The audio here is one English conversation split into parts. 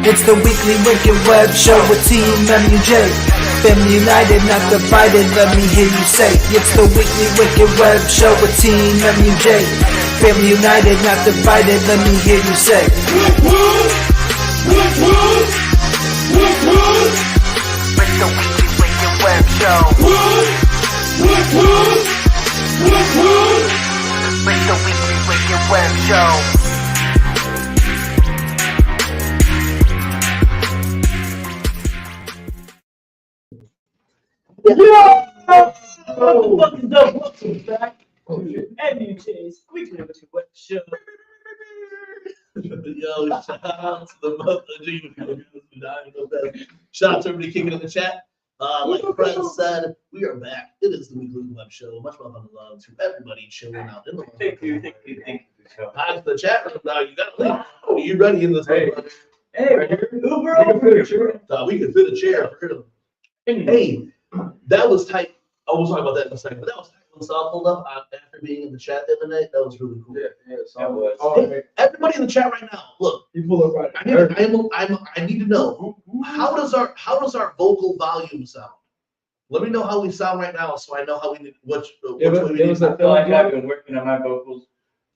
It's the Weekly Wicked Web Show with TeamMUJ. Family united, not divided, let me hear you say. It's the Weekly Wicked Web Show with TeamMUJ. Family united, not divided, let me hear you say. It's the Weekly Wicked Web Show. It's the Weekly Wicked Web Show. Welcome back to TeamMUJ's Weekly Wicked Webshow. Yo, shout out to the month of June. Shout out to everybody kicking in the chat. Like Fred said, we are back. It is the Weekly Web Show. Much love and love to everybody chilling out in the world. Thank you. Hi to the chat room now. You got to leave. Are you ready in this? Hey, Uber over. We can fit a chair for him. Hey, that was tight. I was talking about that in a second, but that was tight when Saul pulled up after being in the chat the other night. That was really cool. Yeah, that was. Hey, everybody in the chat right now, look. You pull up right. I need to know how does our vocal volume sound? Let me know how we sound right now, so I know how we need which way we need. I feel like I've been working on my vocals.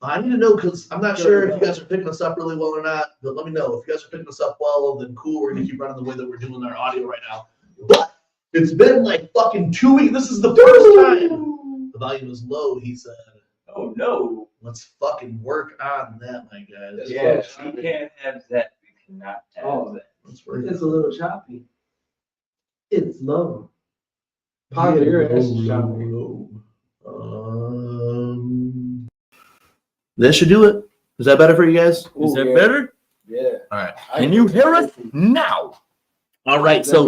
I need to know because I'm not sure if you guys are picking us up really well or not. But let me know if you guys are picking us up well. Then cool, we're gonna keep running the way that we're doing our audio right now. But it's been like fucking 2 weeks. This is the first time the volume is low. He said, Oh no! "Let's fucking work on that, my guys." Yeah, we can't have that. We cannot have that. Let's work. It's a little choppy. It's low. Positive, your ass is choppy. That should do it. Is that better for you guys? Is that better? Yeah. All right. Can you hear us now? All right. So,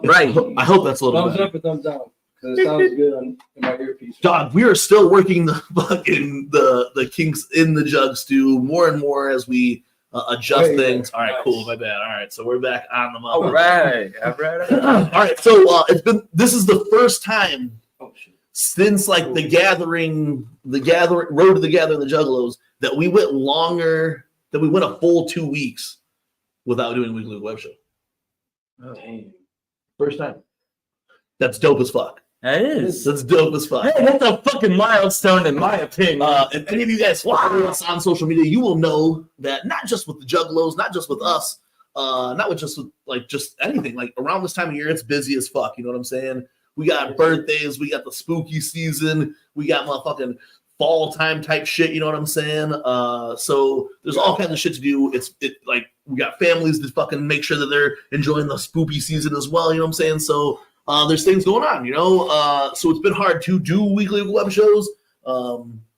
right. I hope that's a little Thumbs better. up or thumbs down? Because it sounds good in my earpiece. Dog, we are still working the fucking the kinks in the jug stew more and more as we adjust things. All right, Nice. cool. My bad. All right, so we're back on the All mother. right. All right. So this is the first time Oh shit. since like the gathering, road to the gathering, the Juggalos, that we went a full 2 weeks without doing a Weekly Web Show. Damn. First time. That's dope as fuck. That is. That's dope as fuck. Hey, that's a fucking milestone in my opinion. If any of you guys follow us on social media, you will know that not just with the Juggalos, not just with us, not with just anything. Like around this time of year, it's busy as fuck. You know what I'm saying? We got birthdays, we got the spooky season, we got motherfucking fall time type shit. You know what I'm saying? So there's all kinds of shit to do. Like we got families to fucking make sure that they're enjoying the spooky season as well. You know what I'm saying? So there's things going on, you know? So it's been hard to do weekly web shows.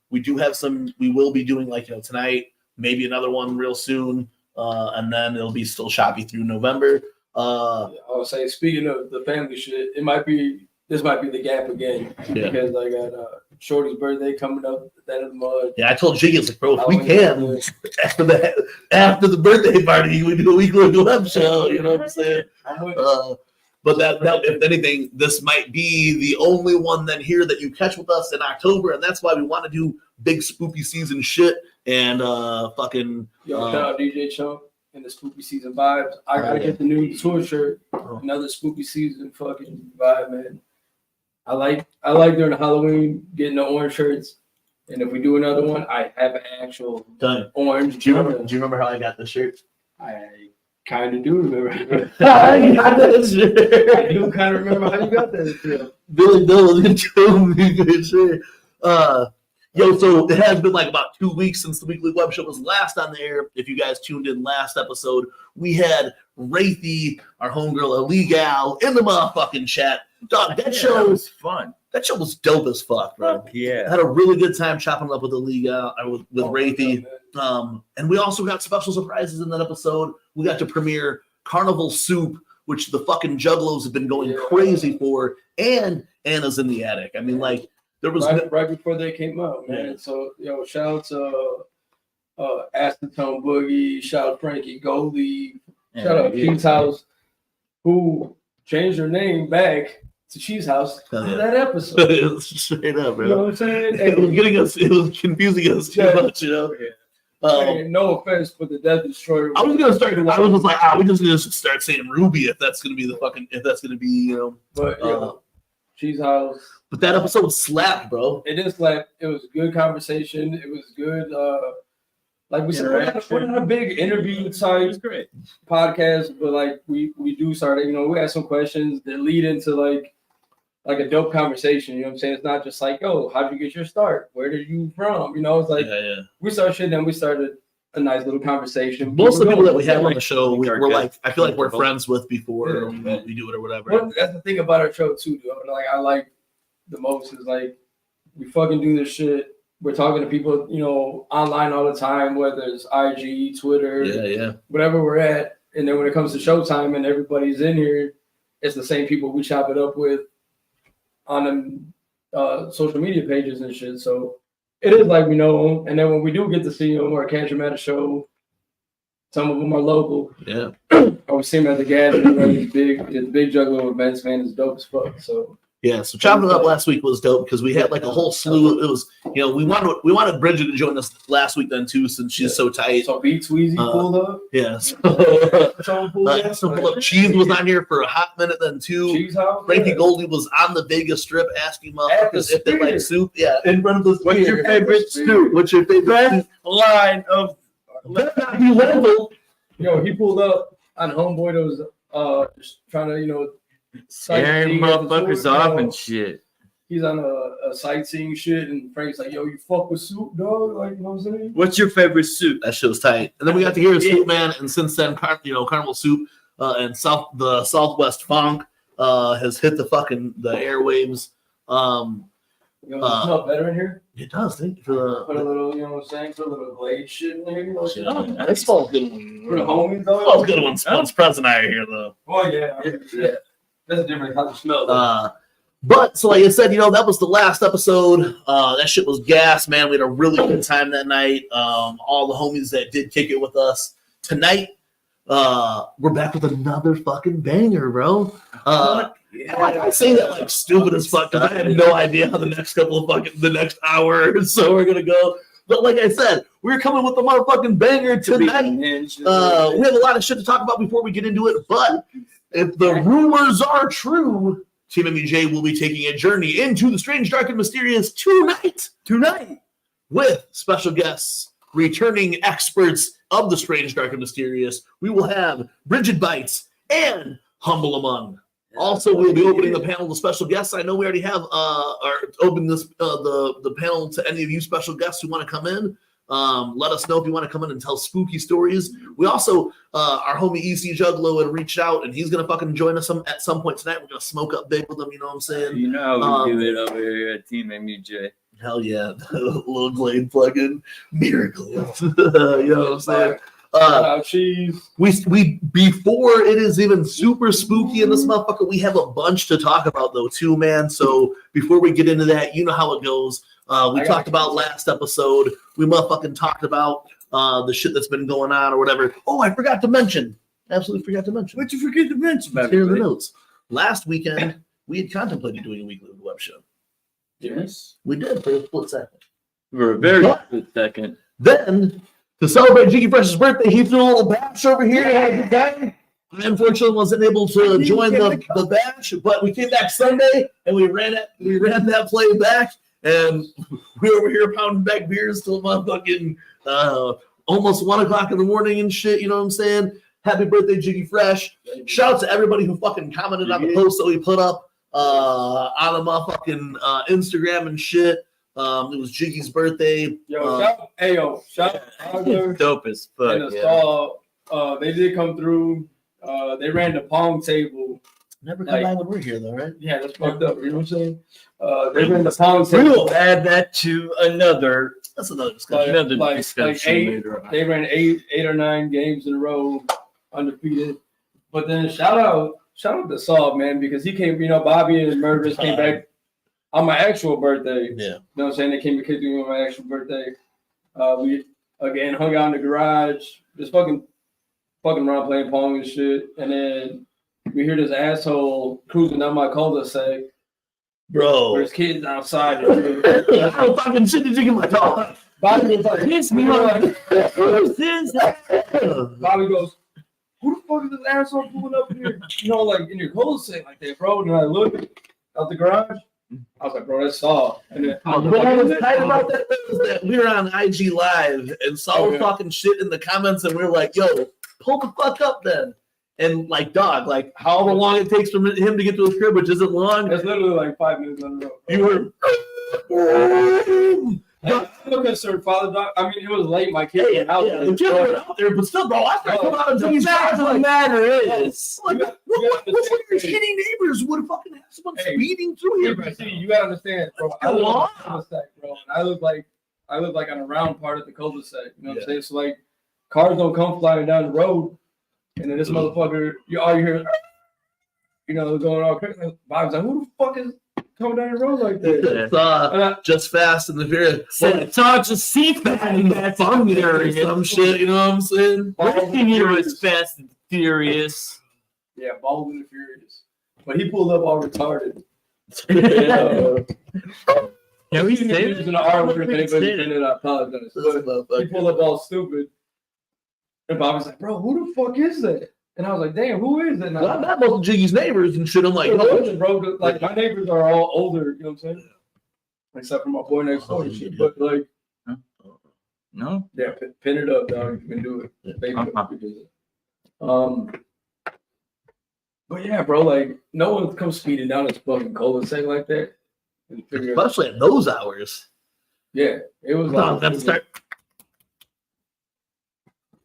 We do have some, we will be doing tonight, maybe another one real soon. And then it'll be still choppy through November. I would say, speaking of the family shit, this might be the gap again. Yeah. Because I got Shorty's birthday coming up at the end of the month. Yeah, I told Jiggy, it's like, bro, if we can, after the birthday party, we do a weekly web show, you know what I'm saying? I'm with But that, if anything, this might be the only one then here that you catch with us in October, and that's why we want to do big spooky season shit and fucking. Yo, shout out DJ Chunk and the spooky season vibes. I gotta get the new tour shirt. Another spooky season fucking vibe, man. I like during Halloween getting the orange shirts, and if we do another one, I have an actual orange. Do you remember how I got this shirt? I kind of do remember. I got this shirt. I do kind of remember how you got that shirt. Billy Bill was showing me good shirt. So it has been like about 2 weeks since the Weekly Web Show was last on the air. If you guys tuned in last episode, we had Wraithy, our homegirl Illegal, in the motherfucking chat. Dog, that show was fun. That show was dope as fuck, bro. Yeah. I had a really good time chopping it up with Illegal, with Wraithy. And we also got special surprises in that episode. We got to premiere Carnival Soup, which the fucking Juggalos have been going crazy for, and Anna's in the Attic. I mean, like, there was right before they came out, man. Yeah. So, shout out to Acetone Boogie, shout out Frankie Goldie, shout out King's House, who changed her name back to Cheese House for that episode. Straight up, bro. You know what I'm saying? It was confusing us too much, you know. Hey, no offense, but the Death Destroyer. I was gonna start. I was just like, we just need to start saying Ruby if that's gonna be But Cheese House. But that episode slapped, bro. It did slap. It was good conversation. It was good. Like we said, we're not a big interview type podcast, but like we do start. We had some questions that lead into like a dope conversation. You know what I'm saying? It's not just like, oh, how'd you get your start? Where did you from? It's like we started shit, and we started a nice little conversation. Most of the people that we have on the show, we're like, I feel like we're friends with before we do it or whatever. Well, that's the thing about our show too, dude. Like I like the most is like we fucking do this shit. We're talking to people, online all the time, whether it's IG, Twitter, whatever we're at. And then when it comes to showtime and everybody's in here, it's the same people we chop it up with on them social media pages and shit. So it is like we know them. And then when we do get to see them or catch them at a show, some of them are local. Yeah. Or we see them at the gathering. It's big juggler events, man. It's dope as fuck. So. Yeah, so chopping it up last week was dope because we had like a whole slew. It was, we wanted Brigid to join us last week then too, since she's so tight. So Pt2 pulled up. Yeah, Cheese was on here for a hot minute then too. Frankie Goldie was on the Vegas Strip asking motherfuckers if they like soup. Yeah, in front of the. What's your favorite soup? What's your favorite line of? Let not be level. Yo, he pulled up on homeboy that was just trying to scaring motherfuckers off and shit. He's on a sightseeing shit, and Frank's like, "Yo, you fuck with soup, dog?" Like, you know what I'm saying? What's your favorite soup? That shit was tight. And then we got to hear his Soup Man, and since then, Carnival Soup and the Southwest Funk has hit the airwaves. Smell better in here. It does. Thank you for the. Put a little, you know what I'm saying? Put a little glade shit in here. It smells good. For the homies, though. Smells good once Prez and I are here, though. Oh yeah. That's a different type of smell. But so like I said, that was the last episode. That shit was gas, man. We had a really good time that night. All the homies that did kick it with us tonight. We're back with another fucking banger, bro. I say that like stupid as fuck because I have no idea how the next hour or so we're gonna go. But like I said, we're coming with the motherfucking banger tonight. We have a lot of shit to talk about before we get into it, but if the rumors are true, TeamMUJ will be taking a journey into the strange, dark, and mysterious tonight with special guests, returning experts of the strange, dark, and mysterious. We will have Brigid Bites and Humble Among. Also, we'll be opening the panel to special guests. I know we already have opened this the panel to any of you special guests who want to come in. Let us know if you want to come in and tell spooky stories. We also, our homie EC Juggalo had reached out, and he's going to fucking join us at some point tonight. We're going to smoke up big with him, you know what I'm saying? You know how we do it over here at TeamMUJ. Hell yeah. Little Glade plug-in. Miracle. You know what I'm saying? We before it is even super spooky in this motherfucker, we have a bunch to talk about though too, man. So before we get into that, you know how it goes. We talked about last episode. We motherfucking talked about the shit that's been going on or whatever. Oh, I forgot to mention. Absolutely forgot to mention. What'd you forget to mention? Here are the notes. Last weekend, we had contemplated doing a Weekly Web Show. Yes. We did for a split second. For a very split second. Then, to celebrate Jiggy Fresh's birthday, he threw a little bash over here and had a good time. I unfortunately wasn't able to join the bash, but we came back Sunday and we ran that play back. And we were over here pounding back beers till motherfucking almost 1 o'clock in the morning and shit. You know what I'm saying? Happy birthday, Jiggy Fresh. Shout out to everybody who fucking commented on the post that we put up on the motherfucking Instagram and shit. It was Jiggy's birthday. Shout out. Dope as fuck. They did come through. They ran the pong table. Never come by when we're here, though, right? Yeah, that's fucked up. You know what I'm saying? They ran the pong table. We'll add that to another. That's another discussion. They ran eight or 9 games in a row, undefeated. But then shout out to Saul, man, because he came. Bobby and Murderers came back on my actual birthday. Yeah. You know what I'm saying? They came to kick me on my actual birthday. We again hung out in the garage, just fucking around playing pong and shit, and then we hear this asshole cruising down my cul-de-sac. Bro. There's kids outside. I'm fucking shit to my dog. Bobby was like, Piss me off. Who's this? Bobby goes, who the fuck is this asshole pulling up here? You know, like in your cul-de-sac like that, bro. And I look out the garage. I was like, bro, that's Saul. And then I was What like, was tight about that is that we were on IG Live and Saul was talking shit in the comments, and we were like, "Yo, pull the fuck up, then." And like, dog, like however long it takes for him to get to his crib, which isn't long. it's literally like 5 minutes on the road. You were. I'm not concerned, father, dog. I mean, it was late. My kid went out there. The kids were out there, but still, bro, after I come out and The fact of the matter is, like, what your shitty neighbors would fucking have someone speeding through here right now? You gotta understand, bro. I live on a cul-de-sac, bro. And I live like on a round part of the cul-de-sac. You know what I'm saying? So like, cars don't come flying down the road, and then this motherfucker, all you hear, you know, going all crazy. Bob's like, who the fuck is coming down the road like that? It's just Fast and the Furious. it's all just C-Fan. That's hilarious. Some shit, you know what I'm saying? Everything here is Fast and Furious. Yeah, Bald and the Furious. But he pulled up all retarded. Can we say using the R word if anybody's been in, I apologize. But he pulled up all stupid. And Bobby's like, bro, who the fuck is that? And I was like, damn, who is that? Well, I met most of Jiggy's neighbors and shit. I'm like, no, bro, like my neighbors are all older, you know what I'm saying? Except for my boy next door and shit. But like, no? yeah, pin it up, dog. You can do it. Baby, but yeah, bro, like no one comes speeding down this fucking cul-de-sac like that. especially at those hours. Yeah, it was Like, let's start.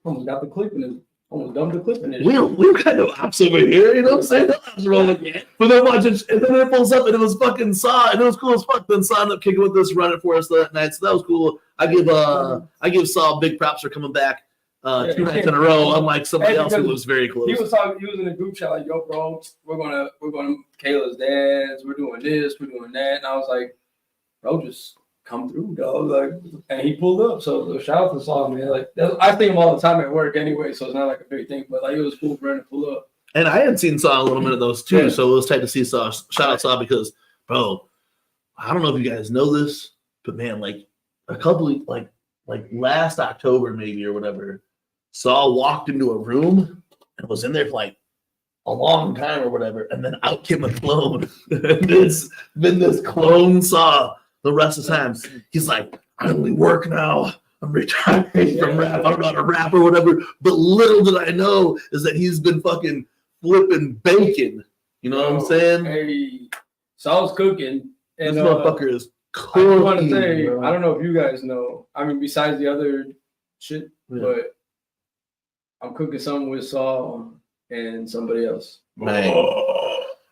Almost got the clip in it. Almost dumped the clip in it. We're kind of ops over here, you know what I'm saying? The ops rolling. But then watch it, and then it pulls up, and it was fucking Saw, and it was cool as fuck. Then Saw ended up kicking with us, running for us that night, so that was cool. I give Saw big props for coming back 2 nights in a row, unlike somebody else who was very close. He was in a group chat like, "Yo, bro, we're gonna Kayla's dance. We're doing this, we're doing that," and I was like, "Bro, just come through, dog." Like, and he pulled up. So shout out to Saul, man. Like, I think him all the time at work anyway, so it's not like a big thing. But like, it was cool for him to pull up. And I had seen Saw a little bit of those too, so it was tight to see Saw. Shout out Saw because, bro, I don't know if you guys know this, but man, like a couple of, like last October maybe or whatever, Saw walked into a room and was in there for like a long time or whatever, and then out came a clone. And it's been this clone Saw the rest of the time. He's like, I only work now. I'm retiring from rap. I don't know how to rap or whatever. But little did I know is that he's been fucking flipping bacon. You know what I'm saying? Hey, Saul's cooking. And This motherfucker is cooking. I want to say, bro. I don't know if you guys know. I mean, besides the other shit, but I'm cooking something with Saul and somebody else. Man.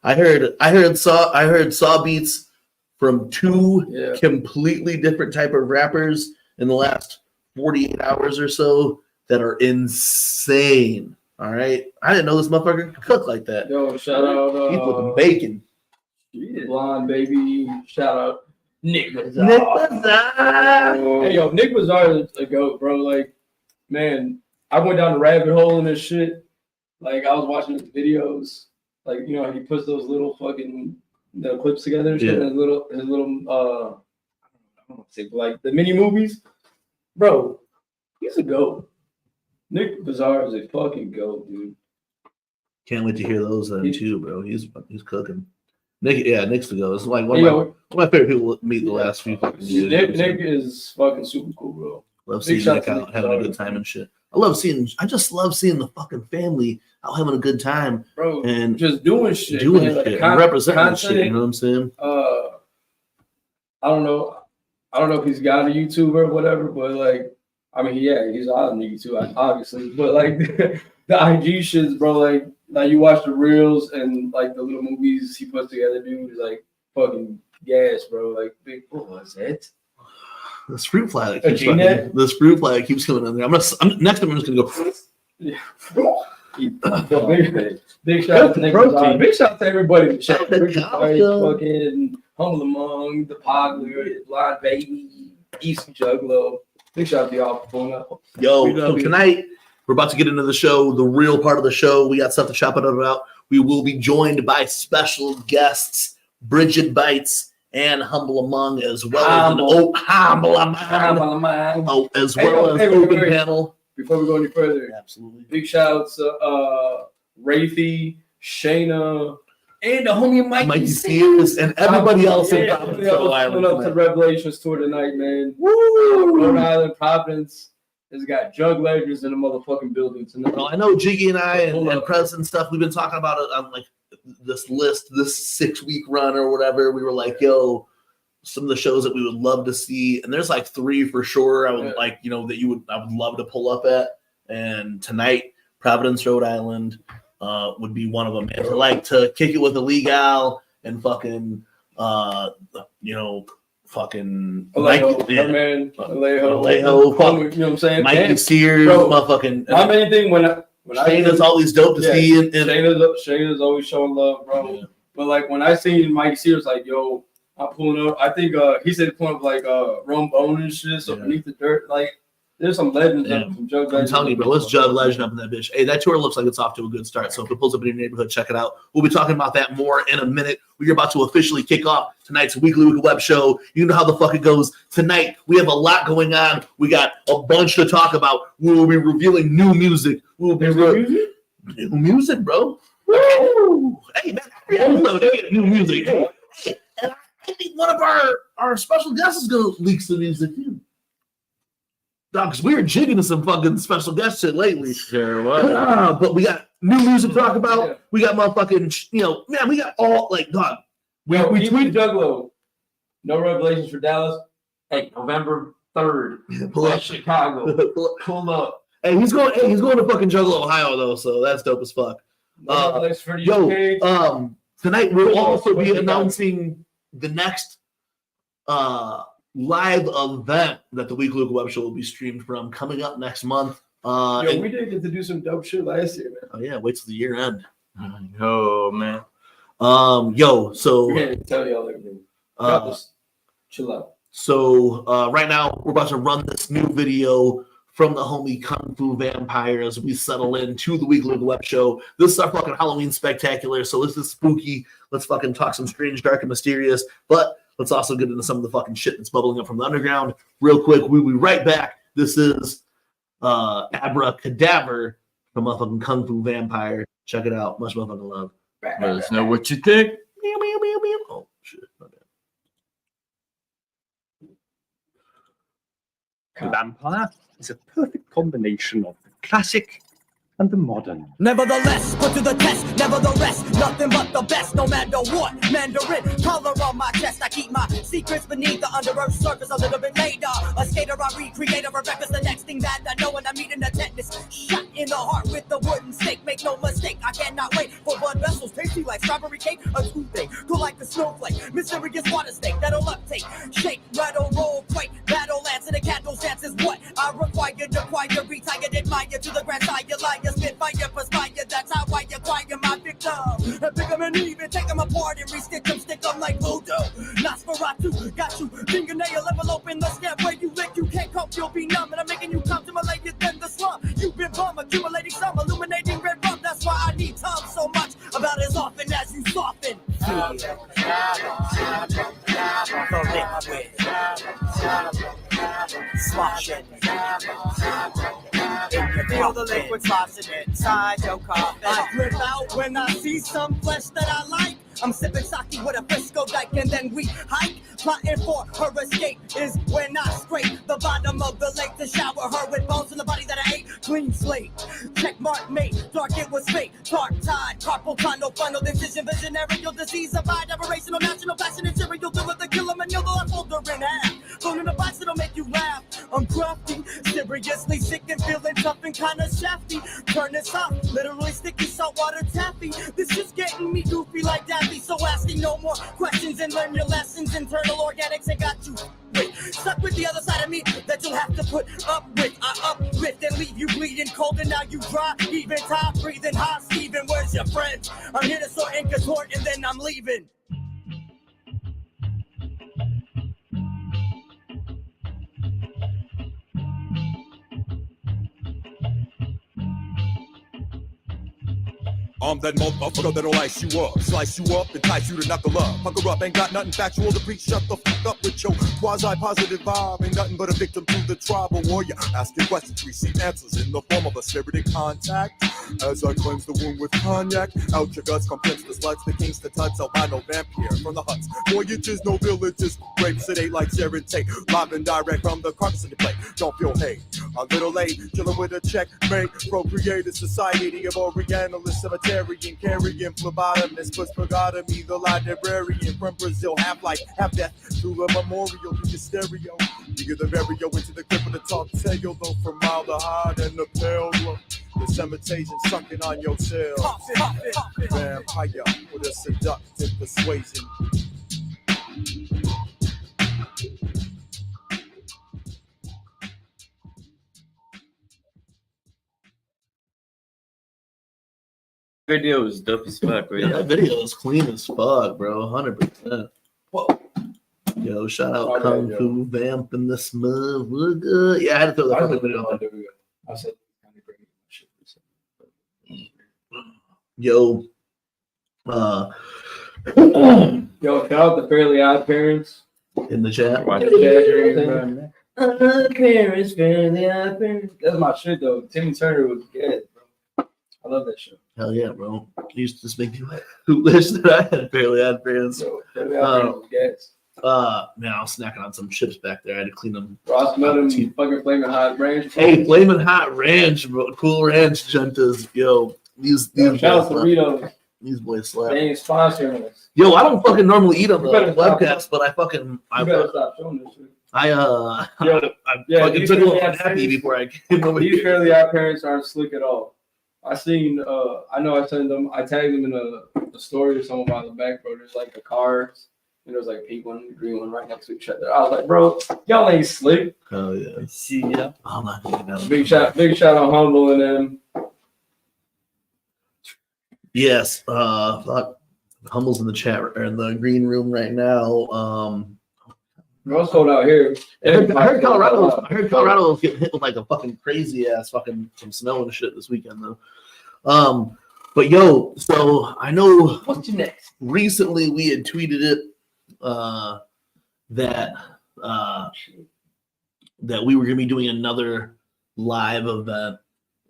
I heard Saw beats from 2 completely different type of rappers in the last 48 hours or so that are insane. All right, I didn't know this motherfucker could cook like that. Yo, shout out He's flipping bacon. Blonde baby. Shout out Nick Bazar. Nick Bazar. Hey, yo, Nick Bazar is a goat, bro. Like, man, I went down the rabbit hole in this shit. Like, I was watching his videos. Like, you know, he puts those little fucking clips together and shit. And his little I don't want to say, but like the mini movies, bro. He's a goat. Nick Bazar is a fucking goat, dude. Can't wait to hear those too, bro. He's cooking. Nick's the go. It's like one of my favorite people to meet the last few fucking years. Nick is fucking super cool, bro. Love seeing Nick out having a good time and shit. I just love seeing the fucking family out having a good time, bro, and just doing shit, and representing shit. You know what I'm saying? I don't know if he's got a YouTube or whatever, but like, I mean, yeah, he's on YouTube, obviously. But like the IG shits, bro, like you watch the reels and like the little movies he puts together, dude, is like fucking gas, bro. Like, big, what was it? This fruit fly that keeps coming. This fruit fly that keeps coming in there. Next time I'm just gonna go. Yeah. Big shout out to Nick Bazar. Big shout out to everybody. Shout out to Brigid Bites, fucking Humble Among, the Podler, Blind Baby, East Juggalo. Big shout out to y'all for pulling up. Yo, so tonight we're about to get into the show, the real part of the show. We got stuff to chop it up about. We will be joined by special guests, Brigid Bites and Humble Among, as well as Humble Among, as well as Open Panel. Before we go any further, Absolutely. big shout outs to Rafi, Shayna, and the homie Mikey Sears and everybody else in Providence. Island. Up to the Revelations tour tonight, man. Woo! Rhode Island, Providence has got Jug Legends in the motherfucking building tonight. Well, I know Jiggy and I and Prez and stuff, we've been talking about it on like this list, this 6-week run or whatever. We were like, yo, some of the shows that we would love to see, and there's like 3 for sure. I would like, that I would love to pull up at. And tonight, Providence, Rhode Island would be one of them. And to like to kick it with Illegal and fucking fucking Alejo, you know what I'm saying? Mikey Sears, motherfucking. My main thing when I Shayna's always dope to see. Shayna's always showing love, bro. Yeah. But like when I seen Mikey Sears, like, yo, I'm pulling up. I think he said pulling up like Rome Bone and shit. So beneath the dirt, like there's some legends, some Jug Legends. I'm telling you, bro, let's Jug Legend up in that bitch. Hey, that tour looks like it's off to a good start. So if it pulls up in your neighborhood, check it out. We'll be talking about that more in a minute. We're about to officially kick off tonight's Weekly Wicked Web Show. You know how the fuck it goes. Tonight, we have a lot going on. We got a bunch to talk about. We will be revealing new music. We'll be new music, bro. Woo! Hey, man, new music. Hey, and I think one of our special guests is going to leak some music, too. Dog, because we were jigging to some fucking special guest shit lately. Sure was. But we got new music to talk about. Yeah. We got motherfucking, man, we got all, like, dog. We tweeted Juggalo. No revelations for Dallas. Hey, November 3rd. Pull up. Chicago. Pull up. Hey, he's going to fucking Juggalo, Ohio, though, so that's dope as fuck. Tonight we'll also be announcing the next live event that the Weekly Wicked Web Show will be streamed from coming up next month. We did get to do some dope shit last year, man. Oh yeah, wait till the year end. Oh man. So we can't tell y'all everything. Just chill out. So right now we're about to run this new video from the homie Kung Fu Vampire as we settle into the Weekly Wicked Web Show. This is our fucking Halloween spectacular, so this is spooky. Let's fucking talk some strange, dark, and mysterious, but let's also get into some of the fucking shit that's bubbling up from the underground. Real quick, we'll be right back. This is Abracadaver from motherfucking Kung Fu Vampire. Check it out. Much motherfucking love. Let us know what you think. Oh, shit. My bad. Vampire is a perfect combination of the classic and the modern. Nevertheless, put to the test, never the rest. Nothing but the best, no matter what. Mandarin, color on my chest. I keep my secrets beneath the under earth surface a little bit later. A skater, I recreate a breakfast. The next thing that I know when I meet in the tetanus. Shot in the heart with the wooden stake. Make no mistake, I cannot wait for blood vessels. Tasty like strawberry cake, a toothache. Cool like a snowflake. Mysterious water snake that'll uptake. Shake, rattle, roll, quake. Battle, lance, and the candle dance is what I require. Acquire, retire, admire to the grand sire. Liar, spit fire, perspire. That's how I acquire my victim. And pick them and even take them apart and re-stitch them, stick them like voodoo. Nosferatu, got you. Fingernail envelope in the step where you lick. You can't cope, you'll be numb. And I'm making you come to my lady than the slum. You've been bum, accumulating some, illuminating red rum. That's why I need time so much, about as often as you soften. Sloshing. Feel the liquid sloshing inside your coffin. I flip out when I see some flesh that I like. I'm sipping sake with a Frisco dyke and then we hike. Plotting for her escape is when I scrape the bottom of the lake to shower her with bones in the body that I ate. Clean slate, check mark mate, dark it was fake. Dark tide, carpal tunnel, funnel, decision, visionary, disease, abide, aberrational, national, passion, and serial killer, the killer, manure, the folder in half. Thrown in a box that'll make you laugh. I'm crafty, seriously sick and feeling tough and kinda shafty. Turn this up, literally sticky saltwater taffy. This is getting me goofy like Daffy, so ask me no more questions and learn your lessons. Internal organics ain't got you stuck with the other side of me that you'll have to put up with. I uplift and leave you bleeding cold and now you dry. Even top, breathing hot, Steven, where's your friend? I'm here to sort and contort and then I'm leaving. I'm that motherfucker that'll ice you up, slice you up, entice you to knuckle up. Pucker up, ain't got nothing factual to preach. Shut the fuck up with your quasi-positive vibe. Ain't nothing but a victim to the tribal warrior. Asking questions, receive answers in the form of a spirited contact. As I cleanse the wound with cognac, out your guts, come prince the sluts, the kings, the tuts, albino vampire from the huts. Voyages, no villages, rape, sedate like Sharon Tate. Live and direct from the carcass in the plate. Don't feel hate, a little late, chilling with a checkmate. Procreate a society of Orientalist cemetery. Carrying phlebotomist, push phlebotomy, the librarian from Brazil, half life, half death, to the memorial, to your stereo. You get the vario into the clip of the talk tail, though, from aldehyde and the pale look. The cementation sucking on your cell. Vampire with a seductive persuasion. Video is dope as fuck, right? Yeah, that video is clean as fuck, bro. 100%. Whoa. Yo, shout out Alright, Kung yo. Fu Vamp in this mother. Yeah, I had to throw that fucking video on there. I said, Yo, yo, shout out the Fairly Odd Parents. in the chat. Watch Parents, Fairly Odd Parents. That's my shit though. Timmy Turner was good, bro. I love that show. Hell yeah, bro. It used to just make me wish that I had Fairly Odd Parents. So Fairly Odd Parents was gas. Man, I was snacking on some chips back there. I had to clean them. Ross Melon, fucking Flaming Hot Ranch. Hey, Flamin' Hot Ranch, bro. Cool Ranch Juntas. Yo, these Shout out to Doritos. These boys slap. They ain't sponsoring us. Yo, I don't fucking normally eat on the You better stop. webcast, but I You better stop showing this shit. I Yeah, fucking these took a little Fairly Odd happy Parents- before I came over These here. Fairly Odd Parents aren't slick at all. I seen, I know I sent them, I tagged them in a story or something about the back, bro. There's like the cars, and there's like a pink one and a green one right next to each other. I was like, bro, y'all ain't slick. Oh yeah. See ya. I'm not eating that. Big shout out Humble and them. Yes. Fuck. Humble's in the chat or in the green room right now. Bro, it's cold out here. I heard Colorado was getting hit with like a fucking crazy ass fucking some snow and shit this weekend though. But yo, so I know What's your next? recently we had tweeted it that we were gonna be doing another live event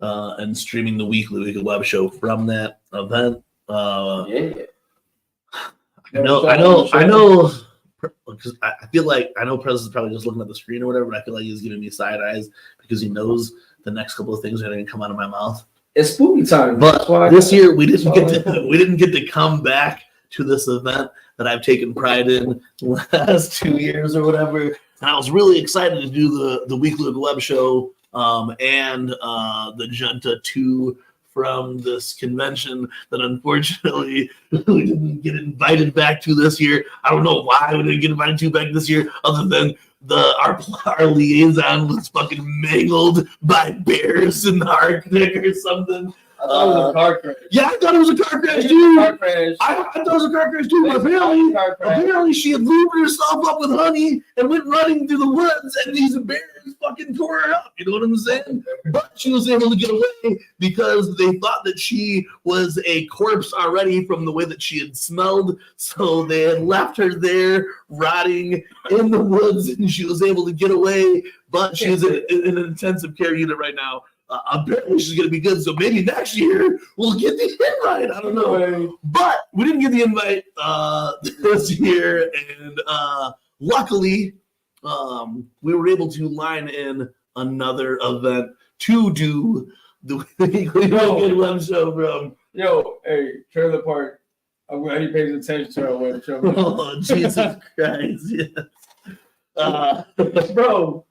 and streaming the Weekly Wicked Web Show from that event. Yeah. I know. Because I feel like I know Prez is probably just looking at the screen or whatever, but I feel like he's giving me side eyes because he knows the next couple of things are going to come out of my mouth. It's spooky time. But this year we didn't get to come back to this event that I've taken pride in the last 2 years or whatever. And I was really excited to do the Weekly Web Show and the Junta 2 from this convention that unfortunately we didn't get invited back to this year. I don't know why we didn't get invited to back this year, other than our liaison was fucking mangled by bears in the Arctic or something. I thought it was a car crash. Yeah, I thought it was a car crash too. Car crash. I thought it was a car crash too, but apparently she had lubed herself up with honey and went running through the woods, and these bears fucking tore her up. You know what I'm saying? But she was able to get away because they thought that she was a corpse already from the way that she had smelled. So they had left her there rotting in the woods, and she was able to get away. But she's in an intensive care unit right now. Apparently she's going to be good. So maybe next year we'll get the invite. I don't know. But we didn't get the invite this year. And luckily, we were able to line in another event to do the Weekly Wicked Web Show from. Yo, hey, Trailer Park. I'm glad he pays attention to our web show. Oh, Jesus Christ. Yes. Bro,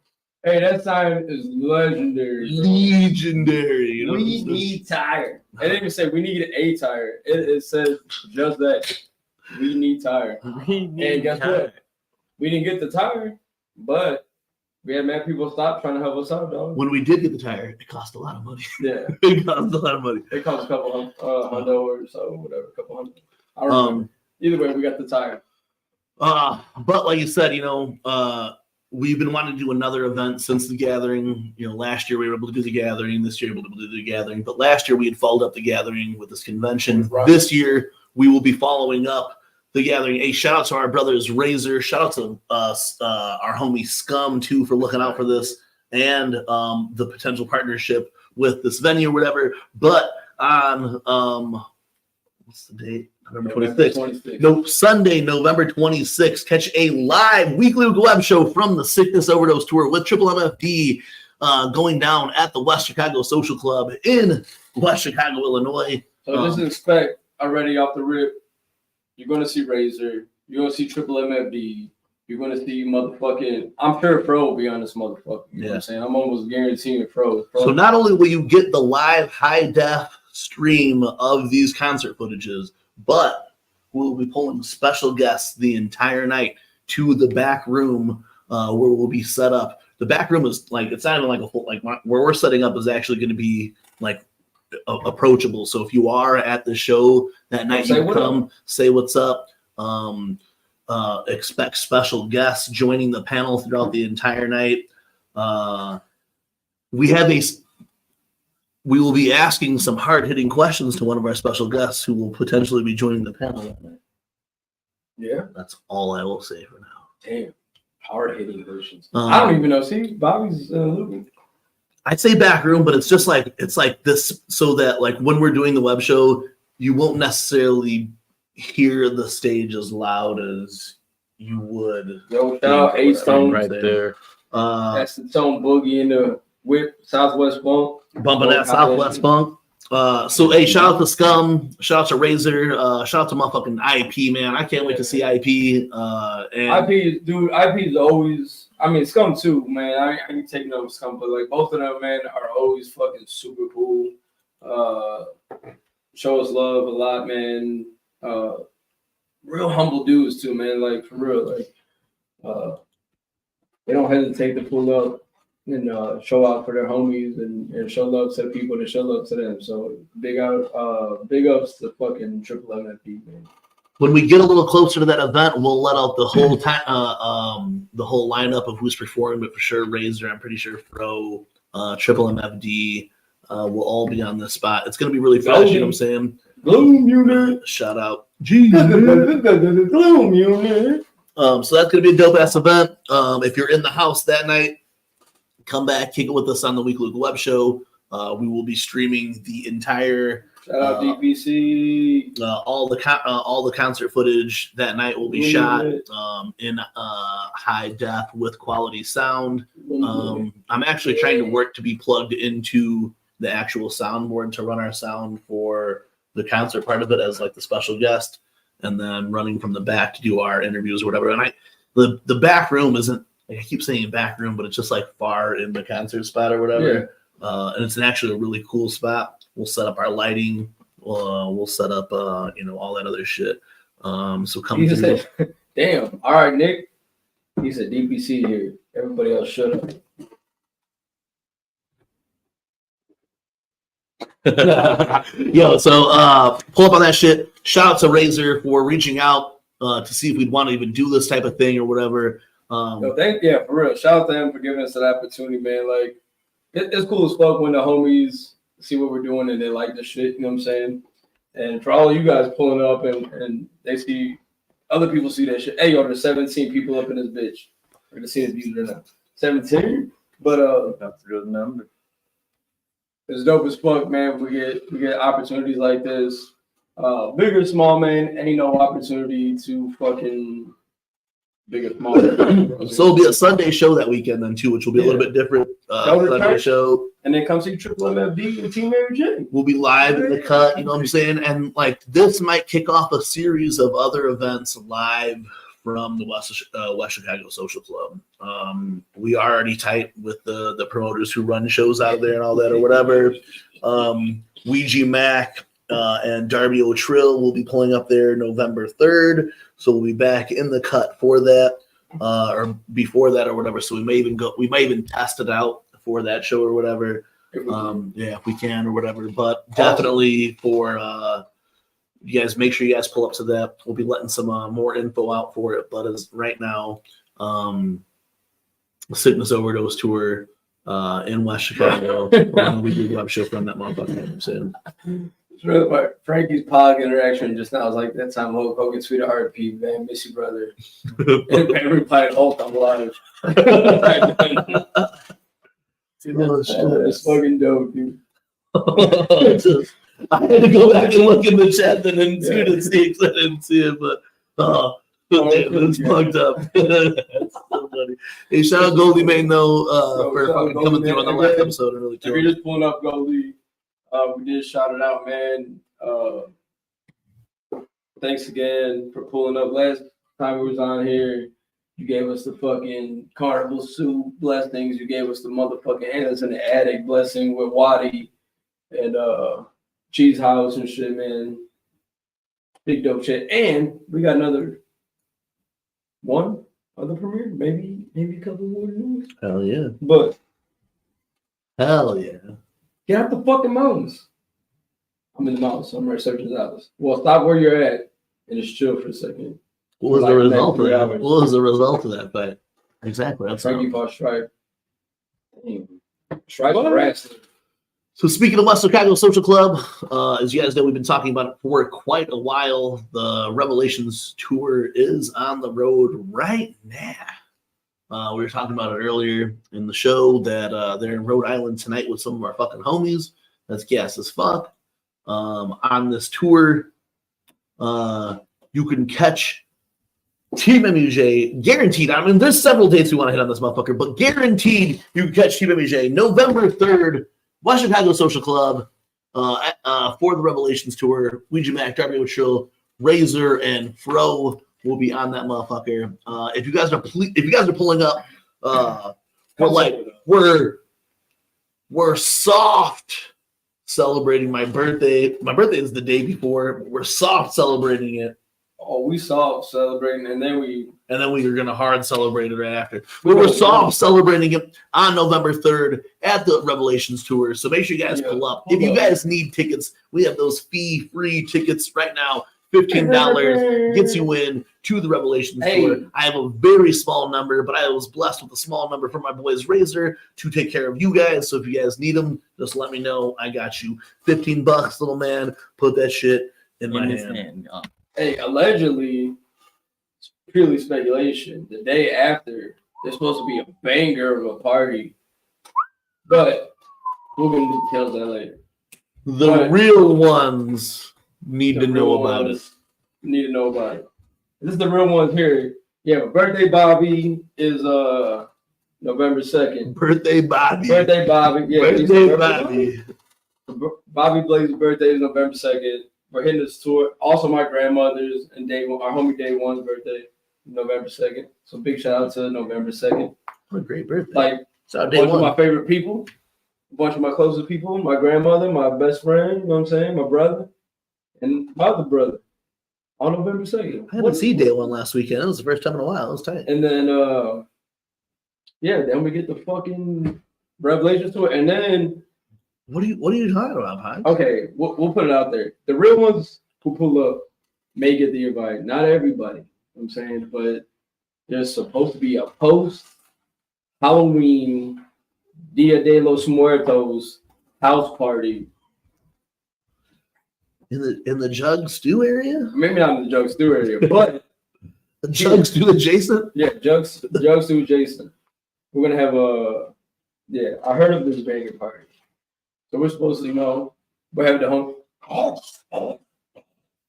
hey, that sign is legendary. Bro. Legendary. You know We need tire. It didn't even say we need a tire. It says just that. We need tire. And guess what? We didn't get the tire, but we had mad people stop trying to help us out, dog. When we did get the tire, it cost a lot of money. Yeah. It cost a lot of money. It cost a couple $100 or so, whatever, a couple hundred. I don't remember. Either way, we got the tire. But like you said, you know, we've been wanting to do another event since the gathering. You know, last year we were able to do the gathering. This year we were able to do the gathering. But last year we had followed up the gathering with this convention. Right. This year we will be following up the gathering. Hey, shout out to our brothers Razor. Shout out to our homie Scum too for looking out for this and the potential partnership with this venue or whatever. But on what's the date? November 26th. No, Sunday, November 26th. Catch a live Weekly Wicked Web Show from the Sickness Overdose Tour with Triple MFD going down at the West Chicago Social Club in West Chicago, Illinois. So just expect already off the rip, you're going to see Razor. You're going to see Triple MFD. You're going to see motherfucking, I'm sure Fro will be on this motherfucker. You know what I'm saying? I'm almost guaranteeing Fro. So not only will you get the live high-def stream of these concert footages, but we'll be pulling special guests the entire night to the back room where we'll be set up. The back room is like, it's not even like a full, like where we're setting up is actually going to be like approachable. So if you are at the show that night, you come, say what's up. Expect special guests joining the panel throughout the entire night. We will be asking some hard-hitting questions to one of our special guests who will potentially be joining the panel that night. Yeah. That's all I will say for now. Damn. Hard-hitting versions. I don't even know. See, Bobby's looking. I'd say back room, but it's just like, it's like this, so that like when we're doing the web show, you won't necessarily hear the stage as loud as you would. Yo, shout out A-Stone right there. That's the Tone Boogie in the whip, Southwest Bunk. Bumping that Southwest Bunk. So hey, shout out to Scum, shout out to Razor, shout out to motherfucking IP, man. I can't wait to see IP. And IP, dude, IP is always, I mean, Scum too, man. I ain't taking over Scum, but like both of them, man, are always fucking super cool. Show us love a lot, man. Real humble dudes too, man. Like for real, like they don't hesitate to pull up and show out for their homies and show love to the people that show love to them. So big ups to fucking Triple MFD, man. when we get a little closer to that event, we'll let out the whole the whole lineup of who's performing. But for sure, Razor, I'm pretty sure Fro, Triple MFD will all be on this spot. It's gonna be really fresh. You know what I'm saying? Gloom unit. Shout out. Gloom unit. So that's gonna be a dope ass event. If you're in the house that night, come back, kick it with us on the Weekly Wicked Web Show. We will be streaming the entire shout out DPC. All the concert footage that night will be shot in high def with quality sound. I'm actually trying to work to be plugged into the actual soundboard to run our sound for the concert part of it as like the special guest, and then running from the back to do our interviews or whatever. And the back room isn't, like I keep saying back room, but it's just like far in the concert spot or whatever. Yeah. And it's actually a really cool spot. We'll set up our lighting. We'll set up, all that other shit. So come through. Said, damn. All right, Nick. He said DPC here. Everybody else shut up. Yo, so pull up on that shit. Shout out to Razor for reaching out to see if we'd want to even do this type of thing or whatever. For real. Shout out to them for giving us that opportunity, man. Like, it's cool as fuck when the homies see what we're doing and they like the shit, you know what I'm saying? And for all of you guys pulling up and they see, other people see that shit. Hey, yo, there's 17 people up in this bitch. We're gonna see the views or not. 17? But that's a good number. It's dope as fuck, man. We get opportunities like this. Big or small, man, ain't no opportunity to fucking big or small. So it'll be a Sunday show that weekend then too, which will be a little bit different. Sunday show. And then come see Triple MFD and TeamMUJ's. We'll be live in the cut, you know what I'm saying? And like this might kick off a series of other events live from the West Chicago Social Club. We are already tight with the promoters who run shows out of there and all that or whatever. Ouija Mac and Darby O'Trill will be pulling up there November 3rd. So we'll be back in the cut for that or before that or whatever. So we might even test it out for that show or whatever. If we can or whatever. But definitely for you guys, make sure you guys pull up to that. We'll be letting some more info out for it. But as right now, sickness overdose tour in West Chicago. On the Weekly Webshow from that motherfucker. So, It's really like Frankie's pod interaction just now was like that time Hulk Hogan sweetheart Pete, man, miss you, brother. And everybody Hulk, I'm alive. It's fucking dope, dude. I had to go back and look in the chat and then see to see because I didn't see it, but it's fucked up. That's so funny. Hey, shout out Goldie Main though for fucking coming through on the last episode and really If you're just pulling up Goldie, we did shout it out, man. Thanks again for pulling up. Last time we was on here, you gave us the fucking carnival suit blessings. You gave us the motherfucking Anna's in the attic blessing with Waddy and Cheese House and shit, man. Big dope shit. And we got another one other premiere, maybe a couple more news. Hell yeah. But hell yeah. get out the fucking mountains. I'm in the mountains, so I'm researching the Atlas. Well, stop where you're at and just chill for a second. What was the result of that? What was the result of that fight? Exactly. That's Frankie fought Stripe. Stripe's a wrestler. So speaking of West Chicago Social Club, as you guys know, we've been talking about it for quite a while. The Revelations tour is on the road right now. We were talking about it earlier in the show that they're in Rhode Island tonight with some of our fucking homies. That's gas as fuck. On this tour, you can catch TeamMUJ guaranteed. I mean, there's several dates we want to hit on this motherfucker, but guaranteed you can catch TeamMUJ November 3rd. West Chicago Social Club for the Revelations tour. Ouija Mac, Darby O'Chill, Razor, and Fro will be on that motherfucker. If you guys are pulling up, we're soft celebrating my birthday. My birthday is the day before. We're soft celebrating it. Oh, we soft celebrating, and then we are gonna hard celebrate it right after. We were soft celebrating it on November 3rd at the Revelations tour. So make sure you guys pull up. If you guys need tickets, we have those fee-free tickets right now. $15 gets you in to the Revelations tour. I have a very small number, but I was blessed with a small number from my boys Razor to take care of you guys. So if you guys need them, just let me know. I got you. $15, little man. Put that shit in my hand. Hey, allegedly, it's purely speculation. The day after, there's supposed to be a banger of a party, but we'll get into details of that later. The real ones need to know about it. Need to know about it. This is the real ones here. Yeah, but birthday Bobby is November 2nd. Birthday Bobby. Birthday Bobby. Yeah, birthday Bobby. Bobby Blaze's birthday is November 2nd. We're hitting this tour. Also, my grandmother's and our homie Day One's birthday, November 2nd. So big shout out to November 2nd. What a great birthday. Like a bunch of my favorite people, a bunch of my closest people, my grandmother, my best friend, you know what I'm saying, my brother, and my other brother on November 2nd. I didn't see Day One last weekend. It was the first time in a while. It was tight. And then, then we get the fucking Revelations tour. And then, What are you talking about, Pine? Okay, we'll put it out there. The real ones who pull up may get the invite. Not everybody, you know what I'm saying, but there's supposed to be a post Halloween Dia de los Muertos house party in the Jug Stew area. Maybe not in the Jug Stew area, but the Jug Stew adjacent. Yeah, Jug Stew adjacent. We're gonna have I heard of this banger party. So we're supposed to, we'll have the home.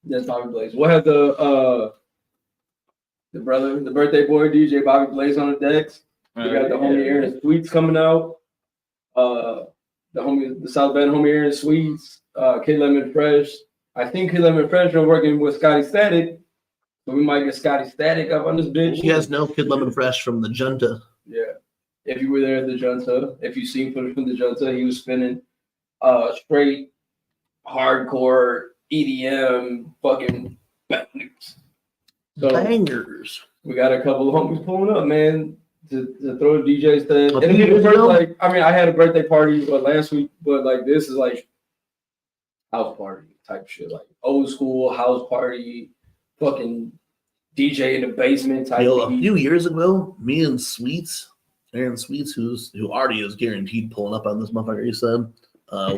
That's Bobby Blaze. We'll have the birthday boy DJ Bobby Blaze on the decks. We got the homie Aaron Sweets coming out. The South Bend homie Aaron Sweets. Kid Lemon Fresh. I think Kid Lemon Fresh are working with Scotty Static, so we might get Scotty Static up on this bitch. You guys know Kid Lemon Fresh from the Junta. Yeah. If you were there at the Junta, if you seen footage from the Junta, he was spinning straight hardcore EDM fucking bangers. So bangers. We got a couple of homies pulling up, man, to throw the DJ stand. It'll be the first, I had a birthday party last week, but this is house party type shit, old school house party, fucking DJ in the basement type. A few years ago, me and Sweets Aaron Sweets, who already is guaranteed pulling up on this motherfucker, he said,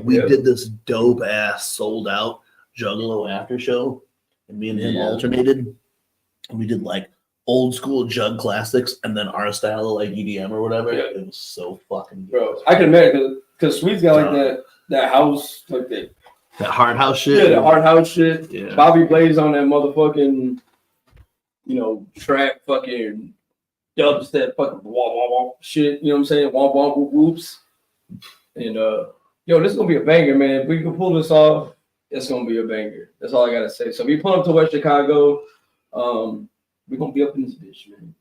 we did this dope ass sold out Juggalo after show, and me and him alternated, and we did like old school Jug classics and then our style of like EDM or whatever. Yeah. It was so fucking good. Bro, I can imagine because Sweet's got like that house, like that hard house shit. Yeah, the hard house shit. Yeah. Bobby Blaze on that motherfucking, trap fucking dubstep fucking wah wah wah shit. You know what I'm saying? Wah wah whoop whoops. And this is gonna be a banger, man. If we can pull this off, it's gonna be a banger. That's all I gotta say. So if you pull up to West Chicago, we're gonna be up in this bitch, man.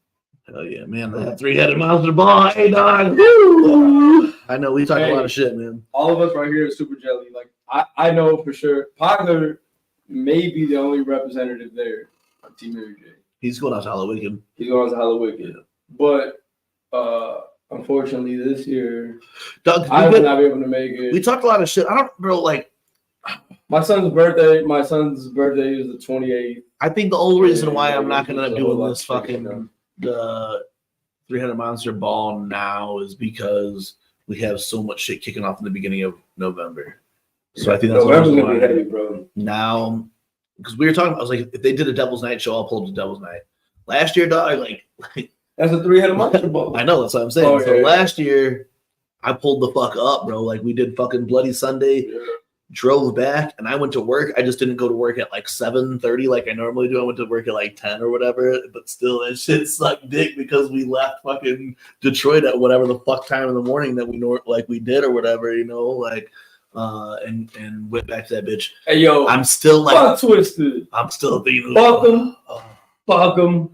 Hell yeah, man. That 3-headed monster ball. Hey, dog. Woo! I know we talk a lot of shit, man. All of us right here is super jelly. Like, I know for sure. Pogler may be the only representative there on TeamMUJ. He's going out to HALLOWICKED. He's going out to HALLOWICKED. But unfortunately this year, Doug, I will not be able to make it. We talked a lot of shit. I don't, bro, like, my son's birthday is the 28th. I think the only reason why I'm not going to end up doing this fucking the 300 Monster Ball now is because we have so much shit kicking off in the beginning of November. So I think that's November's gonna be heavy, bro. Now, because we were talking, I was like, if they did a Devil's Night show, I'll pull up to Devil's Night. Last year, dog, like that's a 3-headed monster ball. I know, that's what I'm saying. Oh, so yeah. last year, I pulled the fuck up, bro. Like we did fucking Bloody Sunday. Yeah. Drove back and I went to work. I just didn't go to work at like 7:30 like I normally do. I went to work at like 10 or whatever. But still, that shit sucked dick because we left fucking Detroit at whatever the fuck time in the morning that we did or whatever, and went back to that bitch. Hey yo, I'm still like fuck Twisted. I'm still thinking Fuck him.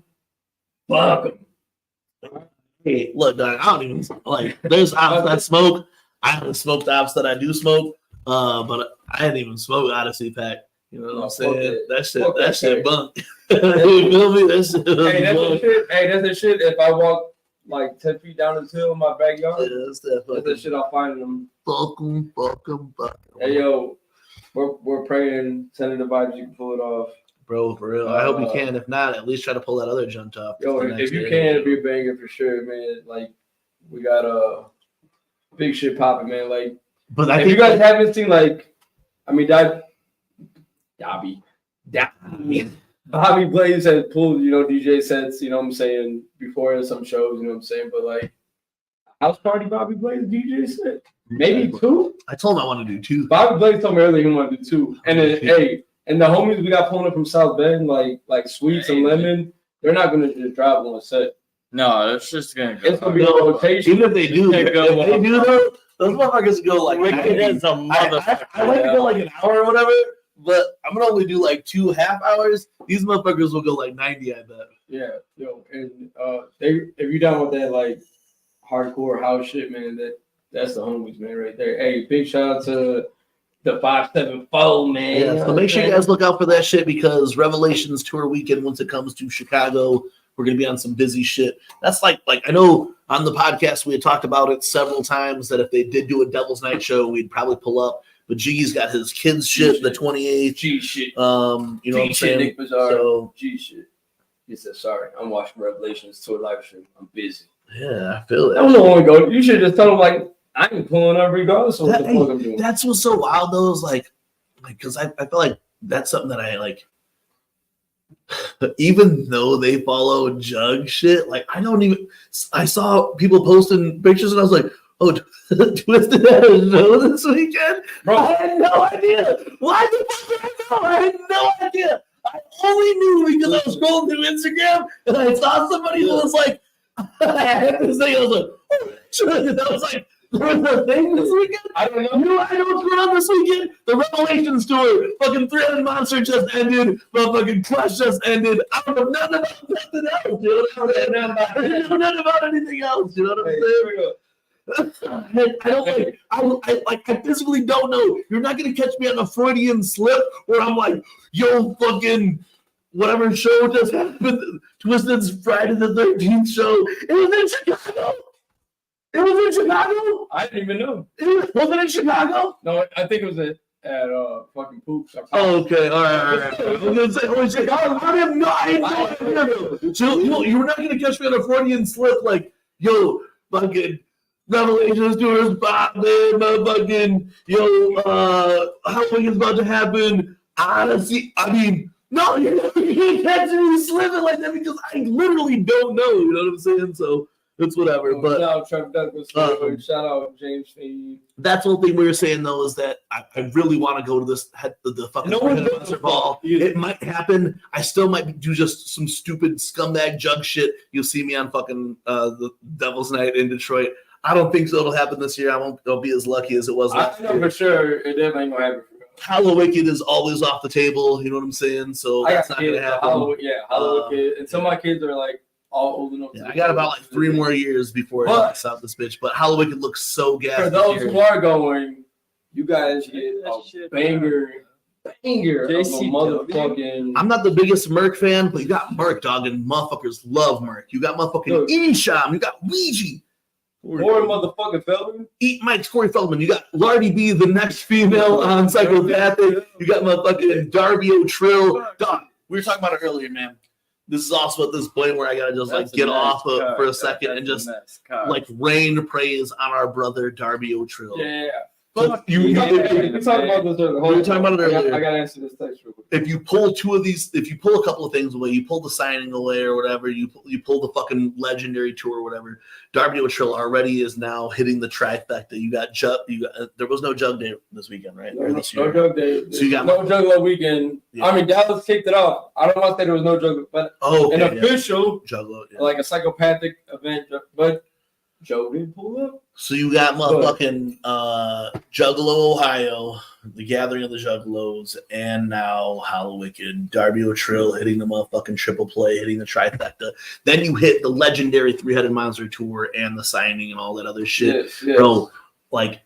Hey, look, dog, I don't even like. There's ops that smoke. I haven't smoked ops that I do smoke. But I didn't even smoke Odyssey Pack. You know what I'm saying? That shit bunk. You feel me? That shit bunk. That's the shit. If I walk like 10 feet down this hill in my backyard, that's the shit I'll find them. Fuck 'em. Hey yo, we're praying, Senator Vibes, you can pull it off. Bro, for real. I hope you can. If not, at least try to pull that other junk off. Yo, if you can, it'd be a banger for sure, man. Like, we got big shit popping, man. Like, but if you guys haven't seen, like, I mean, Bobby Blaze has pulled, DJ sets, you know what I'm saying, before some shows, you know what I'm saying, but like, house party Bobby Blaze DJ set, maybe 2. I told him I want to do 2. Bobby Blaze told me earlier he wanted to do 2, and then and the homies we got pulling up from South Bend, like Sweets and Lemon, they're not gonna just drop one set. No, it's just gonna go. It's gonna be a rotation. Even if they do, though, those motherfuckers go like. I like to go like an hour or whatever, but I'm gonna only do like 2 half hours. These motherfuckers will go like 90, I bet. Yeah, yo, and if you down with that like hardcore house shit, man, that's the homies, man, right there. Hey, big shout out to the 574, man. Yeah, so make sure you guys look out for that shit because Revelations tour weekend, once it comes to Chicago, we're gonna be on some busy shit. That's like I know on the podcast we had talked about it several times that if they did do a Devil's Night show, we'd probably pull up. But G's got his kids shit the 28th. G shit. You know what I'm saying? Nick Bizarre. So, G shit. He said, sorry, I'm watching Revelations tour live stream. I'm busy. yeah, I feel it. I don't know when to go. You should just tell him like I ain't pulling up regardless of what the fuck I'm doing. That's what's so wild though, is like because I feel like that's something that I like. Even though they follow Jug shit, like I saw people posting pictures and I was like, oh, Twisted had a show this weekend? Bro, I had no idea. Why the fuck did I know? I had no idea. I only knew because I was scrolling through Instagram and I saw somebody who was like, I had this thing. I was like, oh, shit. I was like, there was a thing this weekend? I don't know. You know what's going on this weekend? The Revelations tour. Fucking 300 Monster just ended. Motherfucking Clutch just ended. I don't know nothing about nothing else. You know what I'm saying? I don't know nothing about anything else. You know what I'm saying? I physically don't know. You're not gonna catch me on a Freudian slip where I'm like, yo, fucking whatever show just happened. Twisted's Friday the 13th show. It was in Chicago. It was in Chicago? I didn't even know. Was it in Chicago? No, I think it was at fucking Poops. Oh, okay, all right. I was gonna say, oh, Chicago. I had no idea. So you were not gonna catch me on a Freudian slip like, yo, fucking Revelations tours popping, motherfucking, Halloween's about to happen. Honestly, I mean, no, you're not catching me slipping like that because I literally don't know. You know what I'm saying? So it's whatever. But shout out Trevor Douglas. Shout out James Fee. that's one thing we were saying though is that I really want to go to this the fucking monster ball. It might happen. I still might do just some stupid scumbag jug shit. You'll see me on fucking the Devil's Night in Detroit. I don't think so. It'll happen this year. I'll be as lucky as it was last year. I know for sure it definitely ain't gonna happen. HALLOWICKED is always off the table. You know what I'm saying? So that's not gonna happen. HALLOWICKED, and some of my kids are like all old enough. Yeah, I got about like 3 more years before I stop this bitch. But HALLOWICKED looks so gas. For those who are going, you guys get a banger of a motherfucking. I'm not the biggest Merc fan, but you got Merc, dog, and motherfuckers love Merc. You got motherfucking Esham. You got Ouija. Corey motherfucking Feldman. Eat Mike's Corey Feldman. You got Lardy B, the next female on Psychopathic. You got motherfucking Darby O'Trill. Dog, we were talking about it earlier, man. This is also at this point where I gotta just like get off for a second and just like rain praise on our brother Darby O'Trill. Yeah. But we talked about this earlier. We were talking about it earlier. I gotta answer this text real quick. If you pull two of these, if you pull a couple of things away, you pull the signing away or whatever, you pull the fucking legendary tour or whatever. Darby O'Trill already is now hitting the trifecta. You got there was no Jug Day this weekend, right? No Jug Day. So you got no Juggalo weekend. Yeah. I mean, Dallas kicked it off. I don't want to say there was no Juggalo, but an official Juggalo, like a psychopathic event, but Joe didn't pull up. So you got motherfucking Juggalo, Ohio, the Gathering of the Juggalos, and now HALLOWICKED. Darby O'Trill hitting the motherfucking triple play, hitting the trifecta. Then you hit the legendary 3-Headed Monster tour and the signing and all that other shit. Yes. Bro, like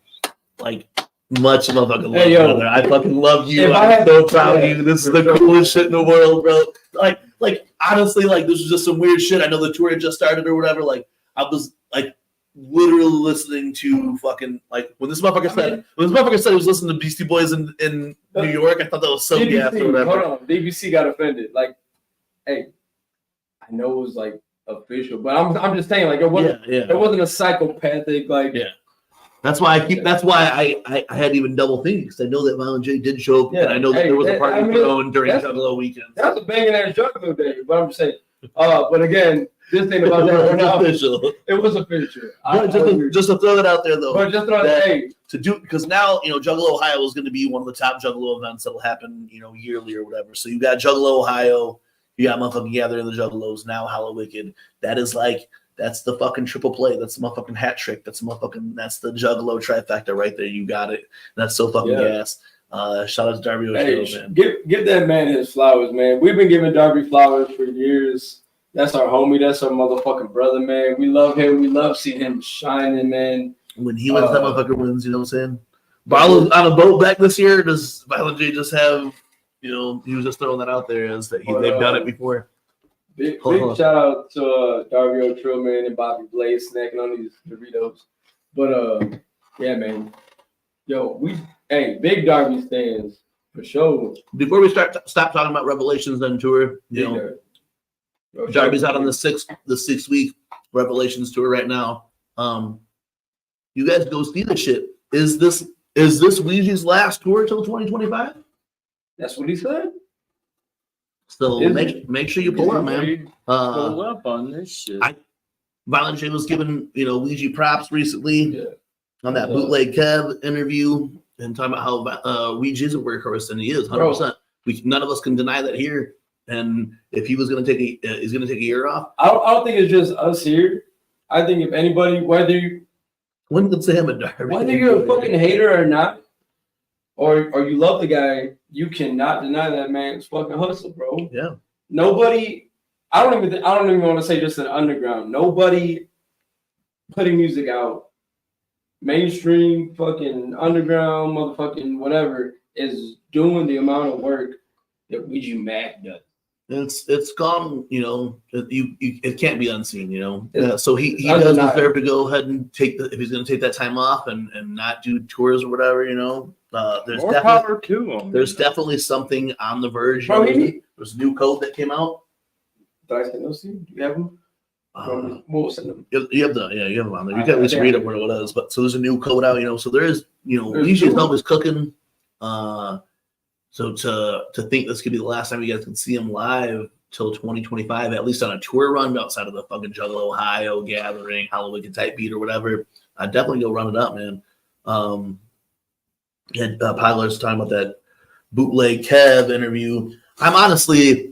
much motherfucking love, brother. I fucking love you. I'm so proud of you. This is the coolest shit in the world, bro. Like honestly, like this was just some weird shit. I know the tour had just started or whatever. Like I was like literally listening to fucking like when this motherfucker said he was listening to Beastie Boys in New York. I thought that was so gas or whatever. Hold on, BBC got offended. Like, hey, I know it was like official, but I'm just saying like it wasn't a psychopathic like. Yeah. That's why I had to even double think because I know that Violent J did show up and I know that there was a party thrown during Juggalo weekend. That's a banging ass Juggalo day, but I'm just saying. But again, this thing about that it was official. Just to throw that out there though. But just throw that to do because now Juggalo Ohio is going to be one of the top Juggalo events that will happen yearly or whatever. So you got Juggalo Ohio, you got motherfucking Gathering of the Juggalos, now HALLOWICKED. That is like. That's the fucking triple play. That's the motherfucking hat trick. That's the Juggalo trifecta right there. You got it. That's so fucking gas. Shout out to Darby O'Trill, man. Give that man his flowers, man. We've been giving Darby flowers for years. That's our homie. That's our motherfucking brother, man. We love him. We love seeing him shining, man. When he wins, that motherfucker wins. You know what I'm saying? Barlow's on a boat back this year. Does Violent J just have? He was just throwing that out there as that they've done it before. Big shout out to Darby O'Trill, man, and Bobby Blaze snacking on these Doritos. But yeah, man. Yo, big Darby stands for sure. Before we stop talking about Revelations then tour, Darby's out on the 6 week Revelations tour right now. You guys go see the shit. Is this Ouija's last tour till 2025? That's what he said. So make sure you pull up, man. Pull up on this shit. Violent J was giving Ouija props recently on that bootleg Kev interview and talking about how Ouija is a workhorse, and he is 100%. None of us can deny that here. And if he was going to take a year off, I don't think it's just us here. I think if anybody, whether you you're a fucking hater or not, or you love the guy, you cannot deny that man's fucking hustle, bro. Yeah. Nobody, I don't even want to say just an underground. Nobody putting music out, mainstream, fucking underground, motherfucking whatever, is doing the amount of work that Ouija Mac does. It's gone, it can't be unseen, So he does deserve to go ahead and if he's going to take that time off and not do tours or whatever, there's more power to him. There's definitely something on the verge. Bro, there's a new code that came out. Did I say no? See, do you have them? We'll send them. You have them on there. You can at least read it where it is. But so there's a new code out, so there is, Leisure Help is cooking. So to think this could be the last time you guys can see him live till 2025, at least on a tour run outside of the fucking Juggalo Ohio gathering, Halloween type beat or whatever, I'd definitely go run it up, man. And Pilar's talking about that bootleg Kev interview. I'm honestly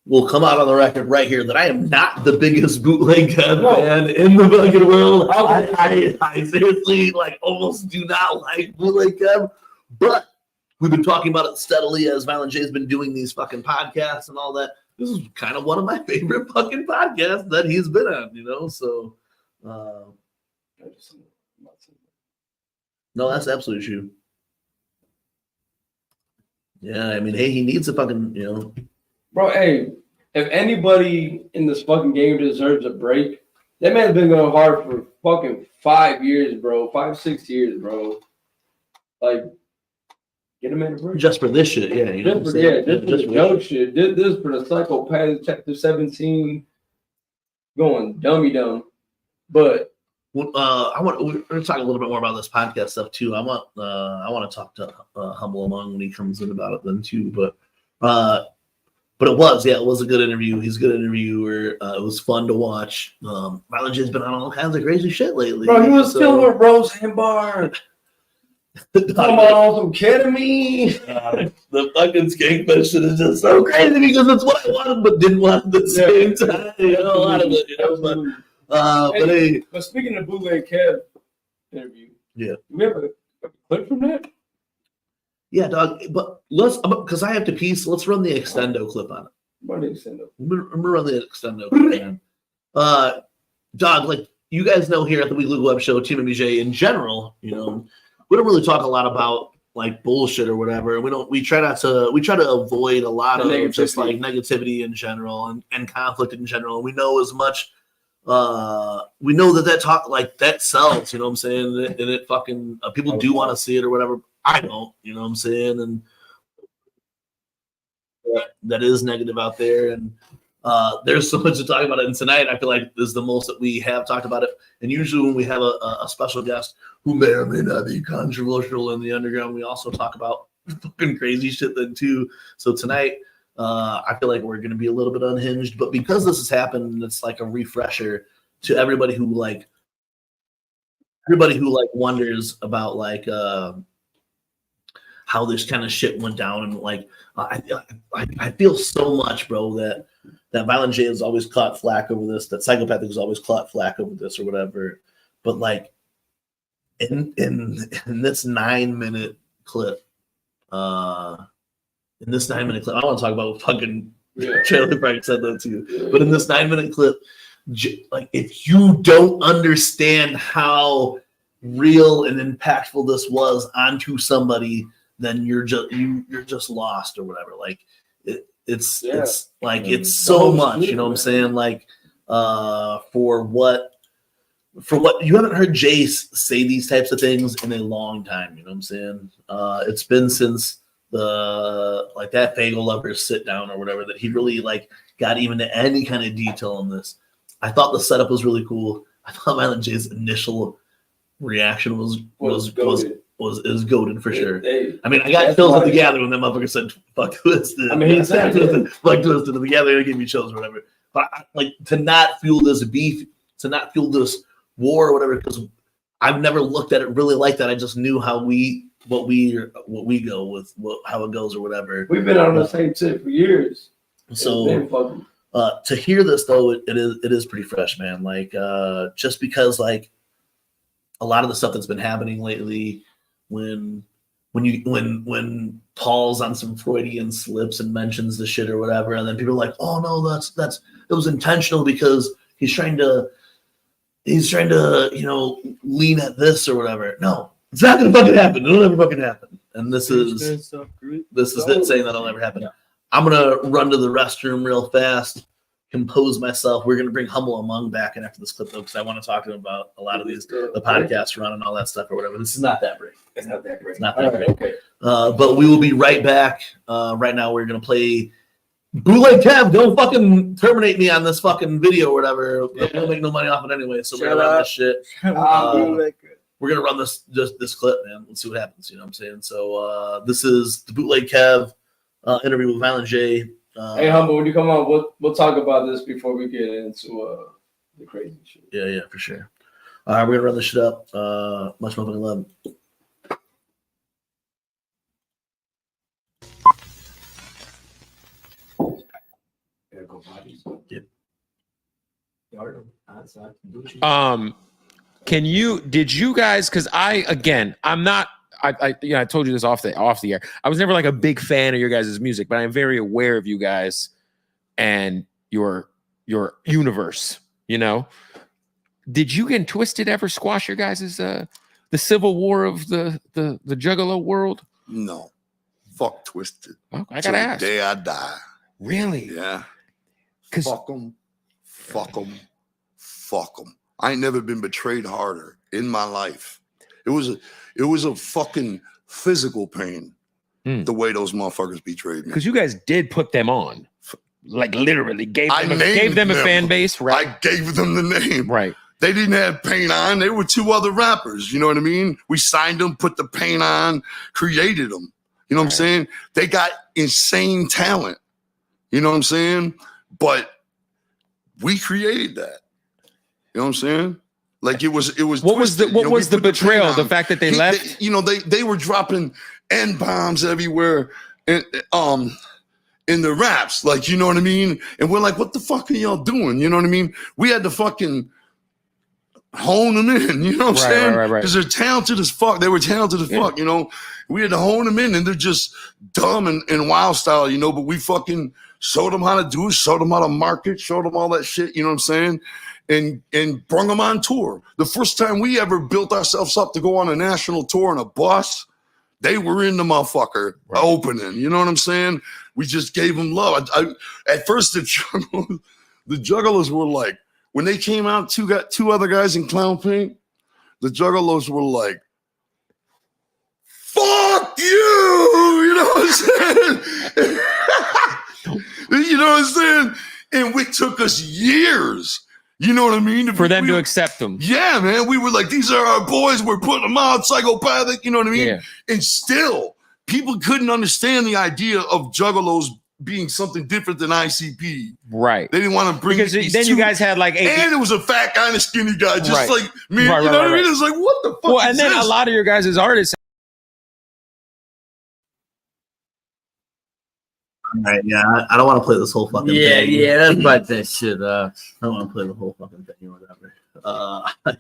will come out on the record right here that I am not the biggest bootleg Kev fan in the fucking world. I seriously almost do not like bootleg Kev, but we've been talking about it steadily as Violent J's been doing these fucking podcasts and all that. This is kind of one of my favorite fucking podcasts that he's been on, so no, that's absolutely true. Yeah, I mean, hey, he needs a fucking, Bro, hey, if anybody in this fucking game deserves a break, that man's been going hard for fucking 5 years, bro. 5-6 years, bro. Get him in a break. Just for this shit, yeah. Just for the joke shit. This for the Psychopath Chapter 17 going dummy dumb. But we're talking a little bit more about this podcast stuff too. I want to talk to Humble Among when he comes in about it then too. But it was a good interview. He's a good interviewer. It was fun to watch. Violent J's been on all kinds of crazy shit lately. Bro, he was still with Roseanne. Come on, some ketamine. The fucking Skankfest shit is just so crazy because it's what I wanted but didn't want at the same time. A lot of it, But speaking of bootleg Kev interview, yeah, we have a clip from that. Yeah, dog. But because I have to piece. Let's run the extendo clip on it. Run the extendo. Remember, run the extendo clip, man. Dog. You guys know here at the Weekly Webshow, TeamMUJ in general, we don't really talk a lot about bullshit or whatever. We try to avoid a lot of just negativity in general and conflict in general. We know as much. We know that talk that sells. You know what I'm saying? And it fucking people do want to see it or whatever. I don't. You know what I'm saying? And that is negative out there. And there's so much to talk about it. And tonight, I feel like this is the most that we have talked about it. And usually when we have a special guest who may or may not be controversial in the underground, we also talk about fucking crazy shit then too. So tonight, I feel like we're going to be a little bit unhinged. But because this has happened, it's like a refresher to everybody who wonders about how this kind of shit went down. And I feel so much, bro, that Violent J has always caught flack over this, that Psychopathic has always caught flack over this or whatever. But in this 9-minute clip, I want to talk about fucking Charlie Frank said that too. But in this 9-minute clip, if you don't understand how real and impactful this was onto somebody, then you're just lost or whatever. It's so much, you know what I'm saying? For what you haven't heard Jace say these types of things in a long time, you know what I'm saying? It's been since the that Fagel Lovers sit down or whatever that he really got even to any kind of detail on this. I thought the setup was really cool. I thought Violent J's initial reaction was goated for sure. I mean, I got chills at the gathering when that motherfucker said "fuck Twisted." I mean, he said "fuck Twisted" at the gathering. It gave me chills or whatever. But to not fuel this beef, to not fuel this war or whatever, because I've never looked at it really like that. I just knew what we go with, how it goes or whatever. We've been on the same tip for years. So to hear this though, it is pretty fresh, man. Just because a lot of the stuff that's been happening lately, when Paul's on some Freudian slips and mentions the shit or whatever, and then people are like, oh no, it was intentional because he's trying to lean at this or whatever. No, it's not gonna fucking happen. It'll never fucking happen. And this is it saying that'll never happen. I'm gonna run to the restroom real fast, compose myself. We're gonna bring Humble Among back in after this clip though, because I want to talk to him about a lot of the podcasts run and all that stuff or whatever. This is not that great. It's not that great. It's not that great. Okay. But we will be right back. Right now we're gonna play Bootleg Kev, don't fucking terminate me on this fucking video or whatever. We'll make no money off it anyway, so we're gonna run this shit. We're gonna run this clip, man. Let's see what happens. You know what I'm saying? So this is the Bootleg Kev interview with Violent J. Hey, Humble, when you come on, we'll talk about this before we get into the crazy shit. Yeah, for sure. All right, we're gonna run this shit up. Much motherfucking love. Did you guys, because I'm not, I told you this off the air. I was never like a big fan of your guys' music, but I'm very aware of you guys and your universe, you know. Did you and Twisted ever squash your guys' the civil war of the Juggalo world? No. Fuck Twisted. Oh, I gotta ask. The day I die. Really? Yeah. Fuck them. Fuck them. Fuck them. I ain't never been betrayed harder in my life. It was a fucking physical pain the way those motherfuckers betrayed me. Because you guys did put them on. Like literally gave them a fan base, right? I gave them the name. Right. They didn't have paint on. They were two other rappers. You know what I mean? We signed them, put the paint on, created them. You know what I'm saying? They got insane talent. You know what I'm saying? But we created that. You know what I'm saying? Like it was. What was the betrayal? The fact that they left? They were dropping N-bombs everywhere and in the raps, like, you know what I mean? And we're like, what the fuck are y'all doing? You know what I mean? We had to fucking hone them in, you know what I'm saying? Right. Because they're talented as fuck. They were talented as fuck, you know? We had to hone them in, and they're just dumb and wild style, you know? But we fucking showed them how to do it, showed them how to market, showed them all that shit, you know what I'm saying? And brung them on tour. The first time we ever built ourselves up to go on a national tour in a bus, they were in the motherfucker opening, you know what I'm saying? We just gave them love. At first, the Juggalos were like, when they came out, two other guys in clown paint, the Juggalos were like, fuck you! You know what I'm saying? You know what I'm saying? And it took us years, you know what I mean? For them to accept them. Yeah, man. We were like, these are our boys. We're putting them out, psychopathic, you know what I mean? Yeah. And still, people couldn't understand the idea of Juggalos being something different than ICP. Right. They didn't want to bring because then you guys had like and it was a fat guy and a skinny guy, just like me. You know what I mean? It's like, what the fuck? Well, and then a lot of your guys' artists. All right, yeah, I don't want to play this whole fucking thing. Let's bite that shit up. I don't want to play the whole fucking thing or whatever.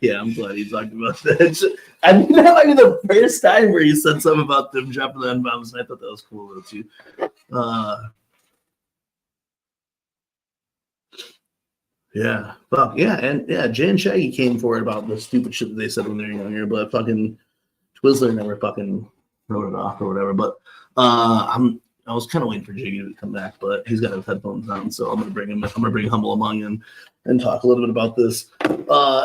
Yeah, I'm glad you talked about that. I mean, that might be the first time where you said something about them dropping the N-bombs, and I thought that was cool though too. Yeah, fuck yeah, and yeah, Jay and Shaggy came forward about the stupid shit that they said when they were younger, but fucking Twizzler never fucking wrote it off or whatever. But I was kind of waiting for Jiggy to come back, but he's got his headphones on, so I'm gonna bring Humble Among and talk a little bit about this.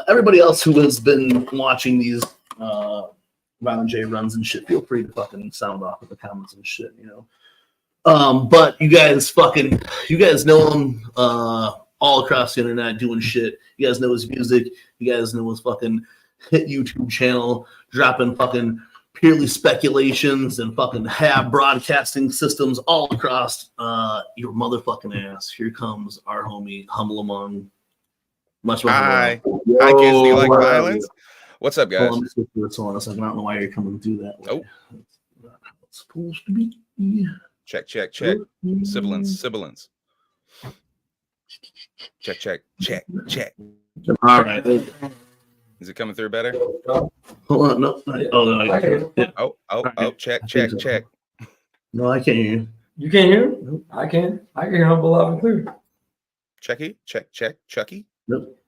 Everybody else who has been watching these Violent J runs and shit, feel free to fucking sound off in the comments and shit, you know. But you guys know him all across the internet doing shit. You guys know his music. You guys know his fucking hit YouTube channel, dropping fucking purely speculations and fucking have broadcasting systems all across your motherfucking ass. Here comes our homie Humble Among. Much better. Hi, kids. Do you like violence? What's up, guys? Hold on, just this one a second. I don't know why you're coming through that way. Oh, That's not how it's supposed to be. check. Sibilance. Check. All right. Is it coming through better? Hold on. No. Check. No, I can't hear you. You can't hear him? Nope. I can hear Humble loud and clear. Check. Chucky. Nope.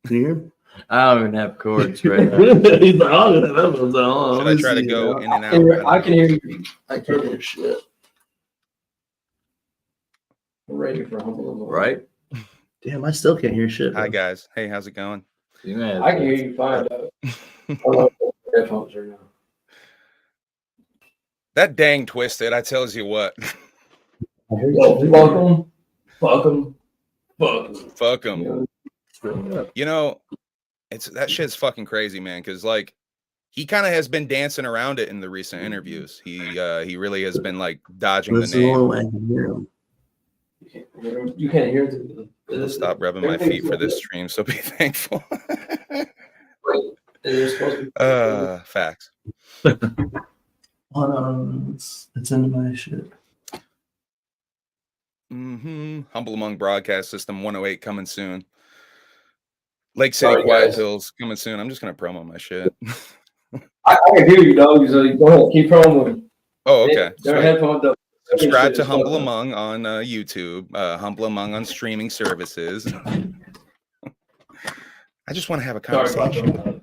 Can you hear him? I don't even have cords right now. He's like, I don't have headphones on. Should I try to go in and out? I can hear you. I can't hear shit. We're ready for Humble. Right? Damn, I still can't hear shit. Hi, guys. Hey, how's it going? I can hear you fine, though. Headphones right now. That dang Twisted, I tells you what. Fuck them. Fuck them. Fuck them. Fuck them. You know, that shit's fucking crazy, man. Because like, he kind of has been dancing around it in the recent interviews. He really has been like dodging the name. You can't hear it. I'll stop rubbing my feet for this stream, so be thankful. Facts. It's into my shit. Humble Among Broadcast System 108 coming soon. Lake City Quiet Hills coming soon. I'm just gonna promo my shit. I can hear you, dog. So go ahead, keep promoing. Oh, okay. Their headphones up. Subscribe to Humble Among on YouTube, Humble Among on streaming services. I just want to have a conversation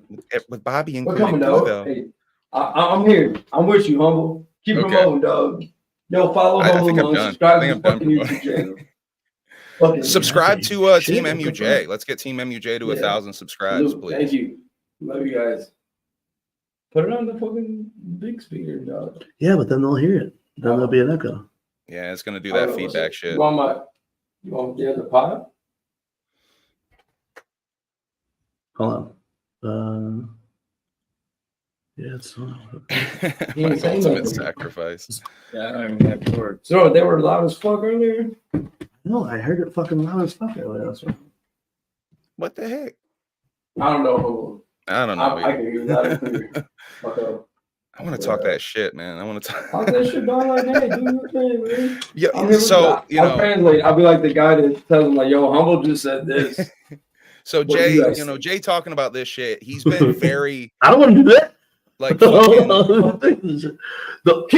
with Bobby and Greg, though. Hey, I'm here. I'm with you, Humble. Keep promoting, dog. Yo, follow Humble Among. Subscribe to the fucking YouTube channel. Subscribe to Team MUJ. Let's get Team MUJ to 1,000 subscribes, please. Thank you. Love you guys. Put it on the fucking big speaker, dog. Yeah, but then they'll hear it. Then there'll be an echo. Yeah, it's gonna do that feedback shit. You want the other pod? Hold on. Yeah, it's ultimate sacrifice. Yeah, I don't even have cords. So they were loud as fuck earlier. No, I heard it fucking loud as fuck earlier. What the heck? I don't know. I don't know. I can hear that. I want to talk that shit, man. I want to talk that shit, dog. Like, hey, do your thing, man. Yeah. So you know, translate. I'll be like the guy that tells him, like, "Yo, Humble just said this." So Jay, Jay talking about this shit. He's been very. I don't want to do that. Like, keep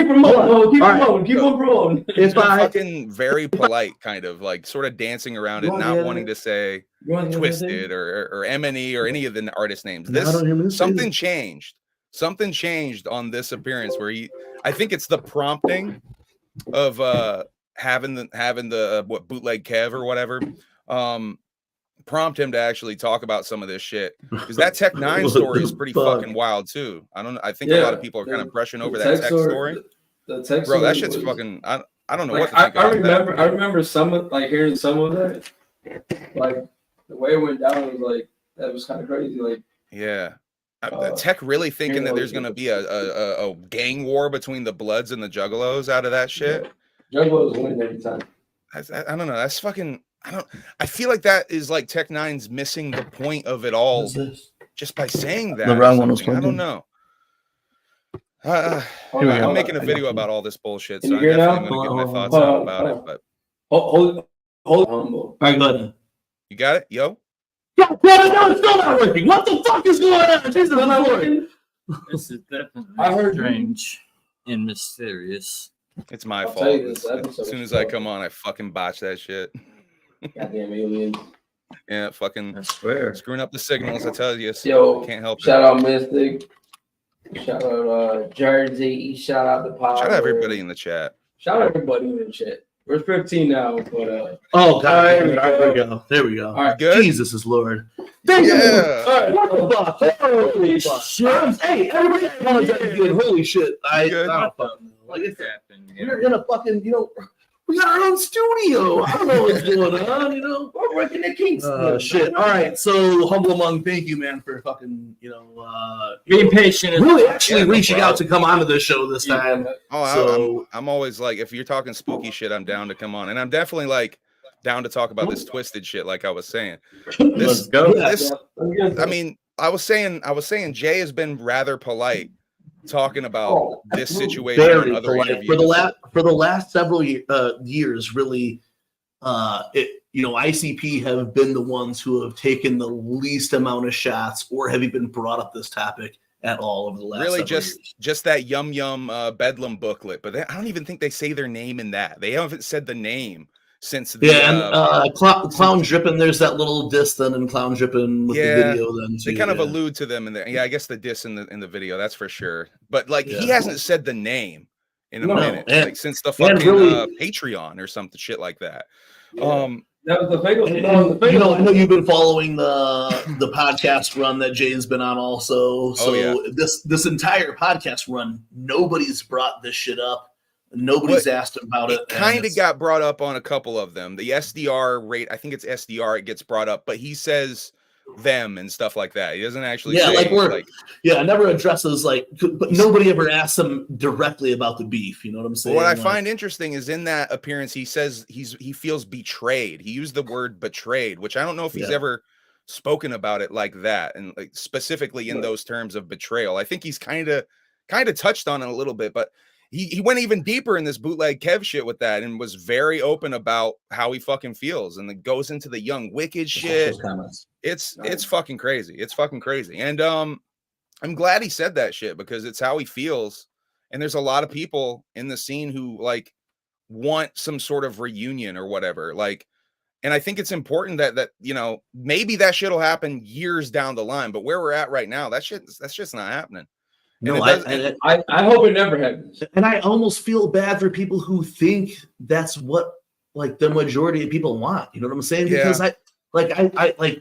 promoting. Keep on promoting. It's fucking very polite, kind of like sort of dancing around it, not wanting to say Twisted or M&E or any of the artist names. Something changed. Something changed on this appearance where I think it's the prompting of having the what bootleg Kev or whatever prompt him to actually talk about some of this shit, because that Tech 9 story is pretty fucking wild too. I think a lot of people are kind of brushing over that Tech story. The Tech bro, that shit's fucking. I don't know what to think about that. I remember some of hearing some of that. Like the way it went down was like that was kind of crazy. Like Tech really thinking that there's gonna be a gang war between the Bloods and the Juggalos out of that shit. Juggalos win every time. I don't know. That's fucking. I feel like that is like Tech 9's missing the point of it all just by saying that. The wrong one was I don't know. I'm making a video about all this bullshit, so I'm definitely going to get my thoughts out about it. But hold Humble. All right, go ahead. You got it, yo. No, it's still not working. What the fuck is going on? Jesus, it's not working. This is definitely strange and mysterious. It's my fault. As soon as I come on, I fucking botch that shit. Goddamn aliens. Yeah, fucking I swear. Screwing up the signals, I tell you. So Yo, can't help shout out Mystic. Shout out Jersey. Shout out the pod. Shout out everybody in the chat. Shout out everybody in the chat. We're 15 now, but oh god, there we go. There we go. All right, good. Jesus is Lord. Thank you. Yeah. All right, what the fuck? Holy shit. Hey, everybody want to get good. Holy shit. I don't fucking know. Like it's happened. We're in a fucking, we got our own studio. I don't know what's going on, We're working at Kingston. Shit. All right. So, Humble Among, thank you, man, for fucking, being patient. Really actually reaching out to come onto this show this time. Oh, I'm always like, if you're talking spooky shit, I'm down to come on. And I'm definitely like down to talk about this twisted shit, like I was saying. Let's go. I mean, I was saying Jay has been rather polite talking about this situation. Very polite. For the last several years, really, ICP have been the ones who have taken the least amount of shots, or have even brought up this topic at all over the last. Really, years. just that Yum Bedlam booklet, but I don't even think they say their name in that. They haven't said the name since the Clown Drippin'. There's that little diss then, and Clown Drippin' with the video. Then too, they kind of allude to them in there. Yeah, I guess the diss in the video, that's for sure. But like he hasn't said the name in a minute, like since the fucking Patreon or something shit like that. That was the fake. I know you've been following the podcast run that Jay's been on also. So this entire podcast run, nobody's brought this shit up. Nobody's asked him about it. It kind of got brought up on a couple of them. The SDR rate, I think it's SDR, it gets brought up, but he says them and stuff like that. He doesn't actually say, it never addresses but nobody ever asks him directly about the beef. You know what I'm saying? What I find interesting is in that appearance, he says he feels betrayed. He used the word betrayed, which I don't know if he's ever spoken about it like that, and like specifically in those terms of betrayal. I think he's kind of touched on it a little bit, but he went even deeper in this bootleg Kev shit with that and was very open about how he fucking feels, and then goes into the Young Wicked shit. It's fucking crazy. It's fucking crazy. And I'm glad he said that shit because it's how he feels. And there's a lot of people in the scene who like want some sort of reunion or whatever. Like, and I think it's important that you know, maybe that shit will happen years down the line, but where we're at right now, that's just not happening. No, I hope it never happens. And I almost feel bad for people who think that's what like the majority of people want. You know what I'm saying? Because I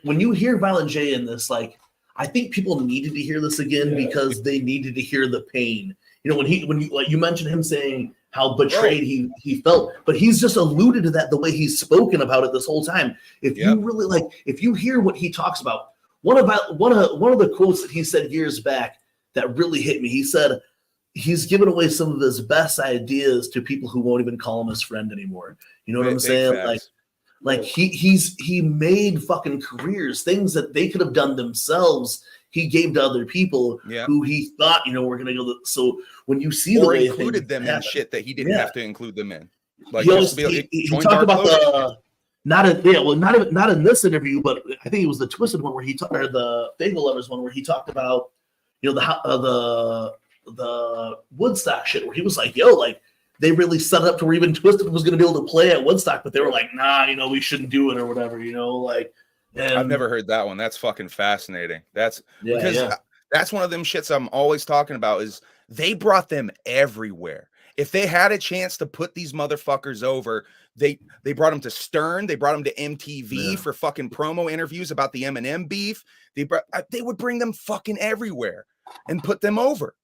when you hear Violent J in this, like I think people needed to hear this again because they needed to hear the pain. You know, when you like you mentioned him saying how betrayed he felt, but he's just alluded to that the way he's spoken about it this whole time. If you really if you hear what he talks about, one of the quotes that he said years back that really hit me. He said he's given away some of his best ideas to people who won't even call him his friend anymore. You know what I'm saying? Facts. Like he made fucking careers, things that they could have done themselves. He gave to other people who he thought, you know, we're gonna go. So when you see the way included them in shit that he didn't have to include them in, like he talked about not in this interview, but I think it was the Twisted one where he talked, or the Bagel Lovers one where he talked about, you know, the Woodstock shit where he was like, yo, like they really set it up to where even Twisted was going to be able to play at Woodstock, but they were like, nah, you know, we shouldn't do it or whatever, you know, like. And I've never heard that one. That's fucking fascinating. That's because that's one of them shits I'm always talking about is they brought them everywhere. If they had a chance to put these motherfuckers over, they brought them to Stern, they brought them to MTV for fucking promo interviews about the Eminem beef. They would bring them fucking everywhere and put them over.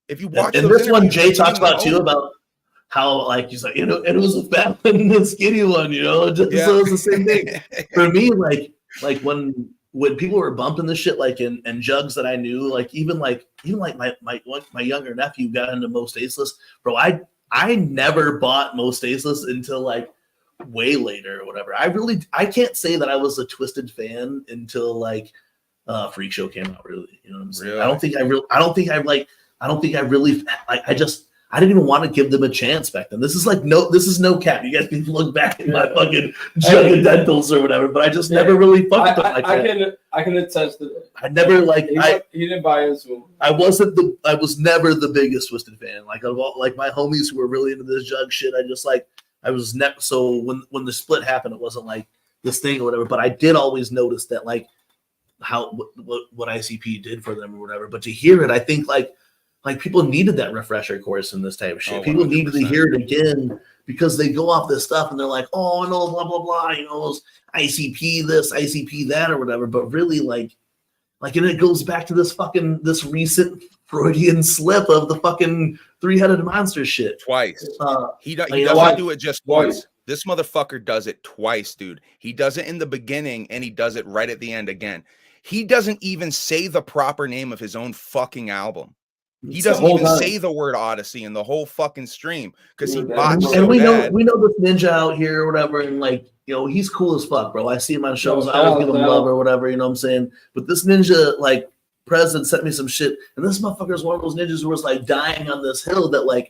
If you watch, and this one Jay talks about too, about how like he's like, you know, and it was a fat one and a skinny one, you know, so it's the same thing for me. Like when people were bumping this shit, like in jugs that I knew, like even my younger nephew got into Most Aceless, bro. I never bought Most Aceless until like way later or whatever. I can't say that I was a Twisted fan until like Freak Show came out, really. You know what I'm saying? Really? I didn't even want to give them a chance back then. This is no cap. You guys can look back at my fucking jug of dentals or whatever, but I just never really fucked with them like that. I can attest to that. I never he didn't buy us. I was never the biggest Twisted fan. Like of all, like my homies who were really into this jug shit, so when the split happened, it wasn't like this thing or whatever, but I did always notice that like how what ICP did for them or whatever. But to hear it, I think like people needed that refresher course in this type of shit. Oh, people needed to hear it again because they go off this stuff and they're like, oh no, blah blah blah, you know, ICP this, ICP that, or whatever. But really, like, and it goes back to this recent Freudian slip of the fucking three-headed monster shit. Twice. He doesn't do it just once. This motherfucker does it twice, dude. He does it in the beginning and he does it right at the end again. He doesn't even say the proper name of his own fucking album. He doesn't even say the word Odyssey in the whole fucking stream because he botched so bad. And we know this ninja out here or whatever, and like, you know, he's cool as fuck, bro. I see him on shows, I always give him love or whatever, you know what I'm saying? But this ninja, like, president sent me some shit, and this motherfucker is one of those ninjas who was like dying on this hill that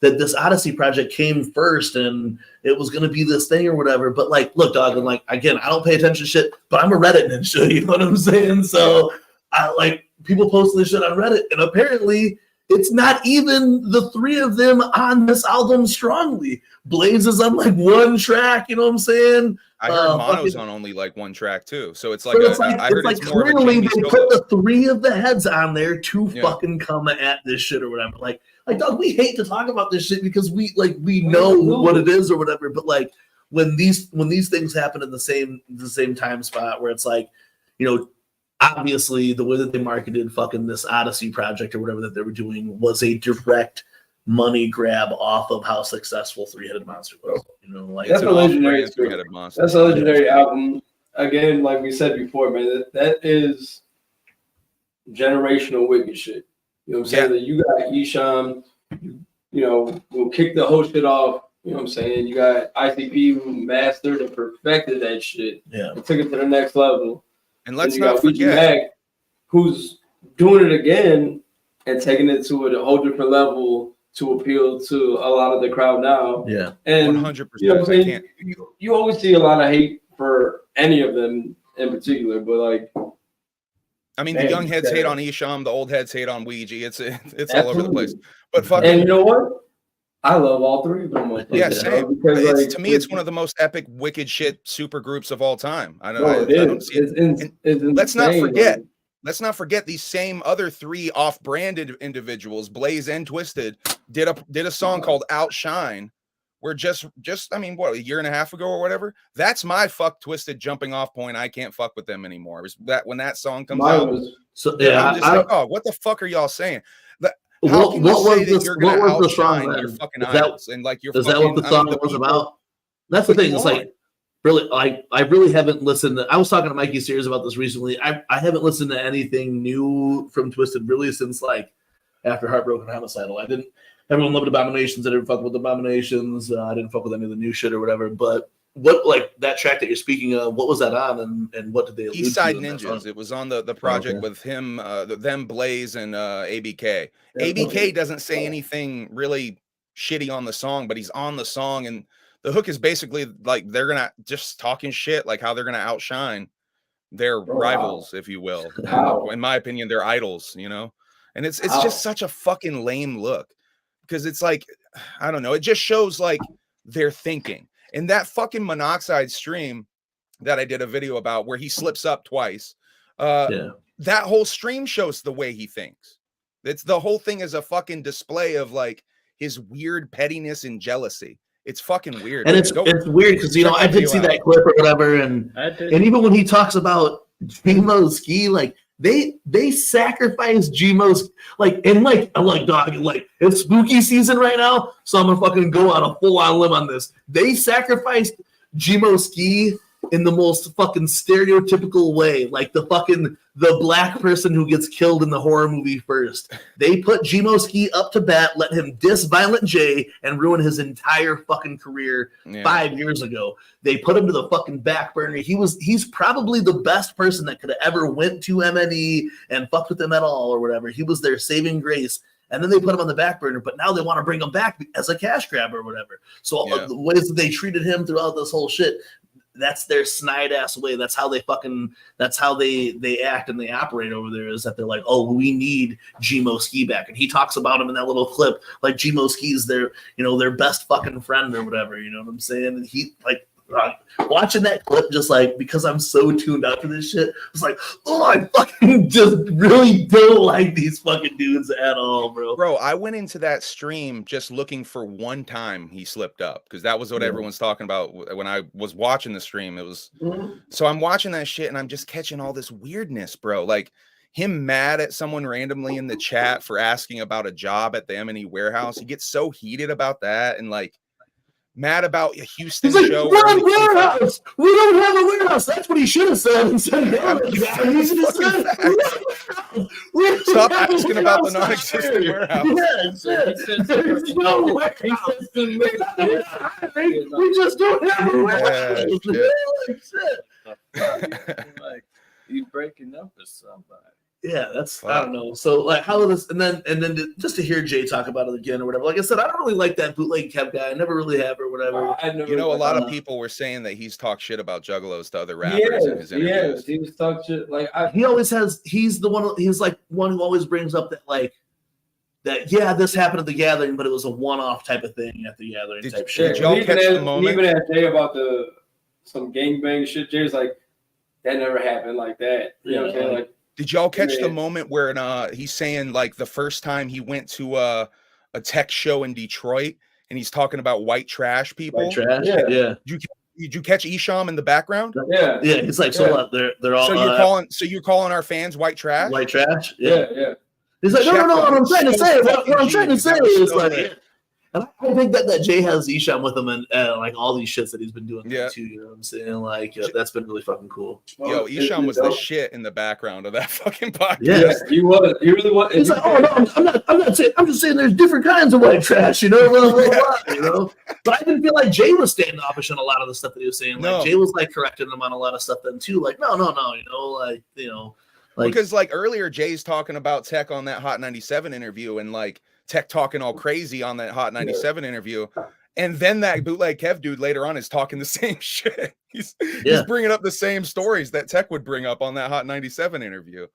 this Odyssey project came first and it was gonna be this thing or whatever. But like, look, dog, and like again, I don't pay attention to shit, but I'm a Reddit ninja, you know what I'm saying? So I like people posting this shit on Reddit, and apparently it's not even the three of them on this album strongly. Blaze is on like one track, you know what I'm saying? I heard Mono's on only like one track too. So it's like, I heard it's more clearly of a they put the three of the heads on there to fucking come at this shit or whatever. Like dog, we hate to talk about this shit because we know what it is or whatever. But like when these things happen in the same time spot where it's like, you know, obviously the way that they marketed fucking this Odyssey project or whatever that they were doing was a direct money grab off of how successful Three-Headed Monster was. You know, like that's a legendary Three-Headed Monster. That's a legendary album. Again, like we said before, man, that is generational wicked shit. You know what I'm saying? That you got Esham, you know, who kicked the whole shit off. You know what I'm saying? You got ICP who mastered and perfected that shit. Yeah. And took it to the next level. And let's you not got forget Mac, who's doing it again and taking it to a whole different level to appeal to a lot of the crowd now. Yeah. And 100%. You know what I'm saying? You always see a lot of hate for any of them in particular, but like, I mean, the young heads hate on Esham, the old heads hate on Ouija. It's all over the place. But fucking, and you know what? I love all three of them. Yeah, same. Because, like, to me, it's one of the most epic, wicked shit super groups of all time. I No, it don't is. see it. It's Let's not insane, forget. like- Let's not forget these same other three off-branded individuals, Blaze and Twisted, did a song called Outshine, where just I mean, what, a year and a half ago or whatever. That's my fuck Twisted jumping off point. I can't fuck with them anymore. It was that when that song comes out. So I'm just like, oh, what the fuck are y'all saying? How can you say that you're gonna outshine your fucking idols and like your? Is that what the song was about? That's the thing. It's like really, I really haven't listened. I was talking to Mikey Sears about this recently. I haven't listened to anything new from Twisted really since like after Heartbroken Homicidal. I didn't. Everyone loved Abominations. I didn't fuck with Abominations. I didn't fuck with any of the new shit or whatever. But what, like that track that you're speaking of, what was that on, and what did they allude East Side to in that Ninjas? song? It was on the project with him, them Blaze and ABK. ABK doesn't say anything really shitty on the song, but he's on the song, and the hook is basically like they're gonna just talking shit, like how they're gonna outshine their rivals, if you will. And, in my opinion, they're idols, you know. And it's just such a fucking lame look because it's like, I don't know, it just shows like their thinking. In that fucking Monoxide stream that I did a video about where he slips up twice, that whole stream shows the way he thinks. It's the whole thing is a fucking display of like his weird pettiness and jealousy. It's fucking weird. And it's weird because, you know, I did see that clip or whatever, and even when he talks about Gmo Ski, like they sacrifice Gmo's like, and like I'm like, dog, like it's spooky season right now, so I'm gonna fucking go on a full-on limb on this. They sacrificed Gmo Ski in the most fucking stereotypical way, like the black person who gets killed in the horror movie first. They put Gmo Ski up to bat, let him diss Violent J and ruin his entire fucking career 5 years ago. They put him to the fucking back burner. He's probably the best person that could have ever went to MNE and fucked with them at all or whatever. He was their saving grace. And then they put him on the back burner, but now they want to bring him back as a cash grab or whatever. So the ways that they treated him throughout this whole shit, that's their snide ass way. That's how they act and they operate over there, is that they're like, oh, we need Gmo Ski back. And he talks about him in that little clip, like Gmo Ski's their best fucking friend or whatever. You know what I'm saying? And he like watching that clip, just like, because I'm so tuned out to this shit, it's like, oh, I fucking just really don't like these fucking dudes at all, bro. Bro, I went into that stream just looking for one time he slipped up, because that was what everyone's talking about when I was watching the stream. It was so I'm watching that shit and I'm just catching all this weirdness, bro. Like him mad at someone randomly in the chat for asking about a job at the M&E warehouse. He gets so heated about that, and like mad about a Houston show. We're a warehouse. We don't have a warehouse. That's what he should have said. Instead of stop asking about the non-existent warehouse. There's no warehouse. We just don't have a warehouse. Like you breaking up with somebody. Yeah, that's I don't know. So like how this and then just to hear Jay talk about it again or whatever. Like I said, I don't really like that bootleg Kev guy. I never really have or whatever. You know, a lot of people were saying that he's talked shit about juggalos to other rappers in his interviews. He was talking shit. Like he always has. He's the one. He's like one who always brings up that like that. Yeah, this happened at the gathering, but it was a one-off type of thing at the gathering type shit. Did y'all catch the moment? Even asked Jay about some gangbang shit. Jay's like, that never happened like that. You know what I'm saying? Like. Did y'all catch the moment where he's saying like the first time he went to a tech show in Detroit and he's talking about white trash people? White trash, yeah. Did you catch Esham in the background? Yeah. It's like so what? They're all. So you're calling our fans white trash? White trash? Yeah. He's like, no. What I'm trying to say, is so like, lit. and I think that Jay has Esham with him and like all these shits that he's been doing Yeah. too. You know what I'm saying? Like that's been really fucking cool. Yo, Esham was the shit in the background of that fucking podcast. Yeah, he was. He really was. He's like, oh no, I'm not saying. I'm just saying there's different kinds of white trash. You know, blah, blah, blah, you know. But I didn't feel like Jay was standoffish on a lot of the stuff that he was saying. Like No. Jay was like correcting him on a lot of stuff then too. Like no, you know, like because like earlier Jay's talking about Tech on that Hot 97 interview and like Tech talking all crazy on that Hot 97 interview. And then that bootleg Kev dude later on is talking the same shit. He's bringing up the same stories that Tech would bring up on that Hot 97 interview.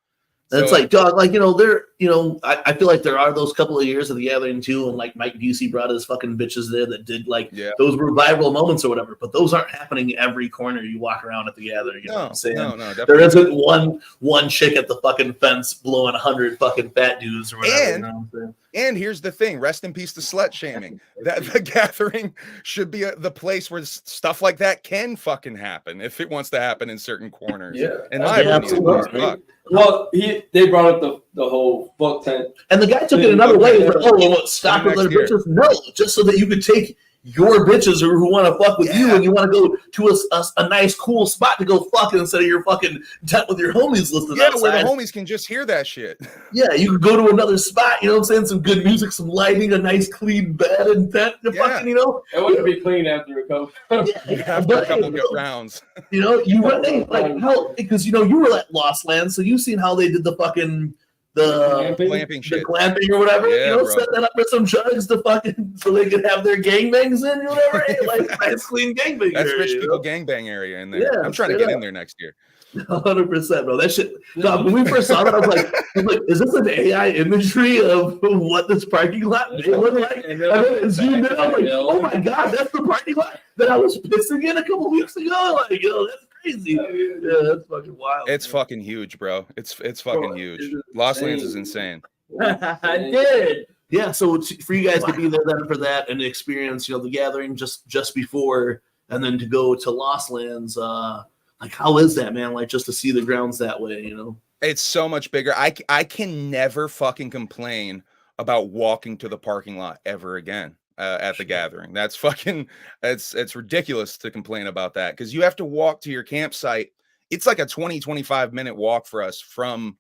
And it's like, dog, like, you know, I feel like there are those couple of years of the gathering too, and like Mike Busey brought his fucking bitches there that did like those were viral moments or whatever, but those aren't happening every corner you walk around at the gathering. You know what I'm saying? No, definitely. There isn't one chick at the fucking fence blowing 100 fucking fat dudes or whatever. You know what I'm saying? And here's the thing: rest in peace to slut shaming. That the gathering should be the place where stuff like that can fucking happen if it wants to happen in certain corners. Yeah, and absolutely. Well, they brought up the whole fuck tent, and the guy took it another way. Like, what? Stop with their bitches? No, just so that you could take your bitches who want to fuck with you, and you want to go to a nice cool spot to go fuck instead of your fucking tent with your homies listening outside. Where the homies can just hear that shit. Yeah, you could go to another spot, you know what I'm saying? Some good music, some lighting, a nice clean bed and tent. Fucking, you know, it wouldn't be clean after a couple. After a couple good rounds. You know, you run like how because you know you were at Lost Land, so you've seen how they did the fucking glamping shit, glamping or whatever. Yeah, you know, bro. set that up for some drugs to fucking so they could have their gangbangs in or whatever. Like nice clean gangbang. That's area, rich people gangbang area in there. Yeah, I'm trying to get in there next year. 100%, bro. That shit. Dog, when we first saw that, I was like, is this an AI imagery of what this parking lot may look like? And then it zoomed in, I'm like, oh my god, that's the parking lot that I was pissing in a couple weeks ago. Like, yo, that's crazy. Yeah, that's fucking wild. It's fucking huge, bro. It's fucking huge. Lost Lands is insane. I did. Yeah, so for you guys to be there then for that and experience, you know, the gathering just before, and then to go to Lost Lands, like how is that, man? Like just to see the grounds that way, you know? It's so much bigger. I can never fucking complain about walking to the parking lot ever again at the gathering. That's fucking it's ridiculous to complain about that because you have to walk to your campsite. It's like a 20-25 minute walk for us from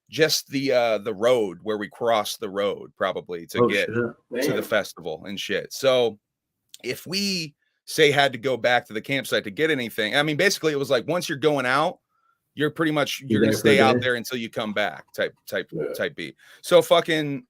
just the road where we cross the road probably to get to the festival and shit. So if we say had to go back to the campsite to get anything, I mean basically it was like once you're going out, you're pretty much you're gonna stay out there until you come back type B. So fucking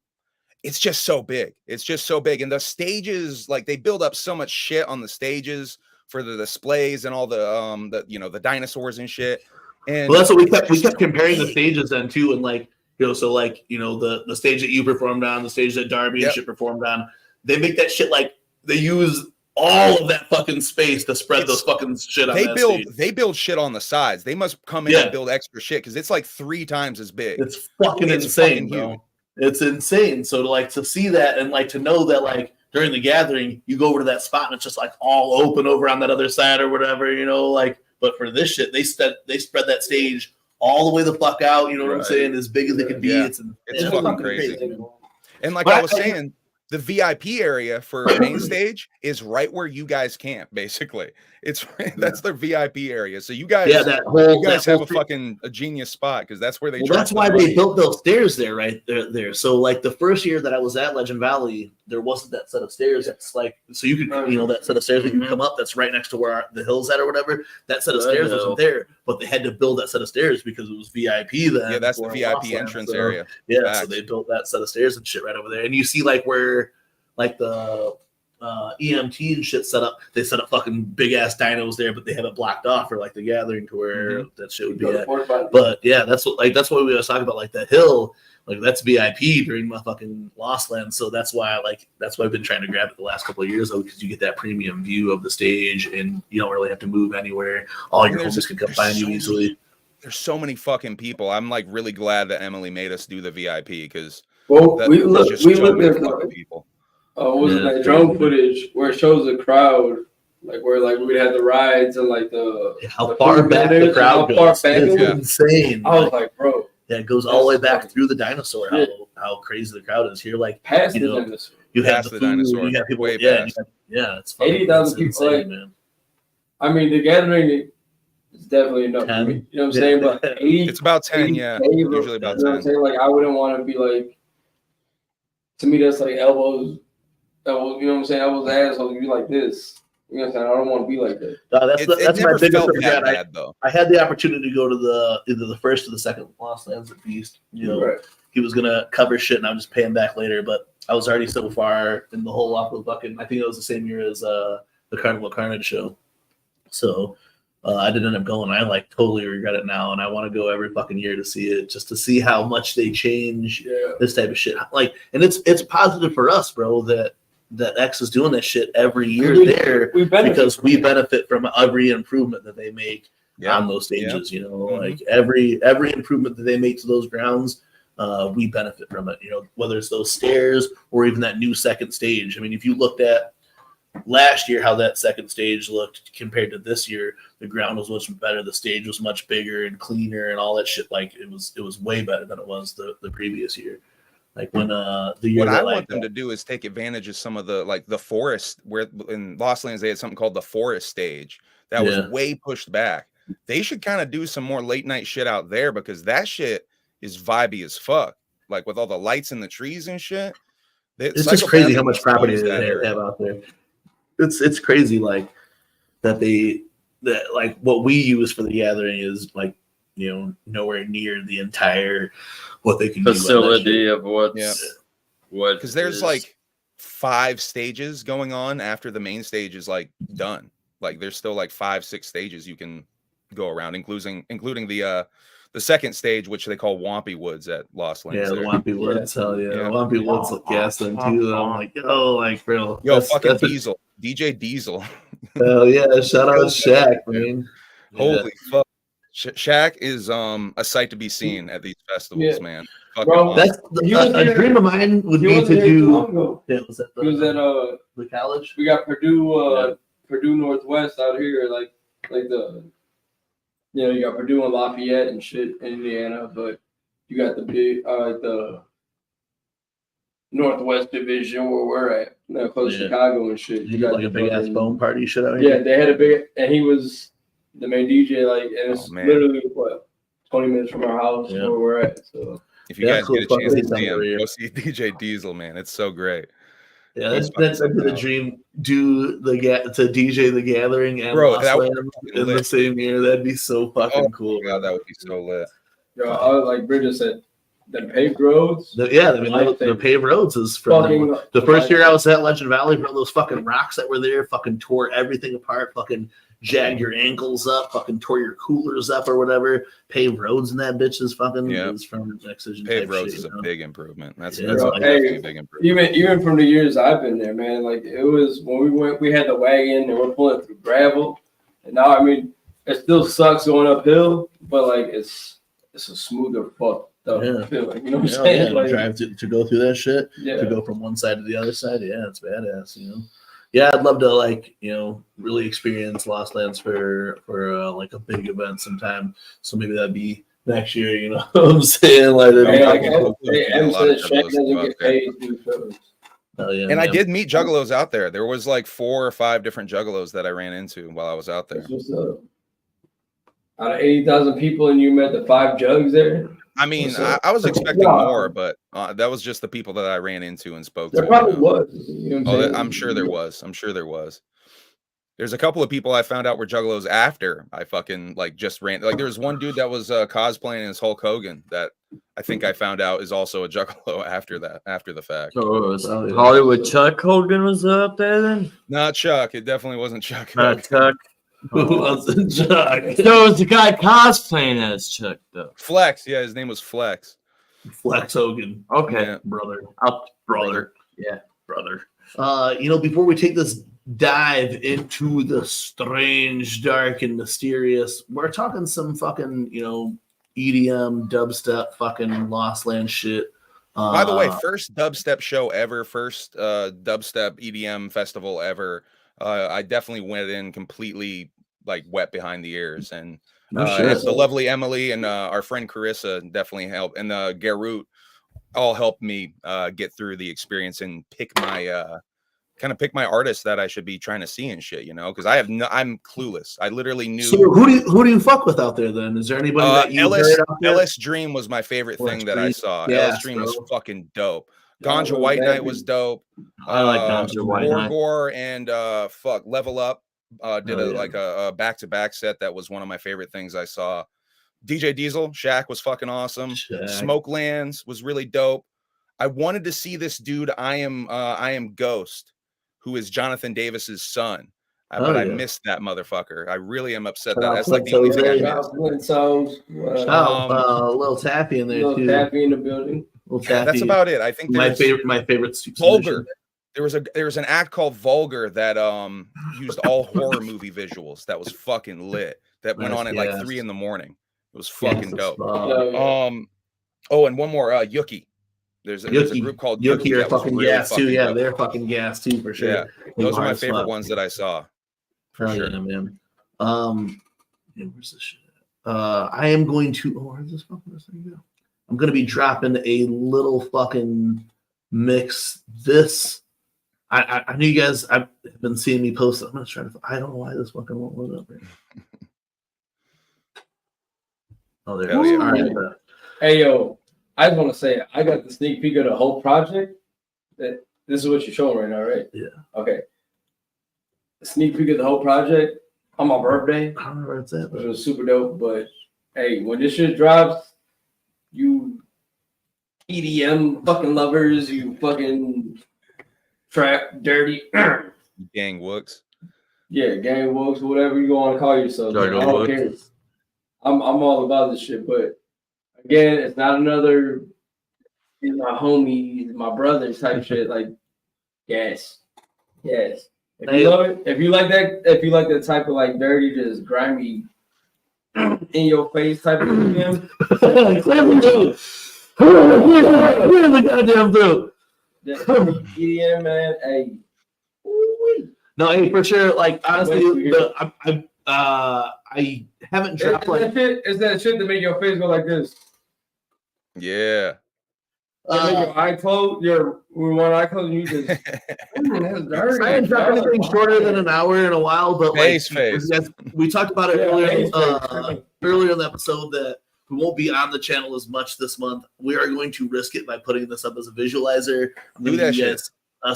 it's just so big. It's just so big. And the stages, like they build up so much shit on the stages for the displays and all the you know the dinosaurs and shit. And well, that's what we kept comparing the stages then too, and like you know, so like you know the stage that you performed on, the stage that Darby and shit performed on, they make that shit like they use all of that fucking space to spread those fucking shit on that stage. They build shit on the sides. They must come in and build extra shit because it's like 3 times as big. It's fucking insane, bro. It's insane. So to see that and like to know that like during the gathering you go over to that spot and it's just like all open over on that other side or whatever, you know, like. But for this shit, they spread that stage all the way the fuck out. You know what I'm saying? As big as it could be. Yeah. It's fucking crazy. And like I was saying, the VIP area for main stage is right where you guys camp. Basically, that's their VIP area. So you guys, have a genius spot because that's where they. Well, that's why they built those stairs there, right there. So like the first year that I was at Legend Valley, there wasn't that set of stairs. It's like so you could that set of stairs that you can come up. That's right next to where the hill's at or whatever. That set of stairs wasn't there, but they had to build that set of stairs because it was VIP then. Yeah, that's the VIP entrance area. Yeah, so they built that set of stairs and shit right over there, and you see like where like the EMT and shit set up. They set up fucking big ass dinos there, but they have it blocked off for like the gathering to where that shit would be at. But yeah, that's what we were talking about. Like that hill, like that's VIP during my fucking Lost Land. So that's why I've been trying to grab it the last couple of years though, because you get that premium view of the stage and you don't really have to move anywhere. All your homies can come find you easily. There's so many fucking people. I'm like really glad that Emily made us do the VIP because we looked there for people. What was it, like drone footage where it shows the crowd, like where like we had the rides and like the how far back the crowd goes. It's insane. I was like, bro, Yeah, it goes all the way back through the dinosaur. How crazy the crowd is here. Like past the dinosaur. You have Past the the food, dinosaur. you have people. Way Yeah, past. it's 80,000 people. insane, Like, man. I mean, the gathering is definitely enough for me. You know what I'm saying? But 80, It's about 10, 80 yeah. flavor, Usually about you know what I'm 10. saying? Like, I wouldn't want to be like, to me, that's like elbows, you know what I'm saying? Elbows, assholes, be like this. You know what I'm saying? I don't want to be like that. That's my never biggest felt that regret. bad, though. I had the opportunity to go to either the first or the second Lost Lands at Feast. You know, Right. he was gonna cover shit, and I was just paying back later. But I was already so far in the whole off the bucket. I think it was the same year as the Carnival Carnage show. So I didn't end up going. I like totally regret it now, and I want to go every fucking year to see it, just to see how much they change this type of shit. Like, and it's positive for us, bro, that X is doing this shit every year because we benefit from every improvement that they make on those stages. You know, like every improvement that they make to those grounds, we benefit from it. You know, whether it's those stairs or even that new second stage. I mean, if you looked at last year how that second stage looked compared to this year, the ground was much better, the stage was much bigger and cleaner and all that shit. Like it was way better than it was the previous year. Like when the year what that, I want them to do is take advantage of some of the forest, where in Lost Lands they had something called the forest stage that was way pushed back. They should kind of do some more late night shit out there, because that shit is vibey as fuck. Like with all the lights in the trees and shit. It's just crazy how much property they have out there. It's crazy, like that like what we use for the gathering is like, you know, nowhere near the entire what they can facility of what because there's like 5 stages going on after the main stage is like done. Like there's still like 5-6 stages you can go around, including the second stage, which they call Wampy Woods at Lost Lands. Yeah, the Wampy Woods. Hell yeah. The Wampy Woods look gassing too. I'm like, bro. Fucking Diesel. DJ Diesel. Hell yeah. Shout out Shaq, man. Holy fuck. Shaq is a sight to be seen at these festivals, man. Fucking Bro, that's a dream of mine would be to do. He was at the college. We got Purdue, Purdue Northwest out here, like the, you know, you got Purdue and Lafayette and shit in Indiana, but you got the big the Northwest Division where we're at, you know, close to Chicago and shit. You got like a big ass bone party shit out here. Yeah, they had a big, and he was the main DJ, like, and it's literally what 20 minutes from our house where we're at. So if you guys get a chance to see him, go see DJ Diesel, man. It's so great. Yeah, that's the dream. Do to DJ the Gathering and Lost Lands in the same year. That'd be so fucking cool. God, that would be so lit. Yo, I was like Brigid said, the paved roads. The paved roads is from the first year I was at Legend Valley, bro. Those fucking rocks that were there fucking tore everything apart. Fucking jagged your ankles up. Fucking tore your coolers up or whatever. Paved roads and that bitch is fucking is from Excision. Paved roads is a big improvement. That's a big improvement. Even from the years I've been there, man. Like it was when we went, we had the wagon and we're pulling through gravel, and now I mean it still sucks going uphill, but like it's a smoother fuck. Feeling, you know what I'm saying? Like, drive to go through that shit, to go from one side to the other side. Yeah, it's badass, you know. Yeah, I'd love to like, you know, really experience Lost Lands for like a big event sometime. So maybe that'd be next year, you know what I'm saying? Like, and I did meet juggalos out there. There was like 4 or 5 different juggalos that I ran into while I was out there. Out of 80,000 people, and you met the 5 jugs there. I mean, I was expecting more, but that was just the people that I ran into and spoke to. There probably was. You know I'm sure there was. There's a couple of people I found out were juggalos after I fucking like just ran. Like there was one dude that was cosplaying as Hulk Hogan that I think I found out is also a juggalo after the fact. So Hollywood Chuck Hogan was up there then? Not Chuck. It definitely wasn't Chuck. Not Chuck. Who wasn't Chuck? So it was the guy cosplaying as Chuck, though. Flex. Yeah, his name was Flex. Flex Hogan. Okay. Yeah. Brother. Yeah. Brother. You know, before we take this dive into the strange, dark, and mysterious, we're talking some fucking, you know, EDM, dubstep, fucking Lost Land shit. By the way, first dubstep show ever, first dubstep EDM festival ever. I definitely went in completely like wet behind the ears. And No shit. the lovely Emily and our friend Carissa definitely helped, and Garut all helped me get through the experience and pick my pick my artist that I should be trying to see and shit, you know, because I'm clueless. I literally knew. So who do you fuck with out there then? Is there anybody that you heard out there? Ellis Dream was my favorite thing that I saw. Yes, Ellis Dream was fucking dope. Yeah, Ganja White Knight was dope. I like Ganja White Knight. Gorgor and Level Up did a back-to-back set that was one of my favorite things I saw. DJ Diesel, Shaq was fucking awesome. Smokelands was really dope. I wanted to see this dude, I am Ghost, who is Jonathan Davis's son. But I missed that motherfucker. I really am upset that that's like the only thing I missed. Little Taffy in there too. Little Taffy in the building. That's about it. I think my favorite Vulgar. There was an act called Vulgar that used all horror movie visuals that was fucking lit. That went on at like 3 a.m. It was fucking dope. Oh, and one more, Yuki. There's a group called Yuki. Are fucking really gas too. Yeah, dope. they're fucking gas too for sure. Yeah, those are my favorite ones that I saw. For sure, man. Where's this shit? I am going to. Where's this fucking thing go? I'm gonna be dropping a little fucking mix. I knew you guys. I've been seeing me post. I'm gonna try to. I don't know why this fucking won't load up. Right? Oh, there it is. All right. Hey yo, I just want to say I got the sneak peek of the whole project. That this is what you're showing right now, right? Yeah. Okay. The sneak peek of the whole project on my birthday. I don't know where it's at, which was super dope. But hey, when this shit drops, you EDM fucking lovers, you fucking trap dirty gang wooks. Yeah, gang wooks, whatever you want to call yourself. I don't care. I'm all about this shit, but again, it's not another my homie, my brothers type shit. Like, yes. If you love it, if you like that type of like dirty, just grimy, in your face type of EDM. Clear the goddamn throat. EDM, man. Hey. No, hey, for sure. Like honestly, I haven't dropped it's that shit that make your face go like this. Yeah. Make your eye close. Your one eye closed, and you just. That's dirty. I haven't dropped anything shorter than an hour in a while, but face. We talked about it earlier in the episode that we won't be on the channel as much this month. We are going to risk it by putting this up as a visualizer. I'm going to give a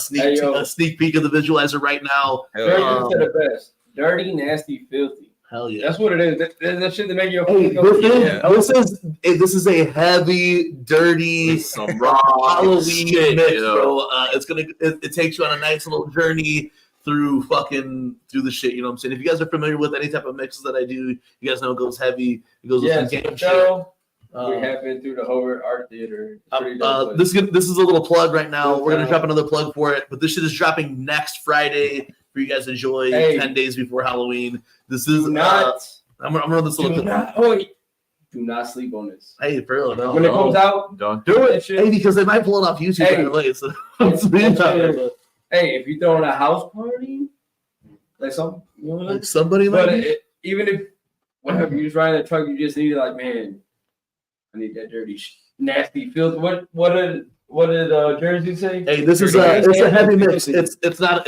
sneak peek of the visualizer right now. The best. Dirty, nasty, filthy. Hell yeah. That's what it is. That shit that make you this is a heavy, dirty, some raw Halloween mix, bro. It takes you on a nice little journey through the shit, you know what I'm saying? If you guys are familiar with any type of mixes that I do, you guys know it goes heavy. It goes with some game shit. We have been through the Hobart Art Theater. This is a little plug right now. We're gonna drop another plug for it, but this shit is dropping next Friday for you guys to enjoy 10 days before Halloween. This is I'm gonna run this little do not sleep on this. Hey, for real, no. When it comes out, don't do it. Hey, because they might pull it off YouTube right away. So hey, if you throwing a house party, like somebody, even if whatever you're riding the truck, you just need like, man, I need that dirty, nasty filth. What did Jersey say? Hey, this is it's a heavy mix. It's not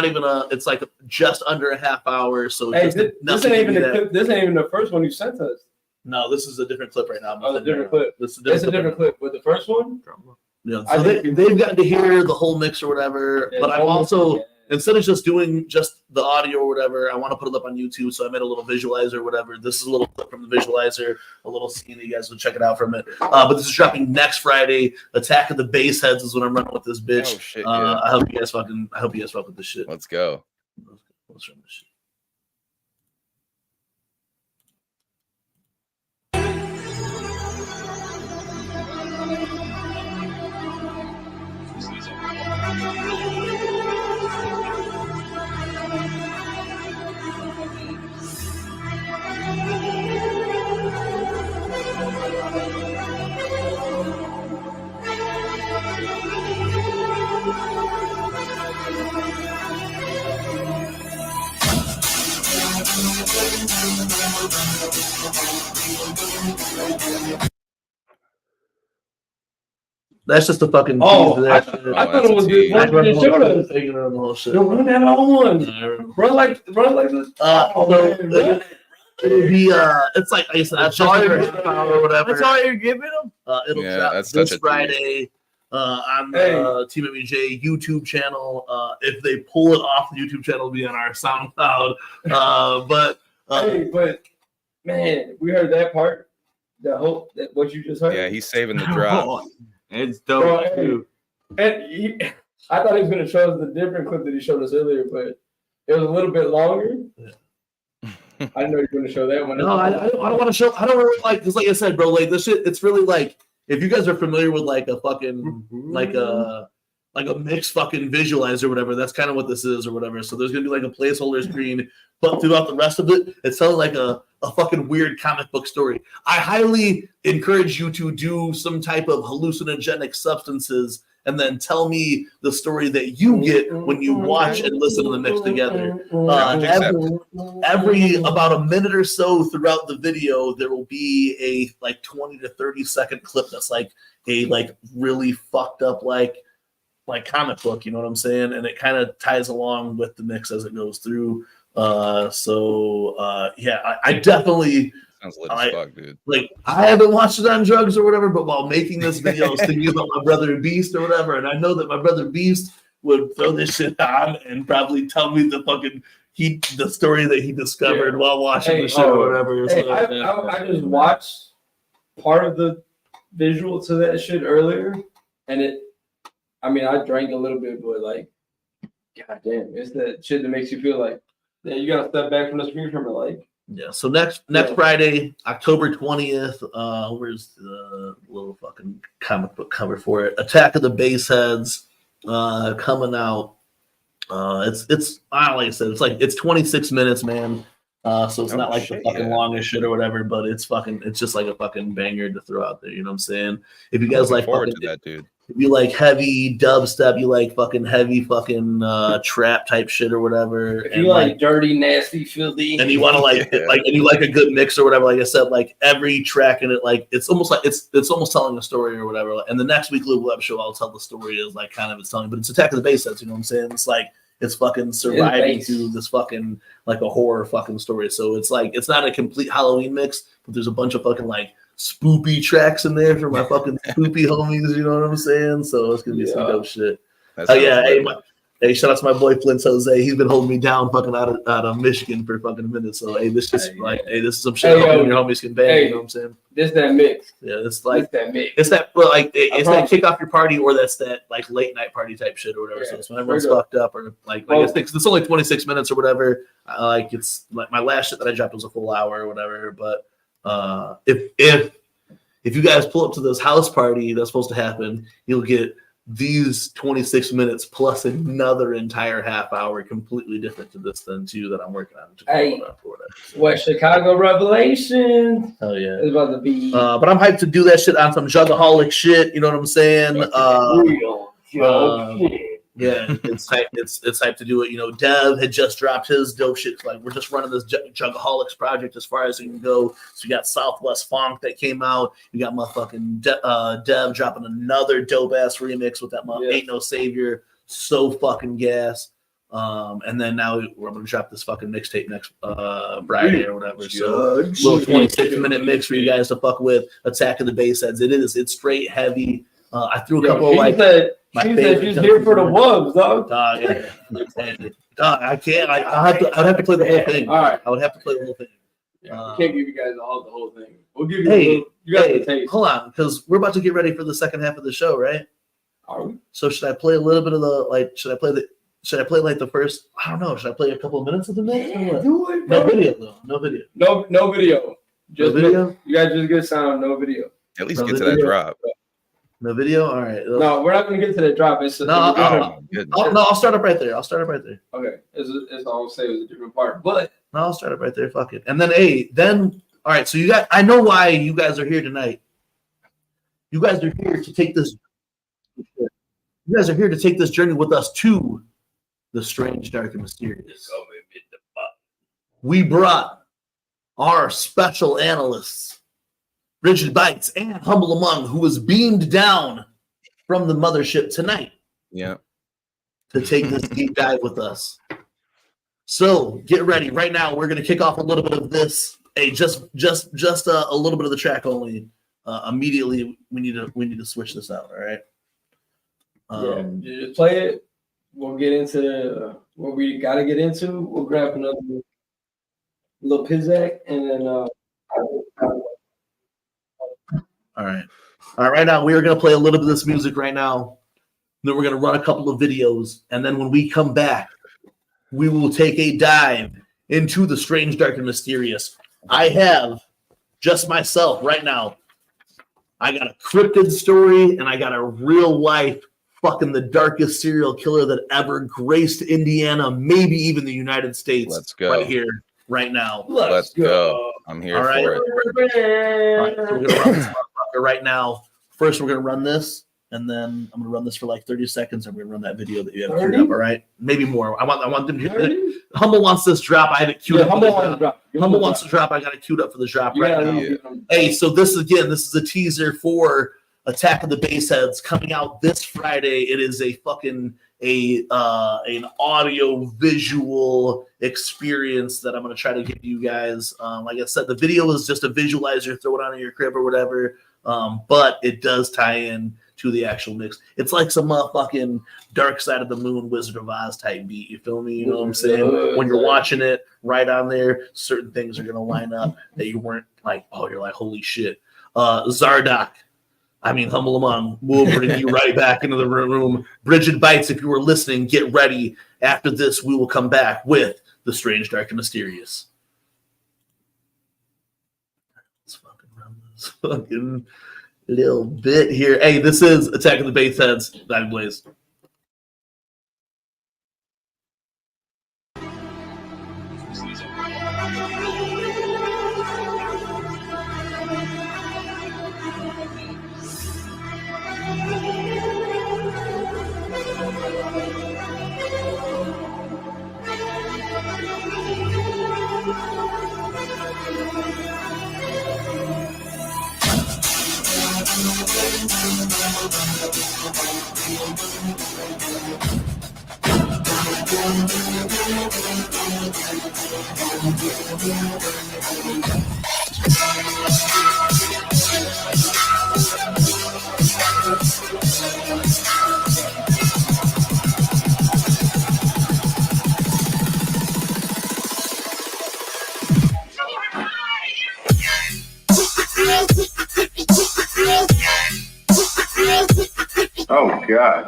even it's like just under a half hour. So hey, this ain't even the first one you sent us. No, this is a different clip right now. Oh, a different clip. It's a different clip. But the first one, yeah. So they've gotten to hear the whole mix or whatever. Yeah, but I'm also instead of just doing just the audio or whatever, I want to put it up on YouTube. So I made a little visualizer or whatever. This is a little clip from the visualizer, a little scene that you guys will check it out from it. But this is dropping next Friday. Attack of the Bass Heads is when I'm running with this bitch. Oh, shit, yeah. I hope you guys fuck with this shit. Let's go. Let's run this shit. That's just a fucking Oh, tease to I that shit. thought it was good. What you just showed us? Run that on. Run like this. It'll be it's like I said, that's all you're giving or whatever. That's all you're giving them? It'll Yeah, drop that's this such a Friday on the TeamMUJ YouTube channel. If they pull it off the YouTube channel, it'll be on our SoundCloud. But man, we heard that part. That what you just heard. Yeah, he's saving the drop. It's dope too. And I thought he was going to show us the different clip that he showed us earlier, but it was a little bit longer. Yeah. I didn't know you were going to show that one. No, I don't want to show. I don't really like, because like I said, bro, like this shit. It's really like, if you guys are familiar with like a fucking like a mixed fucking visualizer or whatever, that's kind of what this is or whatever. So there's gonna be like a placeholder screen, but throughout the rest of it, it's telling like a fucking weird comic book story. I highly encourage you to do some type of hallucinogenic substances and then tell me the story that you get when you watch and listen to the mix together. Every about a minute or so throughout the video, there will be a like 20 to 30 second clip that's like a like really fucked up like comic book, you know what I'm saying? And it kind of ties along with the mix as it goes through. I definitely sounds lit as fuck, dude. Like, I haven't watched it on drugs or whatever, but while making this video, I was thinking about my brother Beast or whatever, and I know that my brother Beast would throw this shit on and probably tell me the story that he discovered while watching the show or whatever. I just watched part of the visual to that shit earlier, and I drank a little bit, but like, goddamn, it's that shit that makes you feel like, yeah, you gotta step back from the screen from it, like. Yeah, so next Friday, October 20th, where's the little fucking comic book cover for it? Attack of the Baseheads coming out. It's like I said, it's 26 minutes, man. So it's not like the fucking longest shit or whatever, but it's just like a fucking banger to throw out there. You know what I'm saying? If you guys like forward to that, dude. If you like heavy dubstep, you like fucking heavy fucking trap type shit or whatever. If you like dirty, nasty, filthy, and you want to and you like a good mix or whatever, like I said, like every track in it, like it's almost telling a story or whatever. And the next Weekly Web Show, I'll tell the story is like kind of it's telling, but it's Attack of the Baseheads. You know what I'm saying? It's like it's fucking surviving to this fucking like a horror fucking story. So it's like it's not a complete Halloween mix, but there's a bunch of fucking like spoopy tracks in there for my fucking spoopy homies, you know what I'm saying? So it's gonna be some dope shit. Hey, shout out to my boy Flint Jose. He's been holding me down fucking out of Michigan for fucking a minute. So this is some shit your homies can bang, you know what I'm saying? This that mix. Yeah, it's like that mix. It's that that kick off your party, or that's that like late night party type shit or whatever. Yeah, so it's when everyone's fucked up or it's only 26 minutes or whatever. It's like my last shit that I dropped was a full hour or whatever. But if you guys pull up to this house party that's supposed to happen, you'll get these 26 minutes plus another entire half hour completely different to this than two that I'm working on. What Chicago Revelation? Hell yeah. It's about to be. But I'm hyped to do that shit on some Jugaholic shit, you know what I'm saying? Yeah, it's hyped to do it. You know, Dev had just dropped his dope shit. Like, we're just running this Jugaholics project as far as it can go. So you got Southwest Funk that came out. You got motherfucking Dev dropping another dope ass remix with that Ain't No Savior. So fucking gas. And then now we're gonna drop this fucking mixtape next Friday or whatever. So little 26-minute mix for you guys to fuck with. Attack of the Baseheads. It's straight heavy. I threw a couple she said she's here for the wubs, dog. I can't. I'd have to play the whole thing. All right, I would have to play the whole thing. We can't give you guys the whole thing. We'll give you. You got the taste. Hold on, because we're about to get ready for the second half of the show, right? Are we? So should I play a little bit of the Should I play like the first? I don't know. Should I play a couple of minutes of the mix? Do it. No video though. No video. No video. Just no video. You guys just get sound. No video. At least get to that drop. No video. All right. No, we're not gonna get to the drop. I'll start up right there. Okay. It's all I'll say is a different part, but no, I'll start up right there. Fuck it. And then all right. So I know why you guys are here tonight. You guys are here to take this. You guys are here to take this journey with us to the strange, dark, and mysterious. We brought our special analysts Brigid Bites, and Humble Among, who was beamed down from the mothership tonight. Yeah. To take this deep dive with us. So get ready. Right now, we're going to kick off a little bit of this. Hey, just a little bit of the track only. Immediately, we need to switch this out. All right. Yeah, just play it. We'll get into what we got to get into. We'll grab another little pizzazz, and then. All right. Right now, we are going to play a little bit of this music right now. Then we're going to run a couple of videos, and then when we come back, we will take a dive into the strange, dark, and mysterious. I have just myself right now. I got a cryptid story, and I got a real life fucking the darkest serial killer that ever graced Indiana, maybe even the United States. Let's go. Right here, right now. Let's go. I'm here for it. All right, so we're going to run this motherfucker right now. First, we're going to run this. And then I'm gonna run this for like 30 seconds, and we're gonna run that video that you have queued up. All right, maybe more. I want them to. Humble wants this drop. I have it queued up. Humble wants to drop. I got it queued up for the drop right now. Yeah. Hey, so this is a teaser for Attack of the Baseheads coming out this Friday. It is a fucking an audio visual experience that I'm gonna try to give you guys. Like I said, the video is just a visualizer, throw it on in your crib or whatever. But it does tie in to the actual mix. It's like some motherfucking Dark Side of the Moon, Wizard of Oz type beat. You feel me? You know what I'm saying? When you're watching it right on there, certain things are gonna line up that you weren't like, oh, you're like, holy shit. Zardock, Humble Among, we'll bring you right back into the room. Brigid Bites, if you were listening, get ready. After this, we will come back with the strange, dark, and mysterious. Let's fucking run this fucking little bit here. Hey, this is Attack of the Baseheads. Diving Blaze. Oh, God.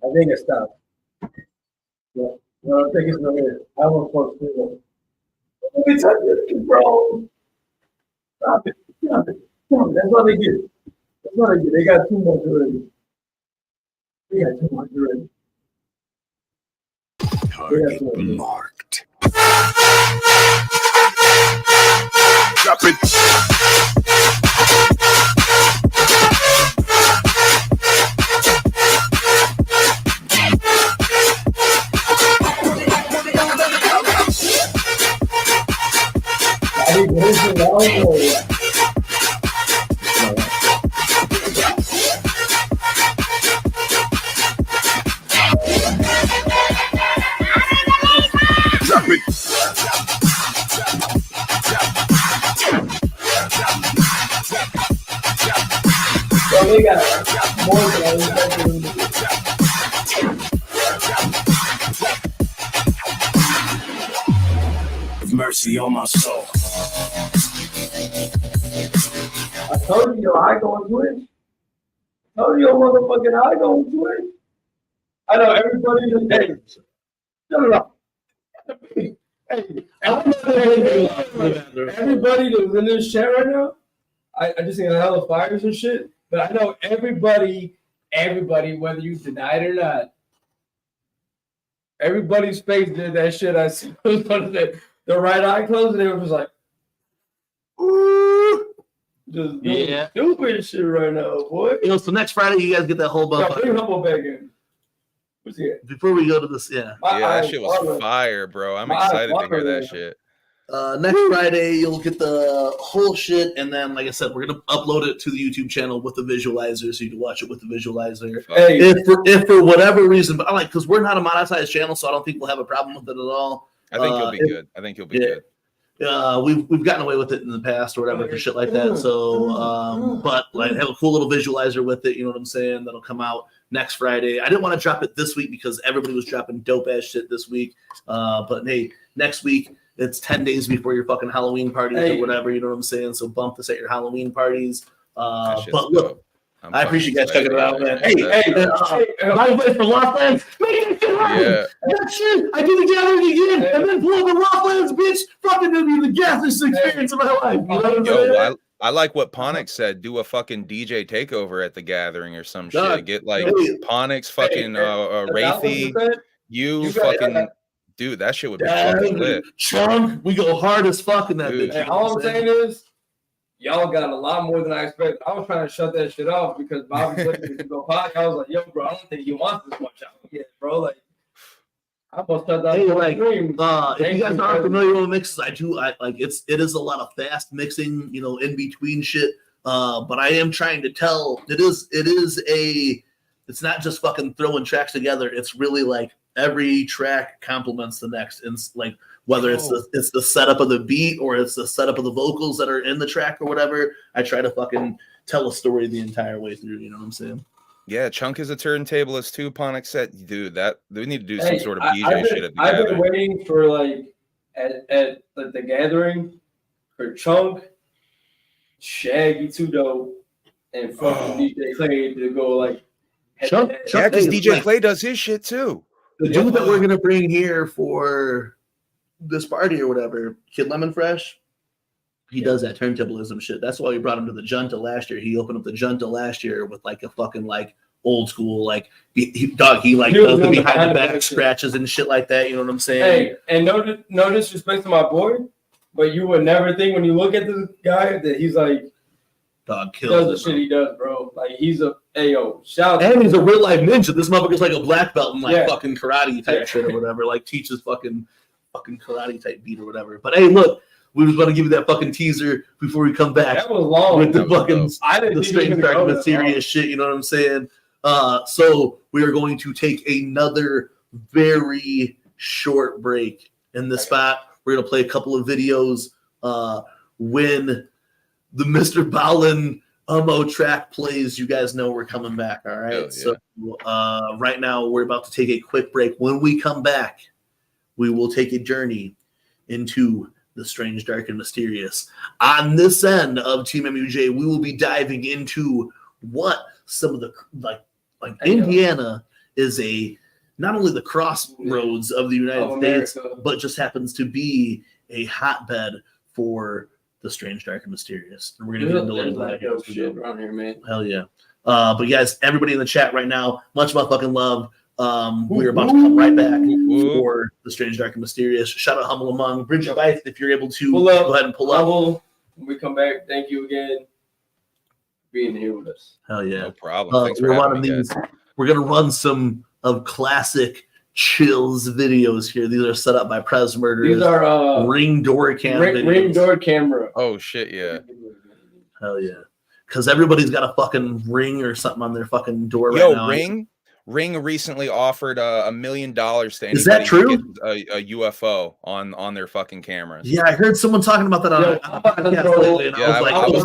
I think it stopped. Yeah. No, I think it's not here. I won't post it. Let me touch it, bro. Stop it. Stop it. Stop it. That's all they get. That's all they get. They got too much already. They got too much already. Target marked. Drop it. Drop it. Well, they got more than I expected. Have mercy on my soul. I told you your eye going Twitch. I told you your motherfucking eye going Twitch. I know everybody. Hey, no. Hey, everybody that's in this chat right now, I just seen a hell of fires and shit. But I know everybody, whether you deny it or not, everybody's face did that shit. I saw the right eye closed, and it was like, ooh, just stupid shit right now, boy. You know, so next Friday you guys get that whole bump. Bring Humble back in. What's he at? Before we go to this, that shit was fire, bro. I'm excited to hear that shit. Next Friday, you'll get the whole shit, and then, like I said, we're gonna upload it to the YouTube channel with the visualizer, so you can watch it with the visualizer. Hey. If for whatever reason, but I like because we're not a monetized channel, so I don't think we'll have a problem with it at all. I think you'll be good. I think you'll be good. We've gotten away with it in the past or whatever for shit like that. So, but like have a cool little visualizer with it. You know what I'm saying? That'll come out next Friday. I didn't want to drop it this week because everybody was dropping dope ass shit this week. But hey, next week. It's 10 days before your fucking Halloween parties or whatever, you know what I'm saying? So bump this at your Halloween parties. But look, I appreciate you guys checking it out, man. Hey, by the way, for Loftlands, making it happen. Yeah. That shit, I do the gathering again, and then pull the Loftlands, bitch. Fucking gonna be the gathering experience of my life. You know what I'm saying? I like what Ponix said. Do a fucking DJ takeover at the gathering or some shit. Get like Ponix, fucking Wraithy, you fucking. Dude, that shit would be fucking lit. Chunk, we go hard as fuck in that bitch. And all I'm saying is, y'all got a lot more than I expected. I was trying to shut that shit off because Bobby said to go podcast. I was like, yo, bro, I don't think he wants this much out yet, bro. Like, I almost shut down the stream. If you guys aren't familiar with mixes, I like it is a lot of fast mixing, you know, in between shit. But I am trying to tell it's not just fucking throwing tracks together. It's really like every track complements the next, and like whether it's the setup of the beat or it's the setup of the vocals that are in the track or whatever. I try to fucking tell a story the entire way through. You know what I'm saying? Yeah, Chunk is a turntablist too. Ponix said, dude, that we need to do some sort of DJ shit at the I've gathering. been waiting for like at the gathering for Chunk, Shaggy Too Dope, and fucking DJ Clay to go like. Chunk, yeah, because DJ Clay does his shit too. The dude that we're gonna bring here for this party or whatever, Kid Lemon Fresh, he does that turntablism shit. That's why we brought him to the Junta last year. He opened up the Junta last year with like a fucking like old school like he does the behind the back scratches and shit like that. You know what I'm saying? Hey, and no disrespect to my boy, but you would never think when you look at this guy that he's like. Dog kills the shit he does, bro. Like he's a shout. And he's a real life ninja. This motherfucker's like a black belt in like fucking karate type shit or whatever. Like teaches fucking karate type beat or whatever. But hey, look, we was about to give you that fucking teaser before we come back. That was long with the fucking the strange dark mysterious shit. You know what I'm saying? So we are going to take another very short break in this spot. We're gonna play a couple of videos when the Mr. Ballin track plays. You guys know we're coming back. All right. So right now we're about to take a quick break. When we come back, we will take a journey into the strange, dark, and mysterious. On this end of TeamMUJ, we will be diving into what some of the like Indiana is not only the crossroads of the United States, but just happens to be a hotbed for the strange, dark, and mysterious. And we're gonna get into a little bit of shit around here, man. Hell yeah. But guys, everybody in the chat right now, much fucking love. We're about to come right back for the strange, dark, and mysterious. Shout out Humble Among, Brigid Bites, if you're able to go ahead and pull up. When we come back, thank you again for being here with us. Hell yeah. No problem. Thanks for having me, guys. We're gonna run some of classic Chills videos here. These are set up by Prez Murderers. These are ring door cam videos. Ring door camera. Oh shit, yeah. Hell yeah. Because everybody's got a fucking ring or something on their fucking door right now. Ring recently offered $1 million to anybody Is that true? Who gets a UFO on their fucking cameras. Yeah, I heard someone talking about that on I was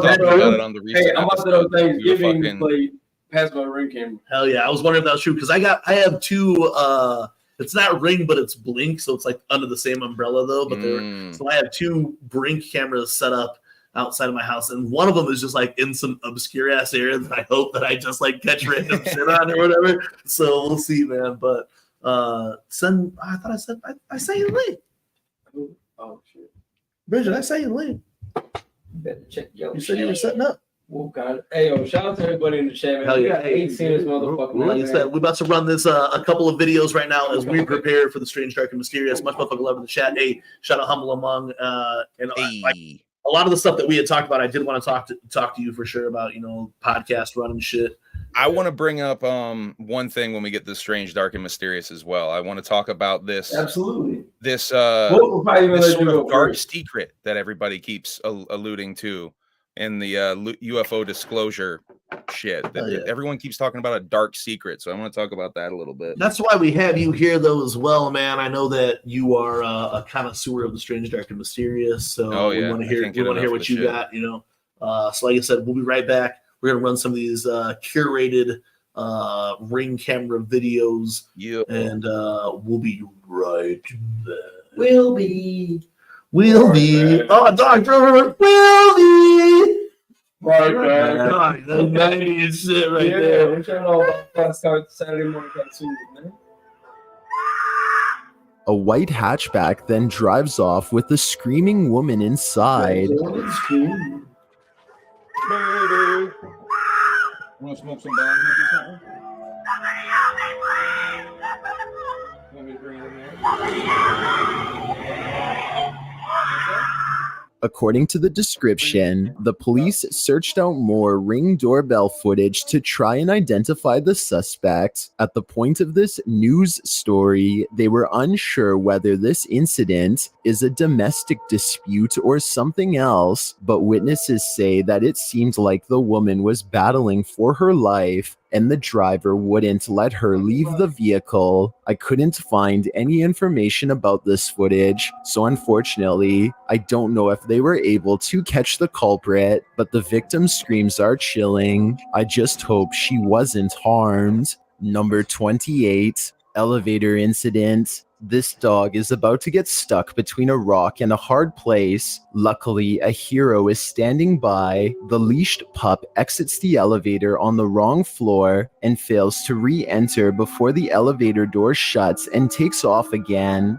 talking about it on the recent I'm about to throw Thanksgiving plate past my ring camera. Hell yeah, I was wondering if that was true because I have two it's not Ring, but it's Blink, so it's like under the same umbrella though. But so I have two Brink cameras set up outside of my house, and one of them is just like in some obscure ass area that I hope that I just like catch random shit on or whatever. So we'll see, man. But I sent you the link. Oh shit, Brigid, I sent you the link. Better check your. You said you were setting up. Oh God! Hey, yo! Shout out to everybody in the chat, man. Hell We yeah. got 18 this motherfucker. Like I said, we're about to run this a couple of videos right now as we prepare for the Strange, Dark, and Mysterious. Much motherfucking love in the chat. Hey, shout out Humble Among. And like, a lot of the stuff that we had talked about, I did want to talk to you for sure about, podcast running shit. I want to bring up one thing when we get this Strange, Dark, and Mysterious as well. I want to talk about this. Absolutely. This we'll this sort of dark secret that everybody keeps alluding to in the UFO disclosure shit. Everyone keeps talking about a dark secret, so I want to talk about that a little bit. That's why we have you here, though, as well, man. I know that you are a connoisseur of the Strange, Dark, and Mysterious, so we want to hear what you got. So like I said, we'll be right back. We're gonna run some of these curated Ring camera videos, and we'll be right back. We'll be. Oh, Dr. Willie. Right, God, that's 90s shit right there. We're trying to start Saturday morning cartoons, man. A white hatchback then drives off with a screaming woman inside. Want to smoke some bongs or something? Want me to bring it in there? According to the description, the police searched out more Ring doorbell footage to try and identify the suspect. At the point of this news story, they were unsure whether this incident is a domestic dispute or something else, but witnesses say that it seemed like the woman was battling for her life and the driver wouldn't let her leave the vehicle. I couldn't find any information about this footage, so unfortunately, I don't know if they were able to catch the culprit, but the victim's screams are chilling. I just hope she wasn't harmed. Number 28, elevator incident. This dog is about to get stuck between a rock and a hard place. Luckily, a hero is standing by. The leashed pup exits the elevator on the wrong floor and fails to re-enter before the elevator door shuts and takes off again.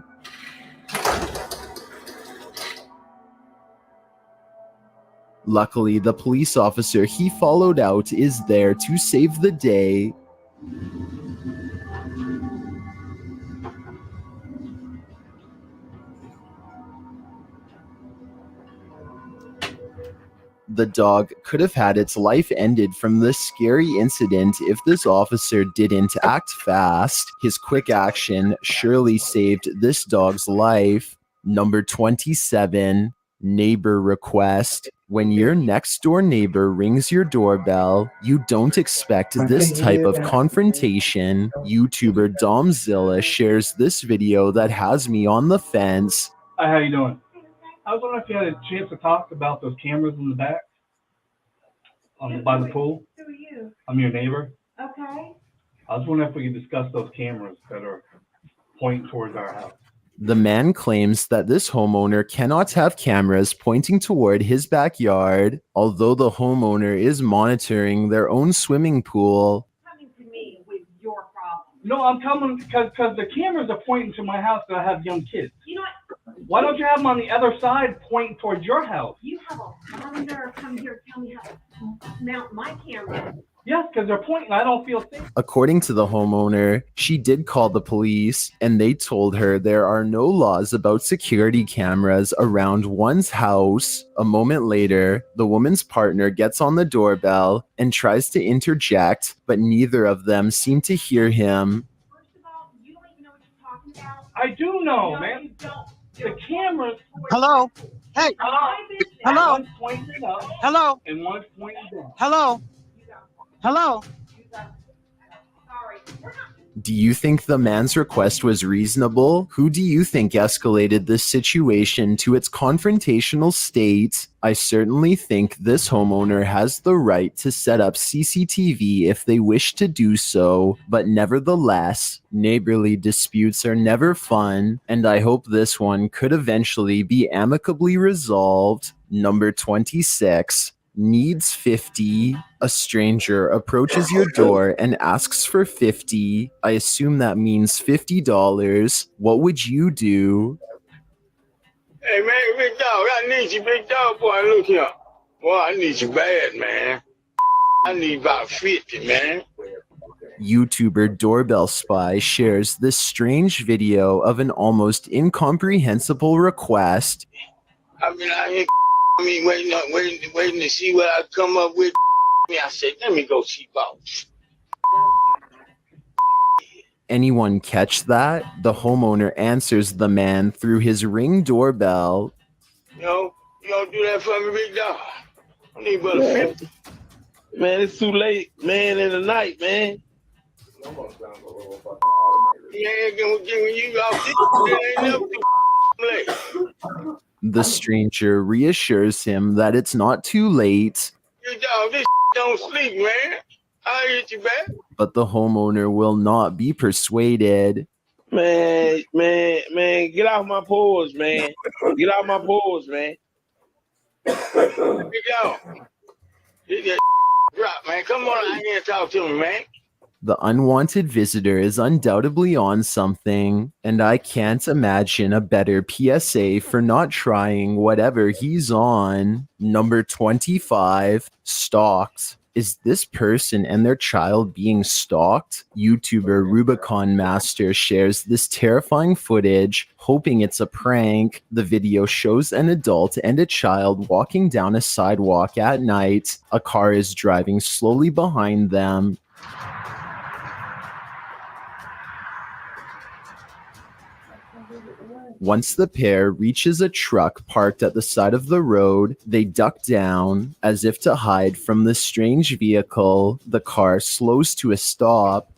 Luckily, the police officer he followed out is there to save the day. The dog could have had its life ended from this scary incident if this officer didn't act fast. His quick action surely saved this dog's life. Number 27, neighbor request. When your next door neighbor rings your doorbell, you don't expect this type of confrontation. YouTuber Domzilla shares this video that has me on the fence. Hi, how you doing? I was wondering if you had a chance to talk about those cameras in the back, by the pool. Who are you? I'm your neighbor. Okay. I was wondering if we could discuss those cameras that are pointing towards our house. The man claims that this homeowner cannot have cameras pointing toward his backyard, although the homeowner is monitoring their own swimming pool. Coming to me with your problem. No, I'm coming because the cameras are pointing to my house that I have young kids. You know what? Why don't you have them on the other side pointing towards your house? You have a nerve come here and tell me how to mount my camera. Yes, because they're pointing. I don't feel safe. According to the homeowner, she did call the police and they told her there are no laws about security cameras around one's house. A moment later, the woman's partner gets on the doorbell and tries to interject, but neither of them seem to hear him. First of all, you don't even know what you're talking about. I do know, No, man. you don't. The cameras. Hello? Hey. Hello? One's pointing up. Hello? And one's pointing down. Hello? Hello? Sorry. We're not Do you think the man's request was reasonable? Who do you think escalated this situation to its confrontational state? I certainly think this homeowner has the right to set up CCTV if they wish to do so, but nevertheless, neighborly disputes are never fun, and I hope this one could eventually be amicably resolved. Number 26. Needs 50. A stranger approaches your door and asks for 50. I assume that means $50. What would you do? Hey, man, big dog, I need you, big dog. Boy, look here. Boy, I need you bad, man. I need about 50, man. YouTuber Doorbell Spy shares this strange video of an almost incomprehensible request. I mean, waiting to see what I come up with. I said, let me go see boss. Anyone catch that? The homeowner answers the man through his Ring doorbell. You don't do that for me, big dog. I need about 50. Man, it's too late, man, in the night, man. Yeah, when you off this, it ain't never too late. The stranger reassures him that it's not too late, Big dog, this don't sleep, man. I'll hit you back. but the homeowner will not be persuaded. Man, get off my paws, man. Get off my paws, man. Big dog. Get that drop, man. Come on out here and talk to me, man. The unwanted visitor is undoubtedly on something, and I can't imagine a better PSA for not trying whatever he's on. Number 25, stalked. Is this person and their child being stalked? YouTuber Rubicon Master shares this terrifying footage, hoping it's a prank. The video shows an adult and a child walking down a sidewalk at night. A car is driving slowly behind them. Once the pair reaches a truck parked at the side of the road, they duck down as if to hide from the strange vehicle. The car slows to a stop.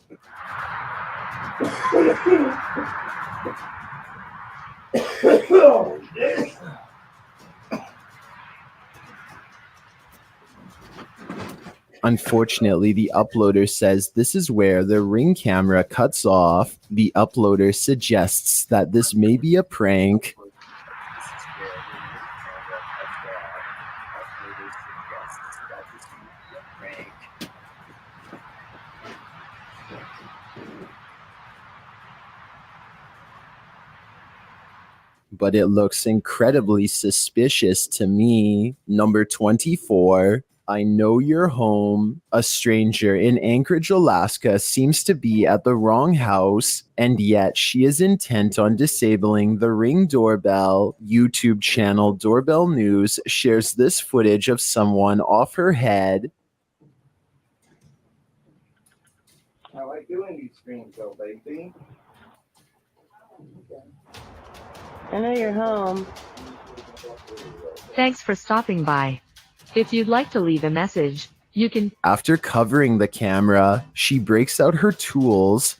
Unfortunately, the uploader says this is where the Ring camera cuts off. The uploader suggests that this may be a prank. But it looks incredibly suspicious to me. Number 24. I know you're home. A stranger in Anchorage, Alaska seems to be at the wrong house, and yet she is intent on disabling the Ring doorbell. YouTube channel Doorbell News shares this footage of someone off her head. I like doing these streams though, baby. I know you're home. Thanks for stopping by. If you'd like to leave a message, you can. After covering the camera, she breaks out her tools,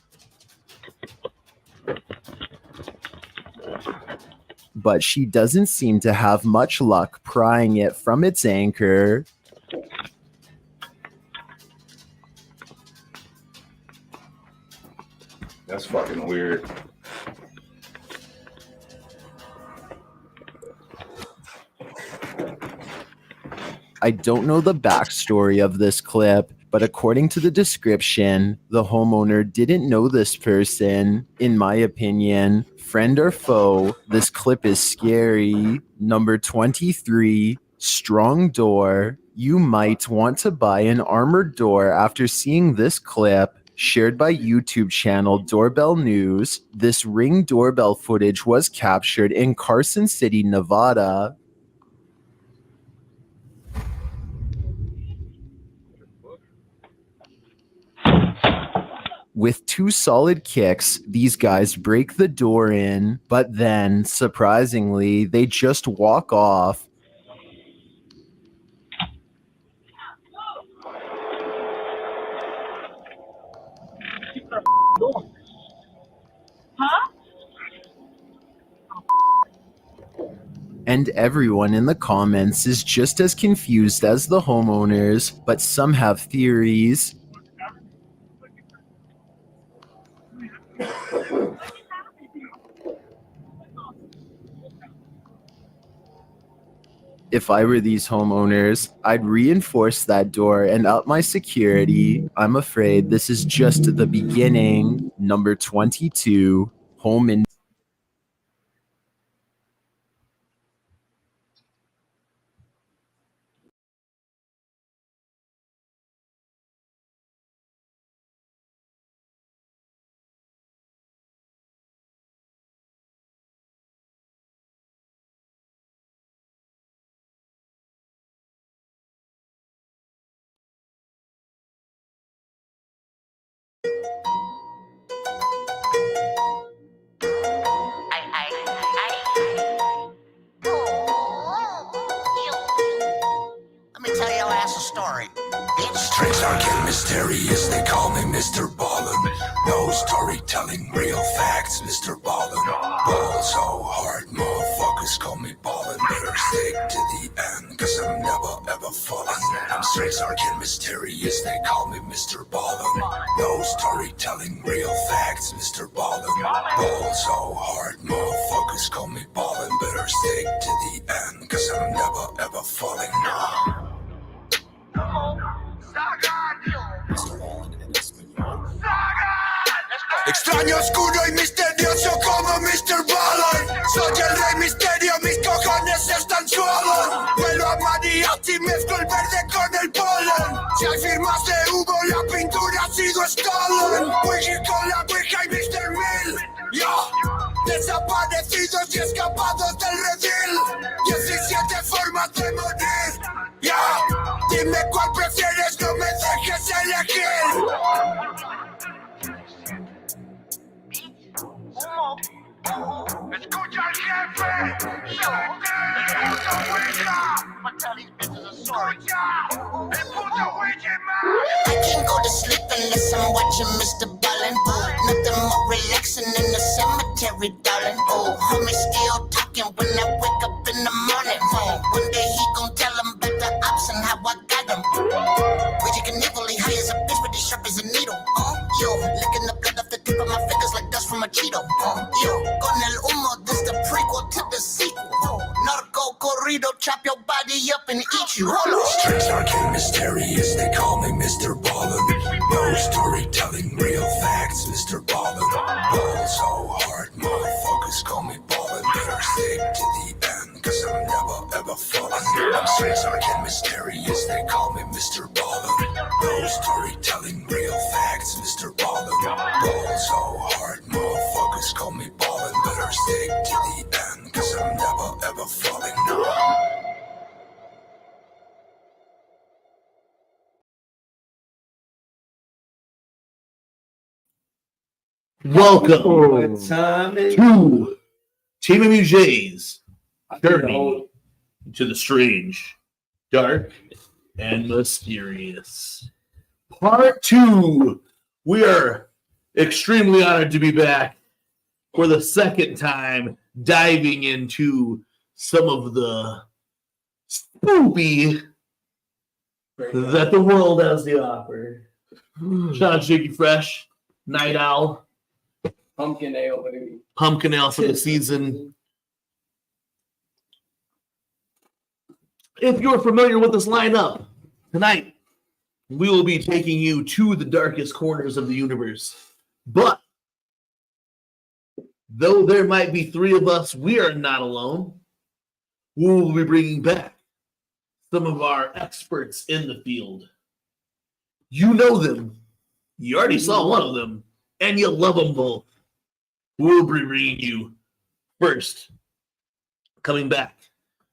but she doesn't seem to have much luck prying it from its anchor. That's fucking weird. I don't know the backstory of this clip, but according to the description, the homeowner didn't know this person. In my opinion, friend or foe, this clip is scary. Number 23, strong door. You might want to buy an armored door after seeing this clip. Shared by YouTube channel Doorbell News, this Ring doorbell footage was captured in Carson City, Nevada. With 2 solid kicks, these guys break the door in, but then, surprisingly, they just walk off. and everyone in the comments is just as confused as the homeowners, but some have theories. If I were these homeowners, I'd reinforce that door and up my security. I'm afraid this is just the beginning. Number 22, home in. Let me tell your ass a story. Streets are getting mysterious, they call me Mr. Ballin'. No storytelling, real facts, Mr. Ballin'. Ball so hard, motherfuckers call me ballin'. Better stick to the end, cause I'm never ever falling. I'm streets are getting mysterious, they call me Mr. Ballin'. No storytelling, real facts, Mr. Ballin'. Ball so hard, motherfuckers call me ballin'. Better stick to the end, cause I'm never ever falling. Extraño, oscuro y misterioso como Mr. Ballin'. Soy el rey misterio, mis cojones están suaves. Vuelo a mariachi, mezclo el verde con el polen. Si hay firmas de humo, la pintura ha sido Stalin. Wiggy con la Ouija y Mr. Mill. Desaparecidos y escapados del redil. 17 formas de morir. Dime cuál prefieres, no me dejes elegir. Escucha al jefe. I can't go to sleep unless I'm watching Mr. Ballin'. Nothing more relaxing in the cemetery, darling. Oh, homie still talking when I wake up in the morning. One day he gon' tell him about the ops and how I got him. Brigid can evilly high as a bitch, but as sharp as a needle. Yo, licking the blood off the tip of my fingers like dust from a Cheeto. Yo, con el humo, this the prequel to the sequel. Narco corrido, chop your body up and eat you. Hold on. Streets are getting mysterious, they call me Mr. Ballin'. No storytelling, real facts, Mr. Ballin'. Ball so hard, motherfuckers call me ballin'. Better stick to the end, cause I'm never ever falling. I'm streets are getting mysterious, they call me Mr. Ballin'. No storytelling, real facts, Mr. Ballin'. Ball so hard, motherfuckers call me ballin'. Better stick to the end, cause I'm never ever falling. Welcome to TeamMUJ's journey to the strange, dark, and mysterious. Part 2. We are extremely honored to be back for the second time, diving into some of the spoopy that the world has to offer. Shout out to Shaky Fresh, Night Owl. Pumpkin ale, baby. Pumpkin ale for the season. If you're familiar with this lineup, tonight we will be taking you to the darkest corners of the universe. But though there might be 3 of us, we are not alone. We will be bringing back some of our experts in the field. You know them. You already saw one of them, and you love them both. We'll be bringing you first, coming back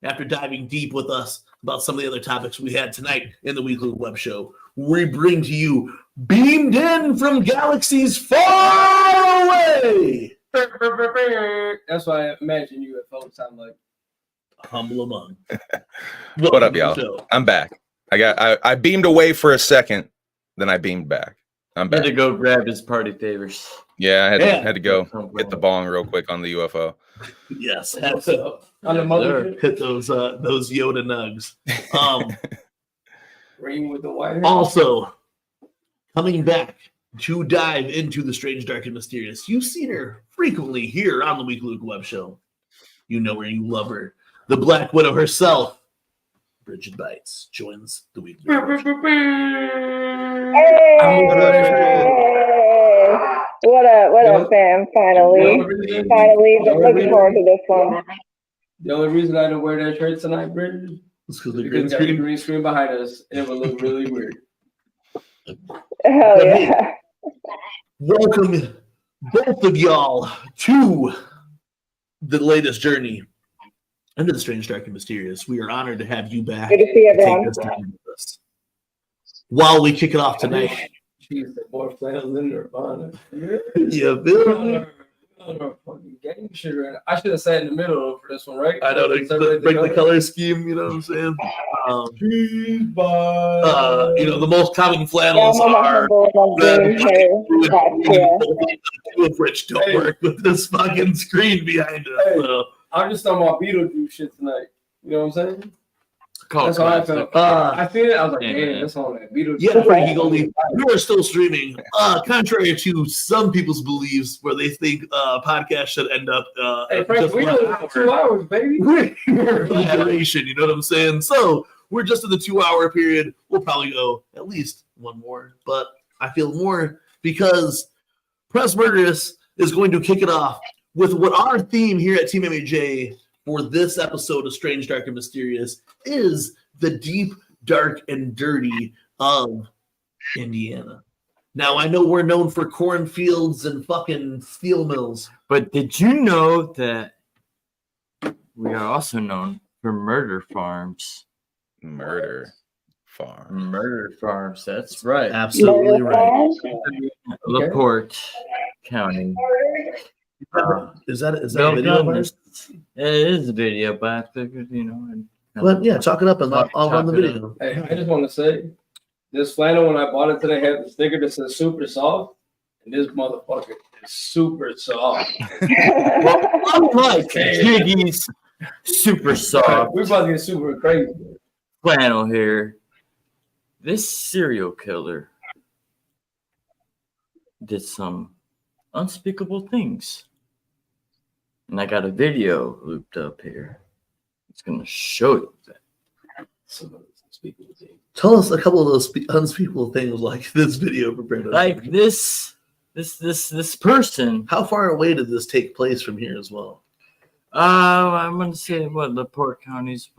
after diving deep with us about some of the other topics we had tonight in the Weekly Web Show. We bring to you beamed in from galaxies far away. That's why I imagine you at folks sound like humble among. What up, y'all? I'm back. I beamed away for a second, then I beamed back. I'm back. Had to go grab his party favors. Yeah, I had to go hit the bong real quick on the UFO. Yes, had to hit those Yoda nugs. Ring with the wire. Also, coming back to dive into the strange, dark, and mysterious. You've seen her frequently here on the Weekly Wicked Webshow. You know her, you love her. The Black Widow herself, Brigid Bites, joins the Weekly Wicked Webshow. What up, fam? Finally, looking forward to this one. The only reason I didn't wear that shirt tonight, Bridget, is because we got the green screen behind us, and it would look really weird. Hell yeah! Welcome, both of y'all, to the latest journey into the strange, dark, and mysterious. We are honored to have you back. Good to see everyone. Take this time with us. While we kick it off tonight. Jeez, the more flannels in Nirvana. Yeah, Bill. Fucking gang shit right now. I should have sat in the middle for this one, right? I know, to break the color scheme, you know what I'm saying? The most common flannels are two of which don't work with this fucking screen behind us. So. I'm just talking about Beetlejuice shit tonight. You know what I'm saying? That's how I felt. I seen it. I was like, man, that's all that Beetlejuice. Yeah, Frankie Goldie, we are still streaming. Contrary to some people's beliefs, where they think podcast should end up. Hey, Frank, we got 2 hours, baby. Duration, you know what I'm saying? So we're just in the 2 hour period. We'll probably go at least one more, but I feel more because Press Murderous is going to kick it off with what our theme here at TeamMUJ for this episode of Strange, Dark, and Mysterious is the deep, dark, and dirty of Indiana. Now, I know we're known for cornfields and fucking steel mills. But did you know that we are also known for murder farms? Murder farms, that's right. Absolutely right. LaPorte County. Is that a video? It is a video, but I figured, But yeah, chalk it up and I'll run the video. Hey, I just want to say, this flannel, when I bought it today, had the sticker that says super soft, and this motherfucker is super soft. Unlike Jiggy's super soft. We're about to get super crazy. Flannel here. This serial killer did some unspeakable things. And I got a video looped up here. It's going to show you that. Tell us a couple of those unspeakable things like this video prepared us. Like this person. How far away did this take place from here as well? I'm going to say, LaPorte County's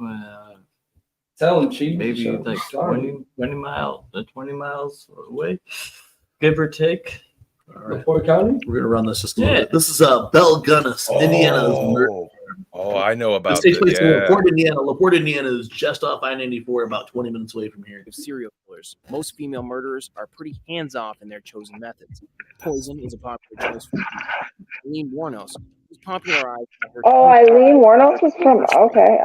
tell them, Chief. Maybe like 20 miles away, give or take. All right. LaPorte County? We're going to run this just a little bit. This is Belle Gunnis, Indiana's murder. Oh, I know about this. Takes place in LaPorte, Indiana. LaPorte, Indiana is just off I-94, about 20 minutes away from here. Serial killers. Most female murderers are pretty hands-off in their chosen methods. Poison is a popular choice for Eileen Wuornos, who's popularized by her. Oh, Eileen Wuornos was from. Okay.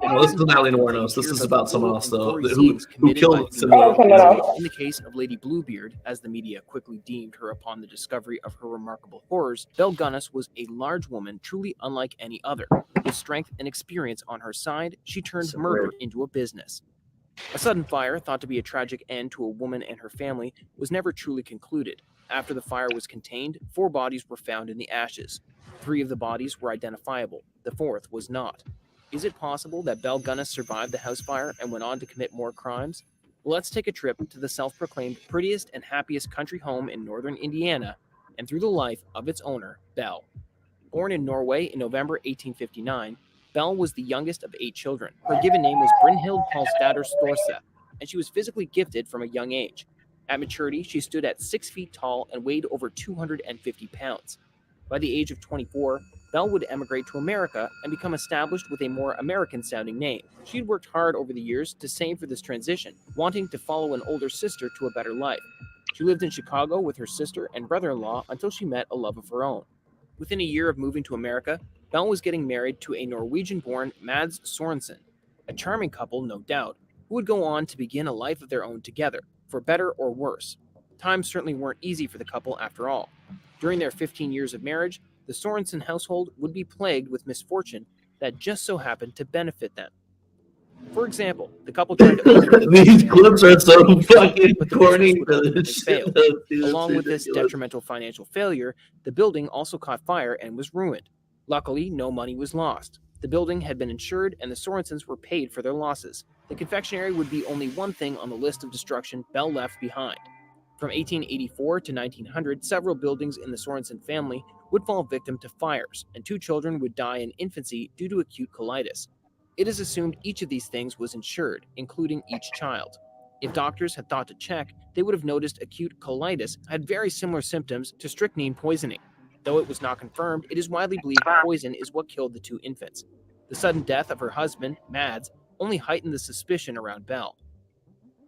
No, this isn't Eileen Wuornos. This is about someone else, though, who killed someone else. In the case of Lady Bluebeard, as the media quickly deemed her upon the discovery of her remarkable horrors, Belle Gunnis was a large woman truly unlike any other. With strength and experience on her side, she turned murder into a business. A sudden fire, thought to be a tragic end to a woman and her family, was never truly concluded. After the fire was contained, 4 bodies were found in the ashes. 3 of the bodies were identifiable. The 4th was not. Is it possible that Belle Gunnis survived the house fire and went on to commit more crimes? Well, let's take a trip to the self-proclaimed prettiest and happiest country home in northern Indiana and through the life of its owner, Belle. Born in Norway in November 1859, Belle was the youngest of 8 children. Her given name was Brynhild Paulsdatter Storsa, and she was physically gifted from a young age. At maturity, she stood at 6 feet tall and weighed over 250 pounds. By the age of 24, Belle would emigrate to America and become established with a more American-sounding name. She had worked hard over the years to save for this transition, wanting to follow an older sister to a better life. She lived in Chicago with her sister and brother-in-law until she met a love of her own. Within a year of moving to America, Belle was getting married to a Norwegian-born Mads Sorensen, a charming couple, no doubt, who would go on to begin a life of their own together, for better or worse. Times certainly weren't easy for the couple after all. During their 15 years of marriage, the Sorensen household would be plagued with misfortune that just so happened to benefit them. For example, the couple tried to these clips are so fucking but the corny business would for ultimately this fail. shit. It's Along with this ridiculous. detrimental financial failure, the building also caught fire and was ruined. Luckily, no money was lost. The building had been insured and the Sorensens were paid for their losses. The confectionery would be only one thing on the list of destruction Bell left behind. From 1884 to 1900, several buildings in the Sorensen family would fall victim to fires, and 2 children would die in infancy due to acute colitis. It is assumed each of these things was insured, including each child. If doctors had thought to check, they would have noticed acute colitis had very similar symptoms to strychnine poisoning. Though it was not confirmed, it is widely believed poison is what killed the 2 infants. The sudden death of her husband, Mads, only heightened the suspicion around Bell.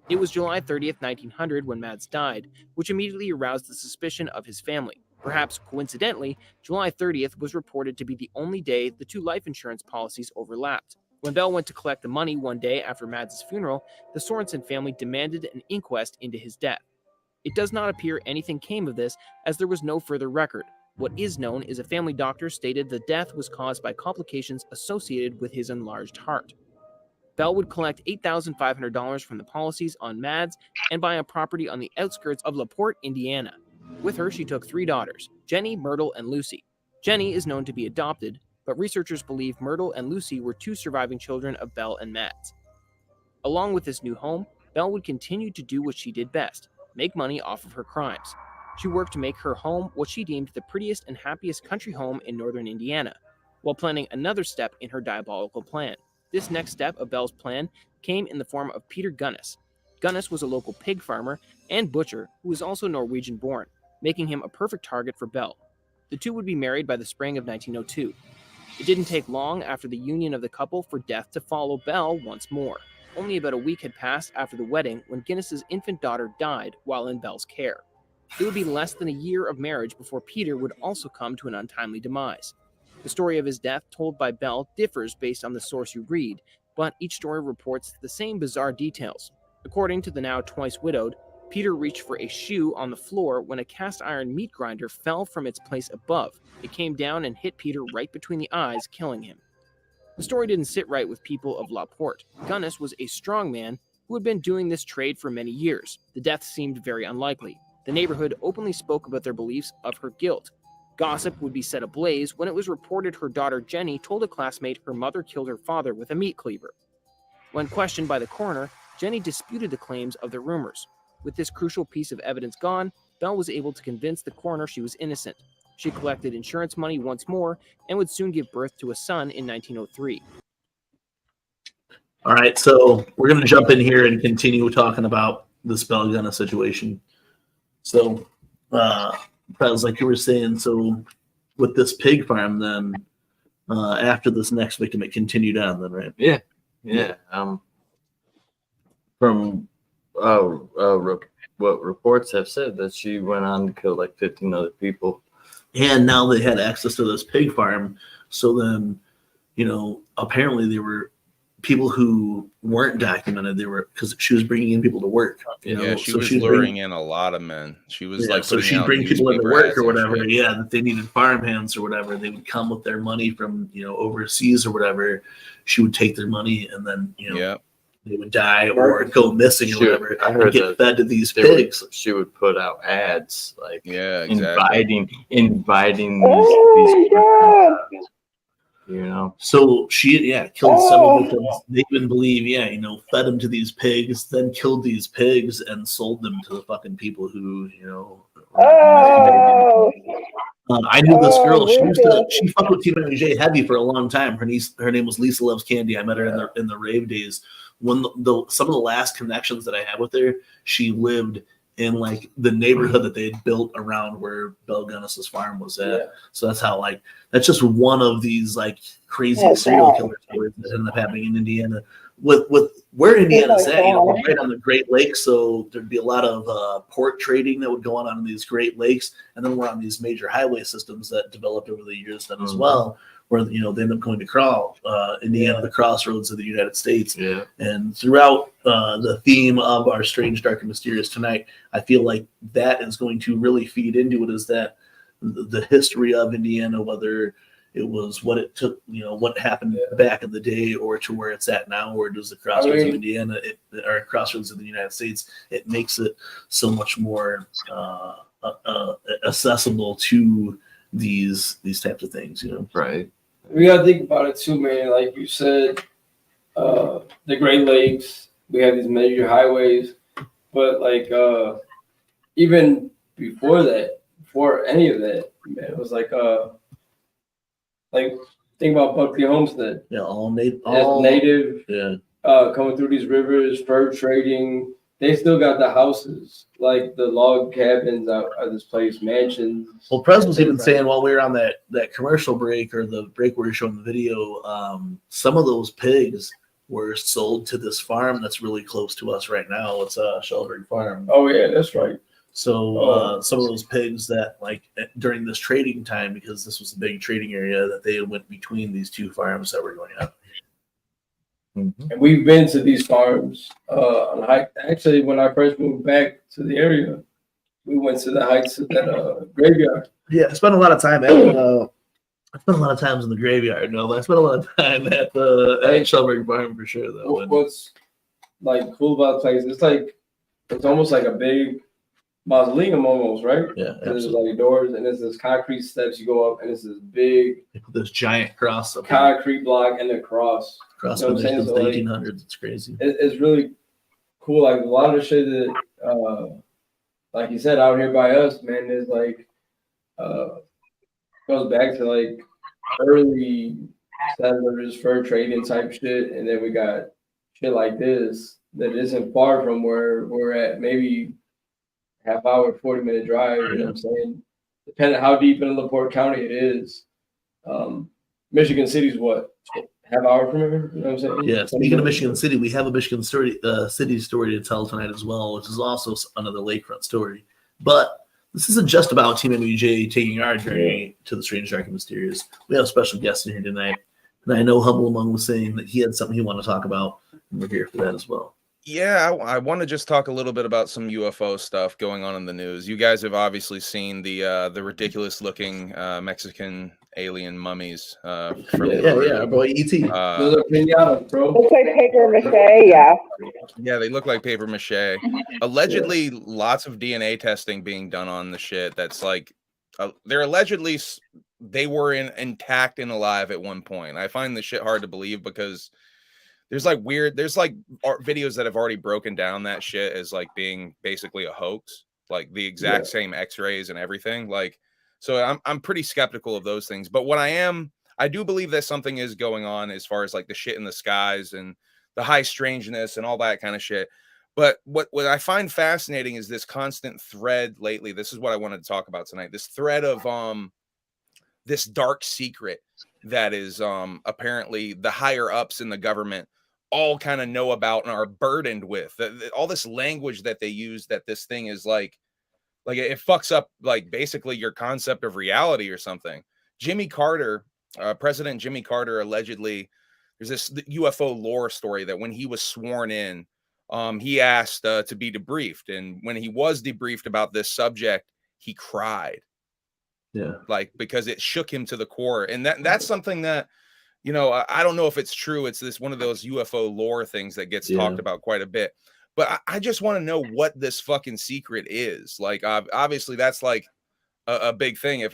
It was July 30th, 1900 when Mads died, which immediately aroused the suspicion of his family. Perhaps coincidentally, July 30th was reported to be the only day the 2 life insurance policies overlapped. When Bell went to collect the money one day after Mads' funeral, the Sorensen family demanded an inquest into his death. It does not appear anything came of this, as there was no further record. What is known is a family doctor stated the death was caused by complications associated with his enlarged heart. Bell would collect $8,500 from the policies on Mads and buy a property on the outskirts of LaPorte, Indiana. With her, she took 3 daughters, Jenny, Myrtle, and Lucy. Jenny is known to be adopted, but researchers believe Myrtle and Lucy were 2 surviving children of Bell and Mads. Along with this new home, Bell would continue to do what she did best, make money off of her crimes. She worked to make her home what she deemed the prettiest and happiest country home in northern Indiana, while planning another step in her diabolical plan. This next step of Bell's plan came in the form of Peter Gunnes. Gunnes was a local pig farmer and butcher who was also Norwegian-born, making him a perfect target for Bell. The 2 would be married by the spring of 1902. It didn't take long after the union of the couple for death to follow Bell once more. Only about a week had passed after the wedding when Guinness's infant daughter died while in Bell's care. It would be less than a year of marriage before Peter would also come to an untimely demise. The story of his death told by Bell differs based on the source you read, but each story reports the same bizarre details. According to the now twice widowed, Peter reached for a shoe on the floor when a cast iron meat grinder fell from its place above. It came down and hit Peter right between the eyes, killing him. The story didn't sit right with people of LaPorte. Gunnes was a strong man who had been doing this trade for many years. The death seemed very unlikely. The neighborhood openly spoke about their beliefs of her guilt. Gossip would be set ablaze when it was reported her daughter Jenny told a classmate her mother killed her father with a meat cleaver. When questioned by the coroner, Jenny disputed the claims of the rumors. With this crucial piece of evidence gone, Bell was able to convince the coroner she was innocent. She collected insurance money once more and would soon give birth to a son in 1903. All right, so we're going to jump in here and continue talking about this Bell Gunnes situation. So, Prez, like you were saying, so with this pig farm, then after this next victim, it continued on, then, right? Yeah. From what reports have said that she went on to kill like 15 other people, and now they had access to this pig farm. So then, apparently there were people who weren't documented. They were, because she was bringing in people to work. She was luring in a lot of men. She was so she'd bring people into work or whatever. Yeah, that they needed farm hands or whatever. They would come with their money from overseas or whatever. She would take their money and then they would die or go missing or whatever. I heard get fed to these pigs. She would put out ads like exactly. inviting these So she killed several victims. They even believe fed them to these pigs, then killed these pigs and sold them to the fucking people who I knew this girl. She fucked with TeamMUJ heavy for a long time. Her name was Lisa Loves Candy. I met her in the rave days. When some of the last connections that I had with her, she lived in like the neighborhood that they had built around where Bell Gunnes' farm was at. Yeah. So that's just one of these like crazy serial killer stories that ended up happening in Indiana. With where Indiana's at, right on the Great Lakes, so there'd be a lot of port trading that would go on in these Great Lakes, and then we're on these major highway systems that developed over the years then as well, where they end up going to Indiana, the crossroads of the United States. Yeah. And throughout the theme of our Strange, Dark, and Mysterious tonight, I feel like that is going to really feed into it, is that the history of Indiana, whether it was what it took, what happened back in the day, or to where it's at now, where does the crossroads of Indiana or crossroads of the United States, it makes it so much more accessible to these types of things, Right. We gotta think about it too, man. Like you said, the Great Lakes, we have these major highways, but like even before that, before any of that, man, it was like think about Buckley Homestead. Yeah, all native. Yeah. Coming through these rivers, fur trading. They still got the houses, like the log cabins out of this place, mansions. Well, Prez was even saying while we were on that commercial break, or the break where you're showing the video, some of those pigs were sold to this farm that's really close to us right now. It's a Shelburne Farm. Oh yeah, that's right. So some of those pigs that, like, during this trading time, because this was a big trading area, that they went between these two farms that were going up. And we've been to these farms on hike. Actually, when I first moved back to the area, we went to the heights of that graveyard. Yeah, I spent a lot of time I spent a lot of times in the graveyard. No, I spent a lot of time at the Shelburne Farm for sure, though. What's like cool about the place? It's almost like a big mausoleum, almost, right? Yeah, there's like doors, and there's this concrete steps you go up, and it's this big. They put this giant cross up. Concrete block and a cross. Cross you know from the 1800s. It's crazy. It's really cool. Like a lot of the shit that, like you said, out here by us, man, is like goes back to like early settlers, fur trading type shit, and then we got shit like this that isn't far from where we're at. Maybe half hour, 40-minute drive. You know what I'm saying? Depending on how deep in LaPorte County it is. Michigan City's what? Half hour from here? You know what I'm saying? Yeah, speaking of Michigan City, we have a Michigan City story to tell tonight as well, which is also another lakefront story. But this isn't just about TeamMUJ taking our journey to the strange, dark, and mysterious. We have a special guest in here tonight. And I know Humble Among was saying that he had something he wanted to talk about, and we're here for that as well. Yeah, I want to just talk a little bit about some UFO stuff going on in the news. You guys have obviously seen the ridiculous looking Mexican alien mummies. From yeah, boy, E.T. Those are pinatas, bro. Looks like paper mache, yeah. Yeah, they look like paper mache. Allegedly, lots of DNA testing being done on the shit. That's like, they're allegedly they were intact and alive at one point. I find this shit hard to believe because there's like videos that have already broken down that shit as like being basically a hoax, like the exact same x-rays and everything. Like, so I'm pretty skeptical of those things. But what I do believe that something is going on as far as like the shit in the skies and the high strangeness and all that kind of shit. But what I find fascinating is this constant thread lately. This is what I wanted to talk about tonight. This thread of this dark secret that is apparently the higher ups in the government all kind of know about and are burdened with. All this language that they use, that this thing is like it fucks up like basically your concept of reality or something. Jimmy Carter, President Jimmy Carter, allegedly, there's this UFO lore story that when he was sworn in, he asked to be debriefed, and when he was debriefed about this subject, he cried. Yeah, like because it shook him to the core, and that's something that, you know, I don't know if it's true. It's this one of those UFO lore things that gets talked about quite a bit. But I just want to know what this fucking secret is. Like, obviously, that's like a big thing.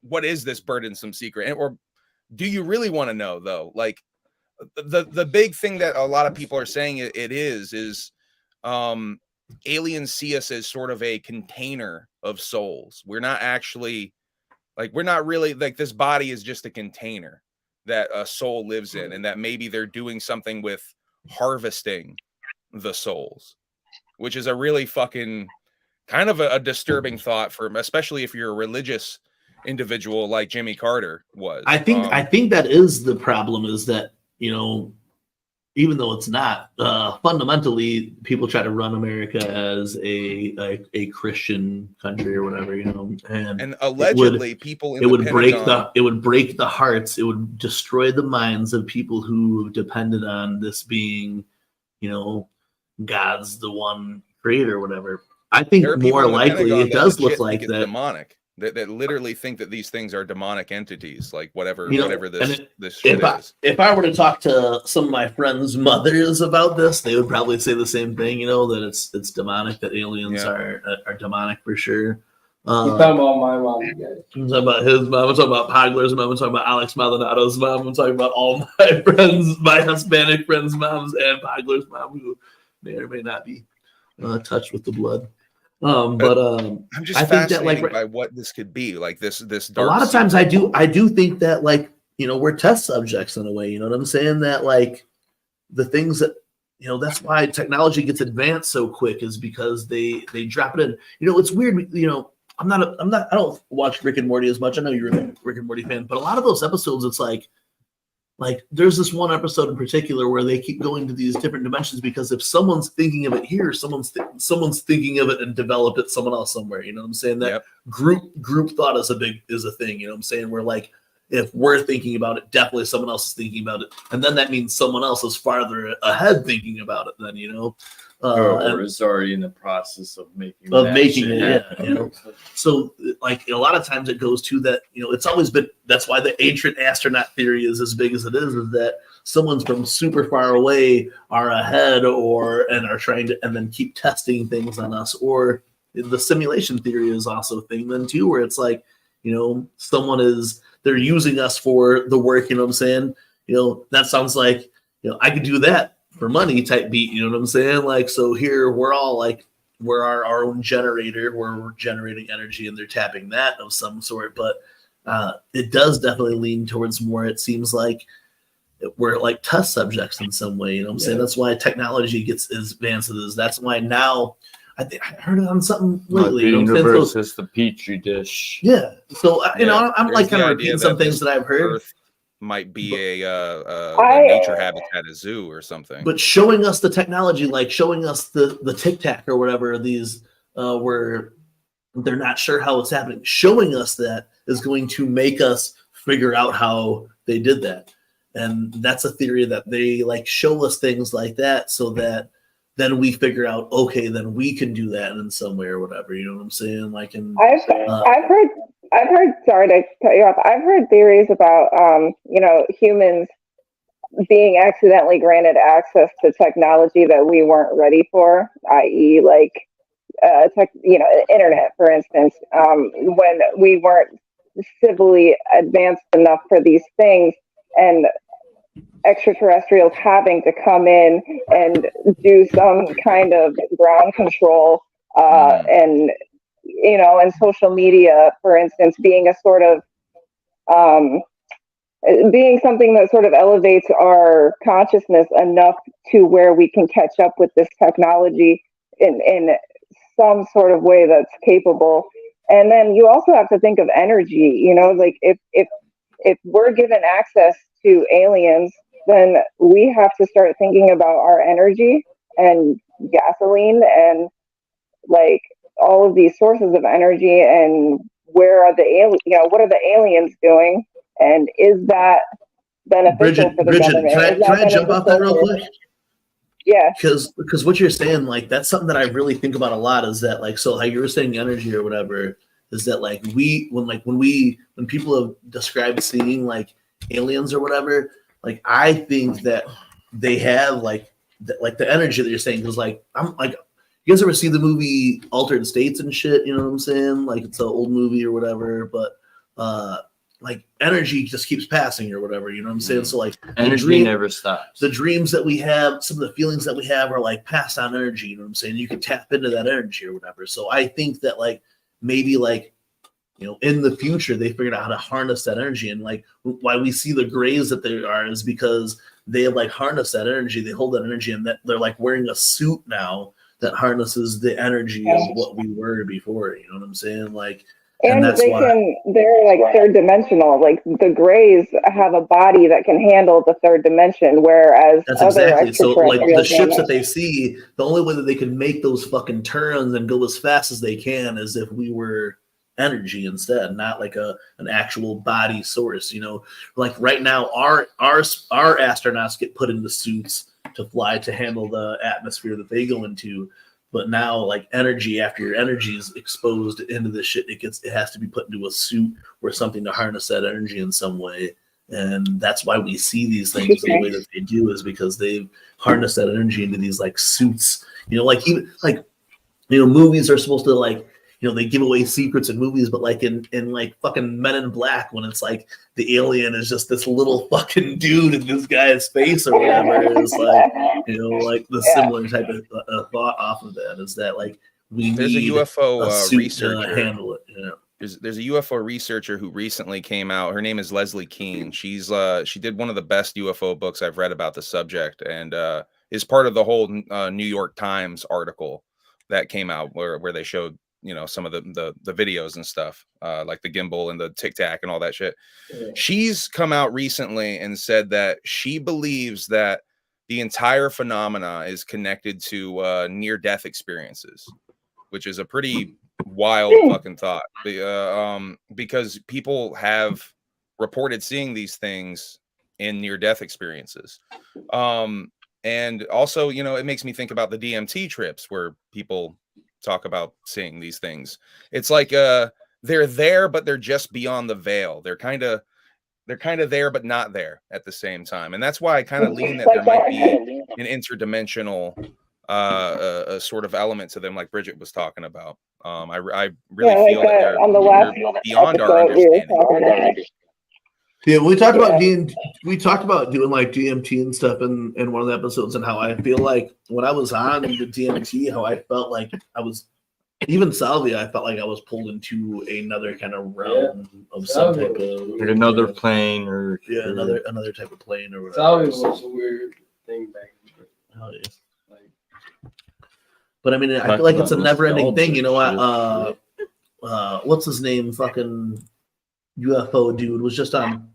What is this burdensome secret? Or do you really want to know, though? Like, the big thing that a lot of people are saying it is aliens see us as sort of a container of souls. We're not actually, like, we're not really, like, this body is just a container that a soul lives in, and that maybe they're doing something with harvesting the souls, which is a really fucking kind of a disturbing thought for, especially if you're a religious individual like Jimmy Carter was. I think that is the problem, is that, you know, even though it's not, fundamentally people try to run America as a Christian country or whatever, you know, and allegedly people in it would break the hearts, it would destroy the minds of people who depended on this being, you know, God's the one creator or whatever. I think more likely it does look like that. Demonic. that literally think that these things are demonic entities, like whatever this shit is. If I were to talk to some of my friends' mothers about this, they would probably say the same thing. That it's demonic, that aliens are demonic for sure. You're talking about my mom again. I'm talking about his mom. I'm talking about Pogler's mom. I'm talking about Alex Maldonado's mom. I'm talking about all my friends, my Hispanic friends' moms, and Pogler's mom, who may or may not be touched with the blood. I'm just fascinated by what this could be, like this dark. A lot of times, I do think that we're test subjects in a way. You know what I'm saying? That the things that that's why technology gets advanced so quick is because they drop it in. It's weird. I don't watch Rick and Morty as much. I know you're a Rick and Morty fan, but a lot of those episodes, it's like there's this one episode in particular where they keep going to these different dimensions because if someone's thinking of it here, someone's thinking of it and developed it someone else somewhere. You know what I'm saying? That group thought is a thing. You know what I'm saying? Where if we're thinking about it, definitely someone else is thinking about it, and then that means someone else is farther ahead thinking about it. Then or is already in the process of making it. Yeah, So a lot of times it goes to that. It's always been. That's why the ancient astronaut theory is as big as it is that someone's from super far away are ahead and are trying to and then keep testing things on us. Or the simulation theory is also a thing then too, where it's someone they're using us for the work. You know what I'm saying? That sounds like I could do that for money type beat, you know what I'm saying? So here we're all we're our own generator where we're generating energy and they're tapping that of some sort. But it does definitely lean towards more. It seems like we're test subjects in some way, you know what I'm saying? That's why technology gets as advanced as it is. That's why now I think I heard it on something lately. The universe is the petri dish. Yeah. So I'm kind of repeating some things that I've heard. Earth might be a nature habitat, a zoo or something. But showing us the technology, showing us the Tic Tac or whatever these where they're not sure how it's happening, showing us that is going to make us figure out how they did that. And that's a theory that they show us things like that so that then we figure out, okay, then we can do that in some way or whatever. You know what I'm saying? I've heard, sorry to cut you off. I've heard theories about, humans being accidentally granted access to technology that we weren't ready for, i.e. internet, for instance, when we weren't civilly advanced enough for these things and extraterrestrials having to come in and do some kind of ground control and social media, for instance, being a sort of being something that sort of elevates our consciousness enough to where we can catch up with this technology in some sort of way that's capable. And then you also have to think of energy, if we're given access to aliens, then we have to start thinking about our energy and gasoline and all of these sources of energy and where are the what are the aliens doing, and is that beneficial for the government? Can I jump off that real quick? Yeah, because what you're saying, that's something that I really think about a lot. Is that so how you were saying energy or whatever is that when people have described seeing aliens or whatever, I think that they have the energy that you're saying because you guys ever see the movie Altered States and shit? You know what I'm saying? It's an old movie or whatever, but energy just keeps passing or whatever. You know what I'm saying? So energy never stops. The dreams that we have, some of the feelings that we have are passed on energy. You know what I'm saying? You can tap into that energy or whatever. So I think that maybe in the future they figured out how to harness that energy, and why we see the grays that they are is because they have harnessed that energy. They hold that energy, and that they're wearing a suit now that harnesses the energy of what we were before. You know what I'm saying? And that's they're third dimensional. The Greys have a body that can handle the third dimension, whereas that's exactly so. The ships that they see, the only way that they can make those fucking turns and go as fast as they can is if we were energy instead, not an actual body source. Right now, our astronauts get put into suits to fly to handle the atmosphere that they go into. But now, like energy, after your energy is exposed into this shit, it has to be put into a suit or something to harness that energy in some way. And that's why we see these things the way that they do, is because they've harnessed that energy into these like suits. You know, like even like, you know, movies are supposed to like, you know, they give away secrets in movies, but like in like fucking Men in Black, when it's like the alien is just this little fucking dude in this guy's face or whatever, it's like, you know, like the similar type of thought off of that is that like there's need a UFO suit researcher to handle it. You know? There's a UFO researcher who recently came out. Her name is Leslie Keene. She did one of the best UFO books I've read about the subject, and is part of the whole New York Times article that came out where they showed, you know, some of the videos and stuff, like the gimbal and the tic tac and all that shit. Yeah. She's come out recently and said that she believes that the entire phenomena is connected to near-death experiences, which is a pretty wild fucking thought. Because people have reported seeing these things in near-death experiences. And also, you know, it makes me think about the DMT trips where people talk about seeing these things. It's like they're there, but they're just beyond the veil. They're kind of there, but not there at the same time. And that's why I kind of lean that there might be an interdimensional a sort of element to them, like Brigid was talking about. I really feel that they're on the last beyond our understanding. Yeah, we talked about doing like DMT and stuff in one of the episodes, and how I feel like when I was on the DMT, how I felt like I was, even salvia, I felt like I was pulled into another kind of realm of some type of like another plane or another type of plane or whatever. Salvia was a weird thing back then. Oh yeah. But I mean, I feel like it's a never-ending thing. You know what? What's his name? Fucking UFO dude was just on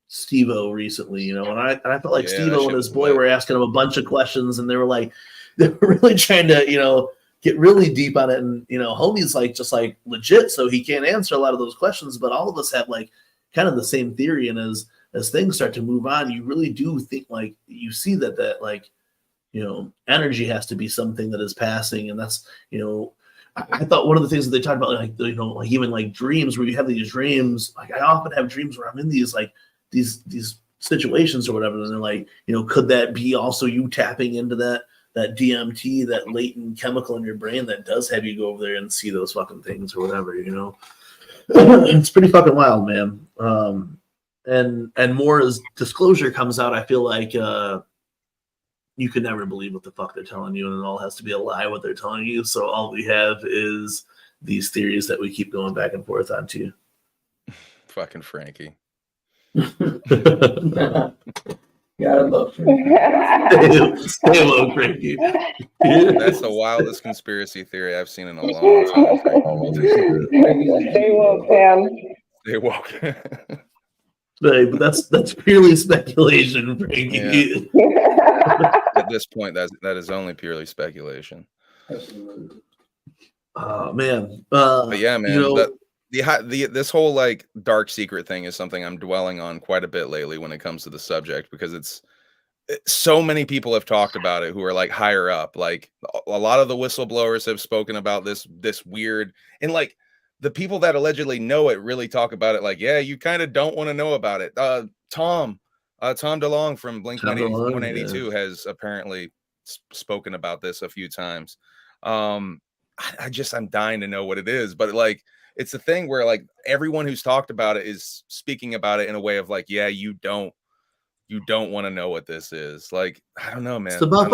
Steve-O recently, you know, and I felt like Steve-O and his boy were asking him a bunch of questions, and they were really trying to, you know, get really deep on it. And, you know, homie's like just like legit, so he can't answer a lot of those questions, but all of us have like kind of the same theory. And as things start to move on, you really do think, like, you see that like, you know, energy has to be something that is passing. And that's, you know, I thought one of the things that they talked about, like, you know, like even like dreams, where you have these dreams, like I often have dreams where I'm in these like these situations or whatever, and they're like, you know, could that be also you tapping into that DMT, that latent chemical in your brain that does have you go over there and see those fucking things or whatever, you know? It's pretty fucking wild, man. And more as disclosure comes out, I feel like you can never believe what the fuck they're telling you, and it all has to be a lie what they're telling you. So all we have is these theories that we keep going back and forth on to. Fucking Frankie. Gotta love Frankie. Stay low, Frankie. That's the wildest conspiracy theory I've seen in a long time. Stay woke, Sam. Stay woke. But that's purely speculation, Frankie. Yeah. At this point, that is only purely speculation. Oh man. But yeah, man. You know, this whole like dark secret thing is something I'm dwelling on quite a bit lately when it comes to the subject, because so many people have talked about it who are like higher up. Like a lot of the whistleblowers have spoken about this weird, and like the people that allegedly know it really talk about it like, yeah, you kind of don't want to know about it. Tom DeLonge from Blink-182 has apparently spoken about this a few times. I'm dying to know what it is, but like, it's a thing where like everyone who's talked about it is speaking about it in a way of like, yeah, you don't want to know what this is. Like, I don't know, man. It's about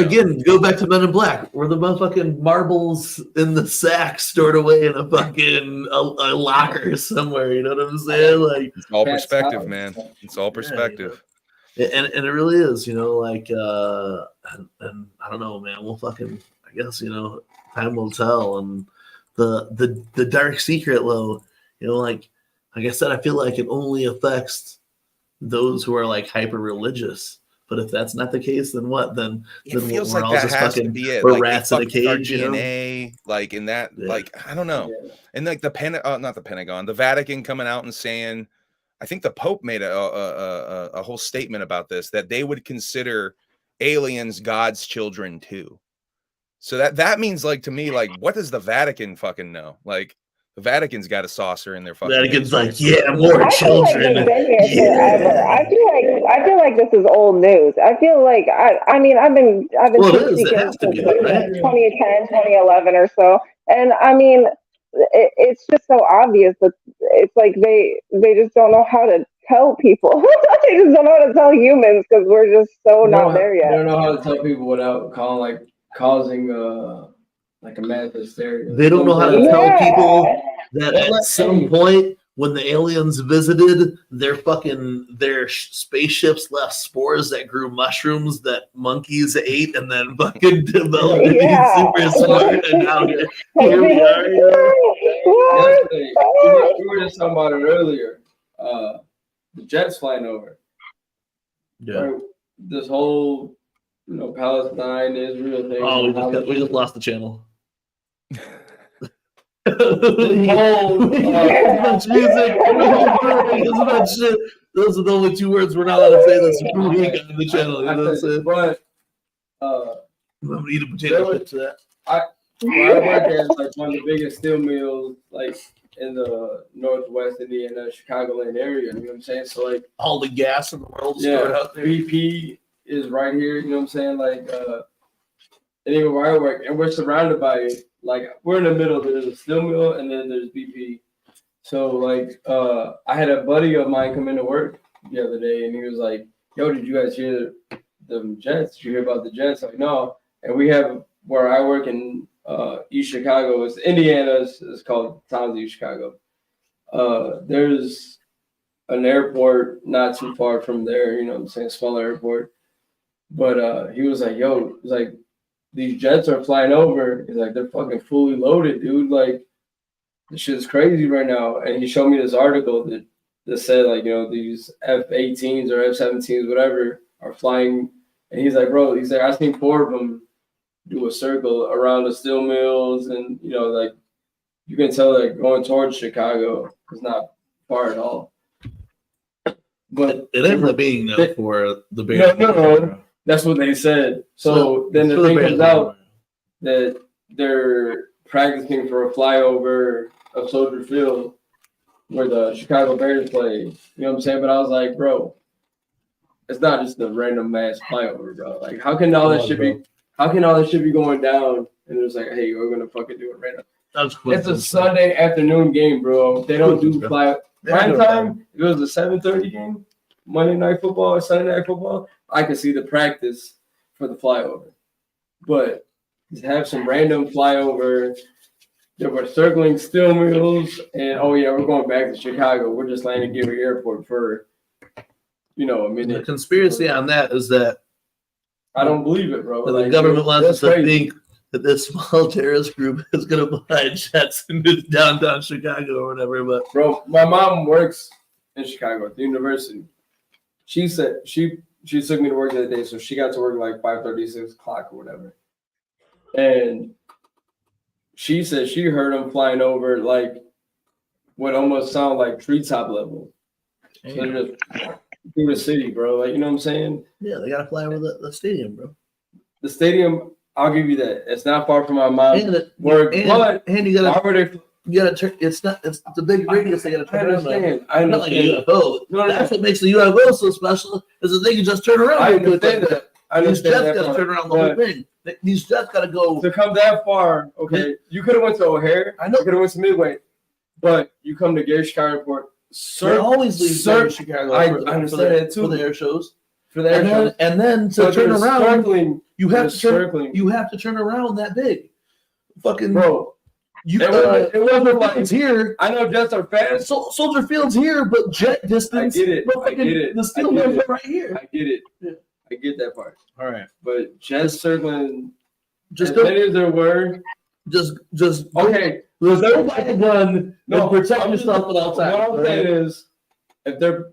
again, go back to Men in Black, where the motherfucking marbles in the sack stored away in a fucking a locker somewhere. You know what I'm saying? Like, it's all perspective, man. It's all perspective. Yeah, you know? And it really is, you know, like, and I don't know, man. We'll fucking, I guess, you know, time will tell. And the dark secret, you know, like I said, I feel like it only affects those who are like hyper religious. But if that's not the case, then what? Then feels we're like all that just has fucking, to be it. we're Like rats in a cage, you know? DNA, like in that, like I don't know. Yeah. And like not the Pentagon, the Vatican coming out and saying, I think the Pope made a whole statement about this, that they would consider aliens God's children too. So that means like to me, like what does the Vatican fucking know? Like the Vatican's got a saucer in their fucking. Vatican's like, yeah, more I feel like children. they've been here forever. I feel like this is old news. I feel like I mean I've been Well, it is. It speaking has to since be, like right? 2010, 2011 or so, and I mean it's just so obvious that it's like they just don't know how to tell people. They just don't know how to tell humans because we're just so not there yet. They don't know how to tell people without causing like a mass hysteria. They don't know how to tell people that at some point when the aliens visited, their spaceships left spores that grew mushrooms that monkeys ate and then fucking developed to be super smart. And now here we are. Yesterday, we were just talking about it earlier. The jets flying over. Yeah. Right? This whole, Palestine, Israel thing. Oh, we just lost the channel. Much music. Shit. Those are the only 2 words we're not allowed to say this week on the channel. You know what I'm saying? But I'm gonna eat a potato chip to that. I work at like one of the biggest steel mills like in the Northwest Indiana, Chicagoland area. You know what I'm saying? So like all the gas in the world stored out there. BP is right here. You know what I'm saying? Like and even where I work, and we're surrounded by like we're in the middle. There's a steel mill and then there's BP. So like I had a buddy of mine come into work the other day and he was like, "Yo, did you guys hear the Jets? Did you hear about the Jets?" I'm like, no. And we have where I work in East Chicago. It's Indiana. It's called Towns, East Chicago. There's an airport not too far from there. You know what I'm saying? Small airport. But he was like, "Yo, it's like these jets are flying over. He's like, they're fucking fully loaded, dude. Like, this shit's crazy right now." And he showed me this article that said, like, these F-18s or F-17s, whatever, are flying. And he's like, bro, he's like, I seen 4 of them do a circle around the steel mills. And, like, you can tell they're going towards Chicago. It's not far at all. But it ended up being, for the Bears. No. That's what they said. So then the thing comes out that they're practicing for a flyover of Soldier Field where the Chicago Bears play. You know what I'm saying? But I was like, bro, it's not just a random mass flyover, bro. Like, how can all this shit be going down? And it's like, hey, we're gonna fucking do it right now. It's a Sunday afternoon game, bro. They don't do prime time. If it was a 7:30 game, Monday Night Football or Sunday Night Football, I could see the practice for the flyover. But to have some random flyover, they were circling steel mills, and oh yeah, we're going back to Chicago. We're just landing at Gary Airport for, a minute. The conspiracy on that is that I don't believe it, bro. The government wants us to think that this small terrorist group is going to fly jets into downtown Chicago or whatever. But bro, my mom works in Chicago at the university. She said she took me to work the other day, so she got to work like 5:30, 6 o'clock or whatever. And she said she heard them flying over like what almost sound like treetop level. So they're just through the city, bro. Like, you know what I'm saying? Yeah, they gotta fly over the stadium, bro. The stadium, I'll give you that. It's not far from my mom's work, but you gotta turn. It's the big radius. They gotta turn around. I understand. Not like a UFO. That's what makes the UFO so special. Is that they can just turn around. I understand that. These jets gotta turn around the whole thing. These jets gotta go to come that far. Okay, you could have went to O'Hare. I know. You could have went to Midway, but you come to Gary Chicago Airport. They always leave Chicago. I understand that too. For the air shows. And then to turn around, you have to turn around that big. Fucking bro. It wasn't like it's here. I know jets are fast. Soldier Field's here, but jet distance. I get it. The steel mills are right here. I get it. Yeah. I get that part. All right, but jets circling. Just as many as there were. Just okay. There's nobody gun. No, protect yourself at all times. What I'm saying is, if they're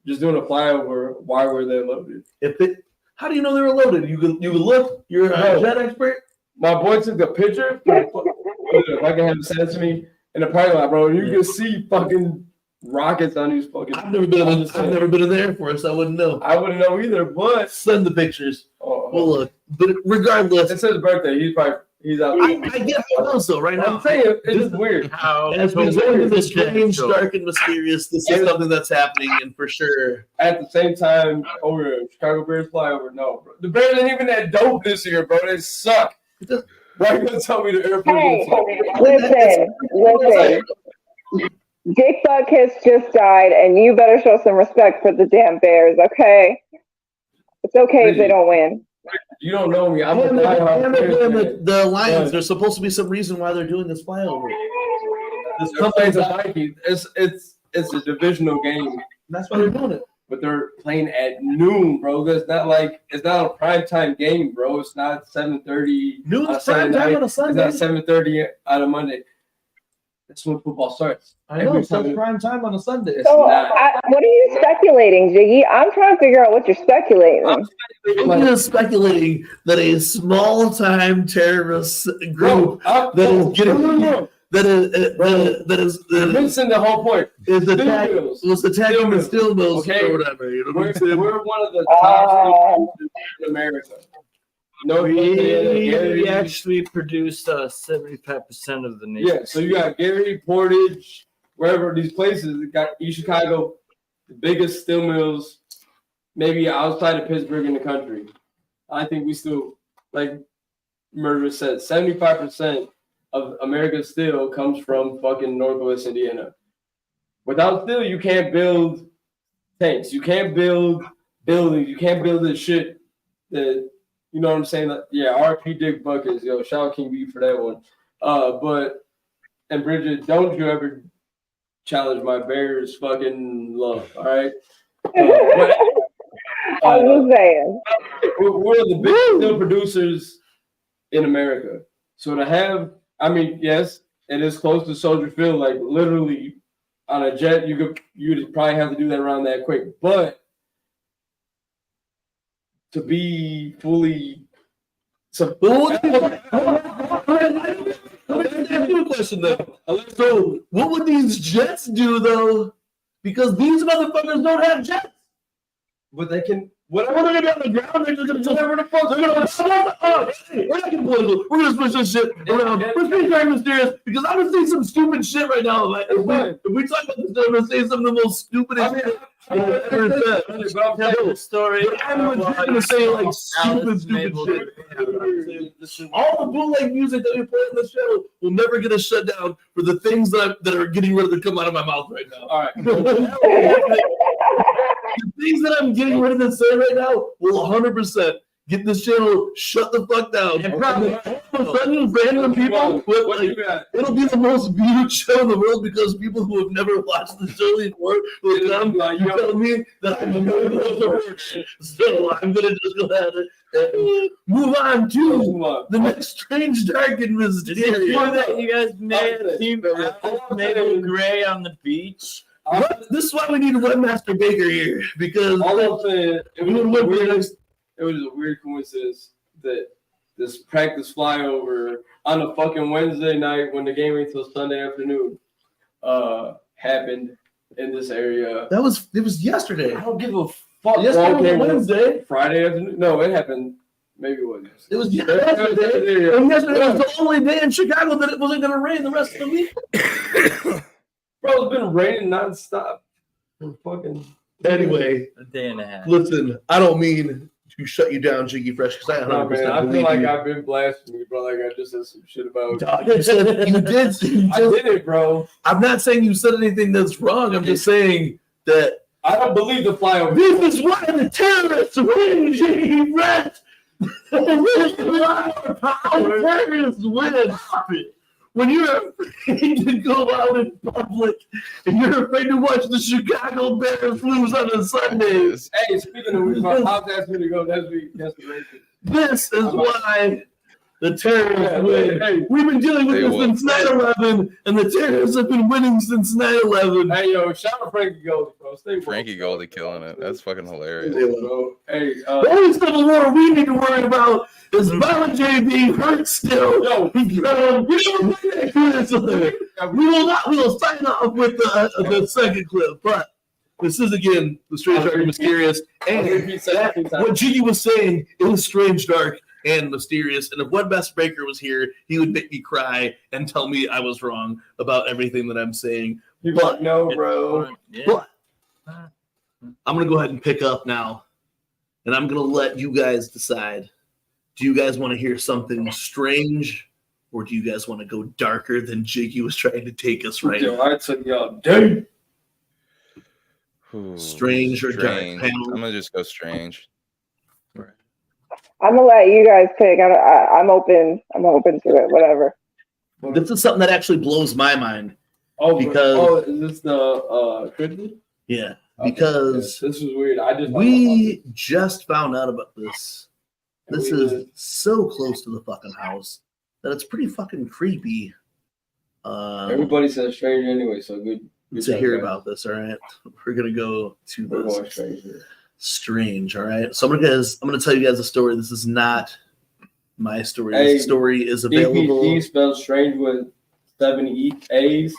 just doing a flyover, why were they loaded? How do you know they were loaded? You could look. You're a jet expert. My boy took a picture. If I can have it sent to me in the parking lot, bro, you can see fucking rockets on these fucking. I've never been in the Air Force. I wouldn't know. I wouldn't know either. But send the pictures. Oh, Well, look, but regardless, it's his birthday. He's out. I get how it goes though. Right now, I'm saying it's weird. As we go into this strange, dark, and mysterious, this is something that's happening, and for sure. At the same time, over Chicago Bears flyover. No, bro. The Bears ain't even that dope this year, bro. They suck. Why are you gonna tell me the airport? Hey, listen. Dick Buck has just died, and you better show some respect for the damn Bears, okay? It's okay if they don't win. You don't know me. I'm the Lions. There's supposed to be some reason why they're doing this flyover. This company's a Vikings. It's a divisional game. That's why they're doing it. But they're playing at noon, bro. It's not a primetime game, bro. It's not 7:30. Noon is prime time on a Sunday. It's not 7:30 on a Monday. That's when football starts. I know, it's prime time on a Sunday. So, what are you speculating, Jiggy? I'm trying to figure out what you're speculating. I'm just speculating that a small-time terrorist group that is getting that is missing the whole point. Was attacking the steel mills or whatever. You know what I'm saying? We're one of the top in America. No, we actually produced 75% of the nation. Yeah, so you got Gary, Portage, wherever these places. You got East Chicago, the biggest steel mills, maybe outside of Pittsburgh in the country. I think we still, like Murder said, 75% of America's steel comes from fucking Northwest Indiana. Without steel, you can't build tanks. You can't build buildings. You can't build this shit that. You know what I'm saying? Yeah, RP Dick Buckets. Yo, shout out King B for that one. And Brigid, don't you ever challenge my Bears fucking love, all right? I was saying. We're the biggest steel producers in America. So to have, yes, it is close to Soldier Field. Like literally on a jet, you'd probably have to do that around that quick. But to be fully question though. So what would these jets do though? Because these motherfuckers don't have jets. But they can. Whatever they're gonna be on the ground, they're just gonna do whatever the fuck. They're gonna we're not gonna political. We're gonna switch this shit around. Let's be very mysterious because I'm gonna say some stupid shit right now. Like if we talk about this, I'm gonna say some of the most stupidest shit I've ever said. But I'm telling the story. I'm gonna say like stupid shit. All the bootleg music that we play on this channel will never get us shut down for the things that are getting ready to come out of my mouth right now. All right. The things that I'm getting ready to say right now will 100% get this channel shut the fuck down. And probably all of a sudden, random people, it'll be the most viewed show in the world because people who have never watched the show before will come and tell me that I'm a So I'm going to just go ahead and move on to the next strange, dark, and mysterious. Before that, you guys made gray on the beach. This is why we need a webmaster Baker here because all I'm saying, it was a weird coincidence that this practice flyover on a fucking Wednesday night when the game ain't till Sunday afternoon happened in this area. It was yesterday. I don't give a fuck. Yesterday was Wednesday. Friday afternoon. No, it happened. Maybe it was yesterday. It was yesterday. And yesterday was the only day in Chicago that it wasn't going to rain the rest of the week. Bro, it's been raining nonstop. Anyway, a day and a half. Listen, I don't mean to shut you down, Jiggy Fresh, because I 100% man, I feel believe like you. I've been blaspheming, bro. Like I just said some shit about. You did. I did it, bro. I'm not saying you said anything that's wrong. I'm just saying that I don't believe the flyover. This is why the terrorists win, Jiggy Fresh. This is why our terrorists win. When you're afraid to go out in public and you're afraid to watch the Chicago Bears lose on a Sunday. Hey, speaking of which, my house asked me to go next week. This is why the terrorists win. Hey, we've been dealing with this since 9/11, and the terrorists have been winning since 9/11. Hey, yo, shout out Frankie Goldie, bro. Stay Frankie Goldie killing it. That's fucking hilarious. Bro. Hey, the only Civil War we need to worry about is Violent J being hurt still. Yo, we will sign off with the second clip, but This is again the strange, dark, and mysterious. And what Jiggy was saying, it was strange, dark, and mysterious. And if Webmaster Baker was here, he would make me cry and tell me I was wrong about everything that I'm saying. But no, bro. But I'm gonna go ahead and pick up now, and I'm gonna let you guys decide. Do you guys want to hear something strange, or do you guys want to go darker than Jiggy was trying to take us right now? I took y'all down. Strange or dark? I'm gonna just go strange. I'm gonna let you guys pick. I'm open. I'm open to it. Whatever. This is something that actually blows my mind. Because is this the cryptid? Yeah, because this is weird. We just found out about this. This is so close to the fucking house that it's pretty fucking creepy. Everybody says strange anyway, so good to hear about this. All right, we're gonna go to this strange. All right, so I'm gonna tell you guys a story. This is not my story. This story is available. DPG spelled strange with 7 A's,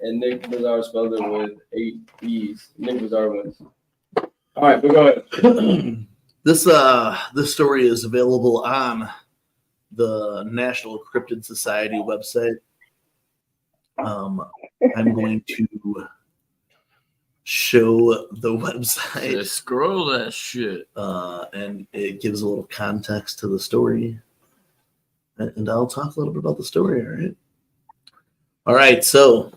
and Nick Bizarre spelled it with 8 E's. Nick Bizarre wins. All right, but go ahead. This story is available on the National Cryptid Society website. I'm going to show the website. Just scroll that shit. And it gives a little context to the story. And I'll talk a little bit about the story, all right? All right, so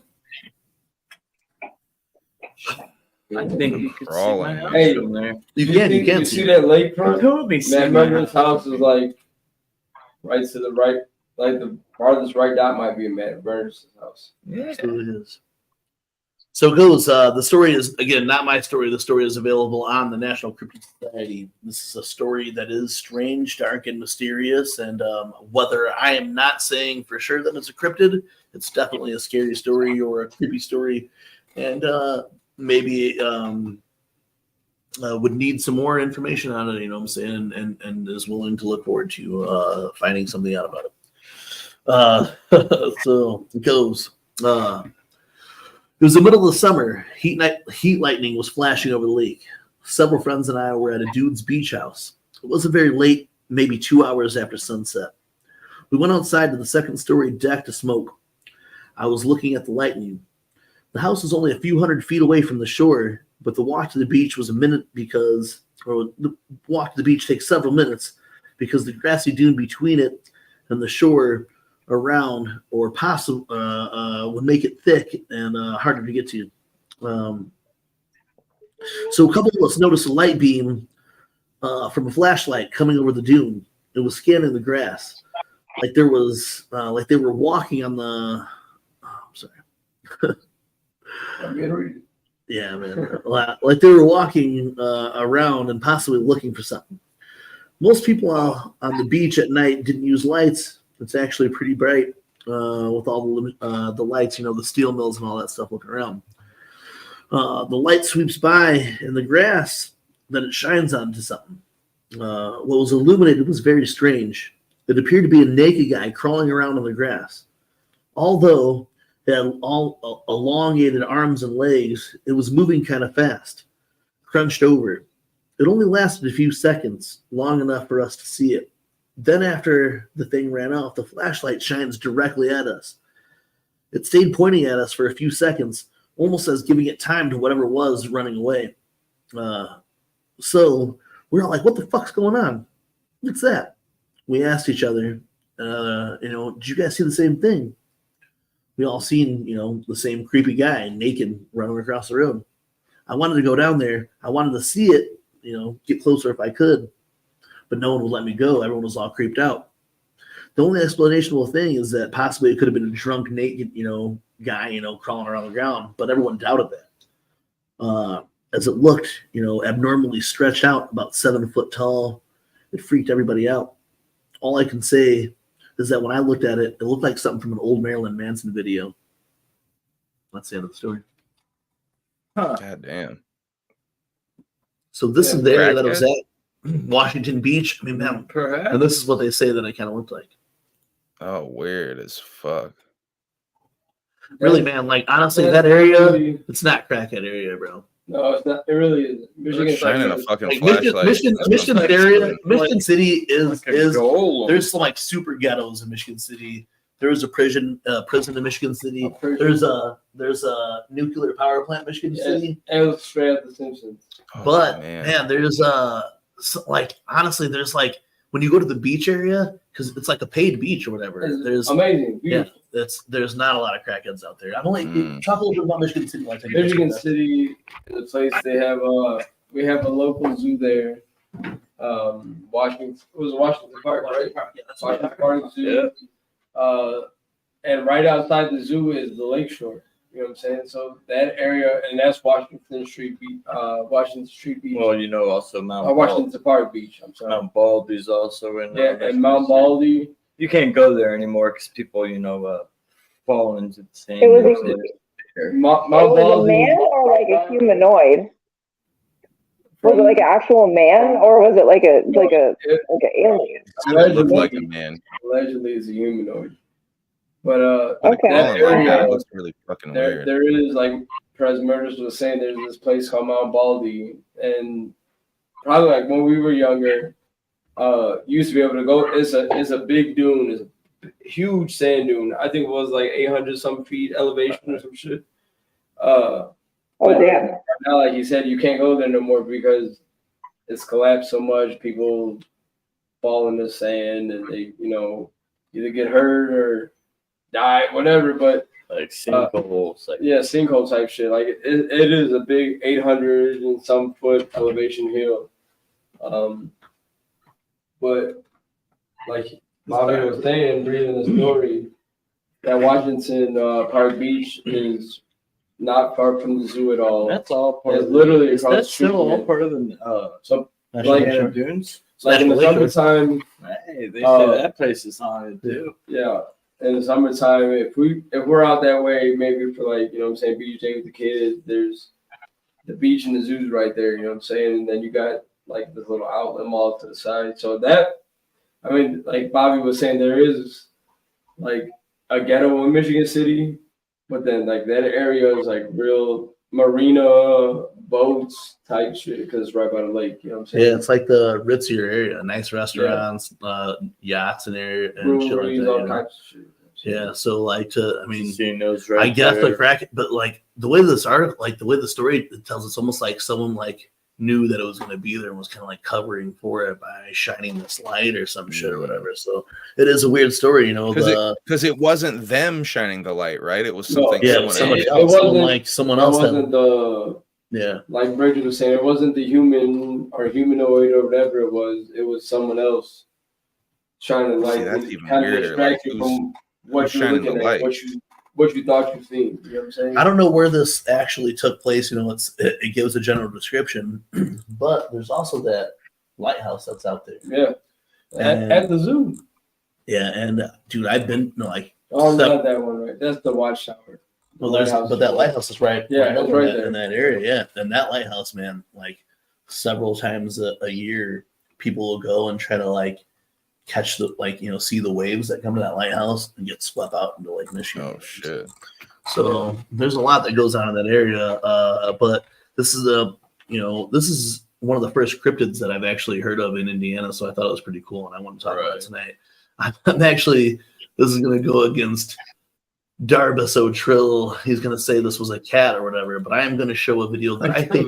I think you can see my house Hey, from there. You can see that lakefront? Toby, Man, remember his house is like right to the right, like the farthest right dot might be Matt Burns' house. Yeah, it is. So it goes. The story is, again, not my story. The story is available on the National Cryptid Society. This is a story that is strange, dark, and mysterious. And whether I am not saying for sure that it's a cryptid, it's definitely a scary story or a creepy story. And maybe would need some more information on it, you know what I'm saying, and is willing to look forward to finding something out about it. So it goes. It was the middle of the summer. Heat lightning was flashing over the lake. Several friends and I were at a dude's beach house. It wasn't very late, maybe 2 hours after sunset. We went outside to the second-story deck to smoke. I was looking at the lightning. The house was only a few hundred feet away from the shore, but the walk to the beach was a minute the walk to the beach takes several minutes because the grassy dune between it and the shore around or possible would make it thick and harder to get to. So a couple of us noticed a light beam from a flashlight coming over the dune. It was scanning the grass, like there was like they were walking on the. Yeah, man. Like they were walking around and possibly looking for something. Most people on the beach at night didn't use lights. It's actually pretty bright with all the lights, you know, the steel mills and all that stuff looking around. The light sweeps by in the grass, then it shines onto something. What was illuminated was very strange. It appeared to be a naked guy crawling around on the grass. Although it had all elongated arms and legs, it was moving kind of fast, crunched over. It only lasted a few seconds, long enough for us to see it. Then after the thing ran off, the flashlight shines directly at us. It stayed pointing at us for a few seconds, almost as giving it time to whatever was running away. So we're all like, what the fuck's going on? What's that? We asked each other, did you guys see the same thing? We all seen, the same creepy guy naked running across the road. I wanted to go down there. I wanted to see it, get closer if I could. But no one would let me go. Everyone was all creeped out. The only explanational thing is that possibly it could have been a drunk, naked, guy, crawling around the ground. But everyone doubted that. As it looked, abnormally stretched out, about 7 foot tall, it freaked everybody out. All I can say is that when I looked at it, it looked like something from an old Marilyn Manson video. That's the end of the story. God damn. So this is the area that I was at, Washington Beach. I mean, man, and this is what they say that I kind of looked like. Oh, weird as fuck. Really, man, like honestly, that area, it's not crackhead area, bro. No, it's not. It really is. Michigan shining a fucking like flashlight. Michigan area, Michigan City is goal. there's some like super ghettos in Michigan City. There's a prison in Michigan City. There's a nuclear power plant in Michigan City. It was straight out the Simpsons. But man, there's like honestly, there's like when you go to the beach area because it's like a paid beach or whatever. There's amazing. Beautiful. Yeah, there's not a lot of crackheads out there. I've only talk a little bit about Michigan City. Like Michigan City is a place they have. We have a local zoo there. Washington. It was Washington Park, right? Yeah, that's Washington Park Zoo. Yeah. And right outside the zoo is the lakeshore. You know what I'm saying? So that area, and that's Washington Street Beach. Washington Street Beach. Well, you know, also Mount Washington Park Beach. I'm sorry. Mount Baldy's also in there. Yeah, and Mount Baldy. You can't go there anymore because people, you know, fall into the same. It was a man or like a humanoid? Was it like an actual man, or was it like an alien? It looked like a man. Allegedly, it's a humanoid. But okay. That area looks really fucking weird. There is, like Perez Murders was saying, there's this place called Mount Baldy, and probably like when we were younger, used to be able to go. It's a big dune. It's a huge sand dune. I think it was like 800 some feet elevation or some shit. Oh damn! Now, like you said, you can't go there no more because it's collapsed so much. People fall in the sand and they, you know, either get hurt or die, whatever. But like sinkholes, sinkhole type shit. Like it is a big 800 and some foot elevation hill. But like Bobby was saying, reading the story, that Washington Park Beach is not far from the zoo at all. That's all part it's of literally the, is across that the street. still all part of the like dunes? Like in the summertime. Hey, they say that place is haunted too. Yeah. In the summertime, if we're out that way, maybe for like, you know what I'm saying, beach day with the kids, there's the beach and the zoo's right there, you know what I'm saying? And then you got like this little outlet mall to the side. So that, I mean, like Bobby was saying, there is like a ghetto in Michigan City, but then like that area is like real marina boats type shit because it's right by the lake, you know what I'm saying? Yeah, it's like the ritzier area, nice restaurants, yachts and area and shit like that. All kinds of shit. Yeah, so like I mean, right I guess there. the crack, but like the way this article, like the way the story tells, it's almost like someone like knew that it was going to be there and was kind of like covering for it by shining this light or some shit or whatever. So it is a weird story, you know, because it wasn't them shining the light, right? It was something. Somebody else. Someone else. It wasn't like Brigid was saying, it wasn't the human or humanoid or whatever it was. It was someone else shining the light. See, that's even kind of weirder. distract you from what you're looking at, what you thought you seen. You know what I'm saying? I don't know where this actually took place. You know, it gives a general description, but there's also that lighthouse that's out there. Yeah, at the zoo. Yeah, and dude, I've been not that one, right? That's the watchtower. Well, that lighthouse is right. Yeah, right, right there in that area. Yeah, and that lighthouse, man, like several times a year, people will go and try to like catch the see the waves that come to that lighthouse and get swept out into Lake Michigan. Oh shit! So there's a lot that goes on in that area. But this is this is one of the first cryptids that I've actually heard of in Indiana. So I thought it was pretty cool, and I want to talk about it tonight. I'm actually, this is going to go against Darbus O'Trill. He's going to say this was a cat or whatever, but I am going to show a video that I think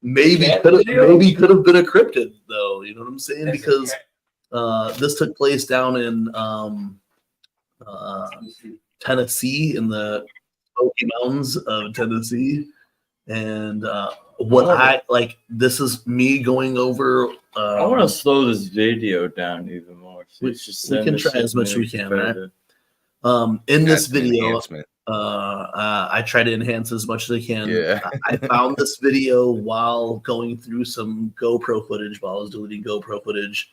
maybe could have been a cryptid, though. You know what I'm saying? Because this took place down in Tennessee, in the Smoky Mountains of Tennessee, and this is me going over. I want to slow this video down even more. So We can try as much as we can, right? In this video, I try to enhance as much as I can. Yeah. I found this video while going through some GoPro footage, while I was deleting GoPro footage.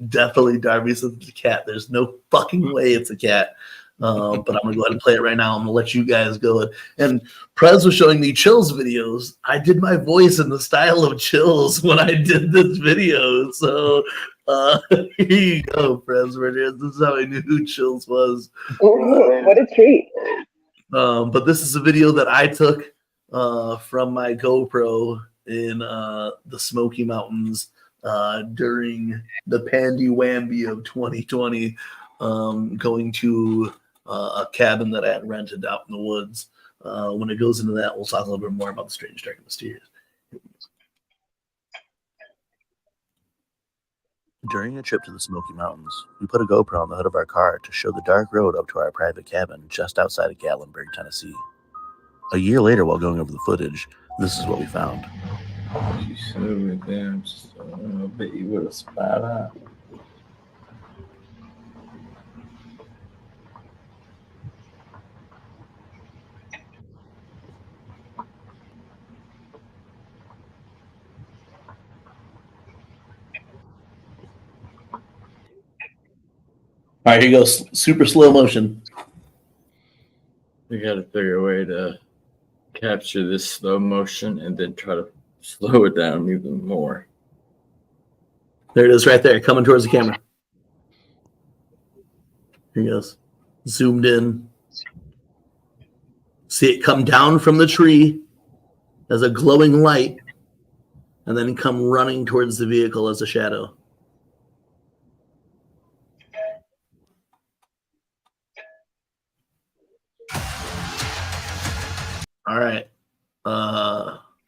Definitely Darby says it's a cat. There's no fucking way it's a cat. But I'm gonna go ahead and play it right now. I'm gonna let you guys go. And Prez was showing me Chills videos. I did my voice in the style of Chills when I did this video. So here you go, Prez. This is how I knew who Chills was. Ooh, what a treat. But this is a video that I took from my GoPro in the Smoky Mountains during the Pandy Wamby of 2020, going to a cabin that I had rented out in the woods. When it goes into that, we'll talk a little bit more about the strange, dark, and mysterious. During a trip to the Smoky Mountains, we put a GoPro on the hood of our car to show the dark road up to our private cabin just outside of Gatlinburg, Tennessee. A year later, while going over the footage, this is what we found. You slowed me down just a little bit. You would have spat out. All right, here goes super slow motion. We got to figure a way to capture this slow motion and then try to slow it down even more. There it is right there, coming towards the camera. Here he goes. Zoomed in. See it come down from the tree as a glowing light and then come running towards the vehicle as a shadow. All right.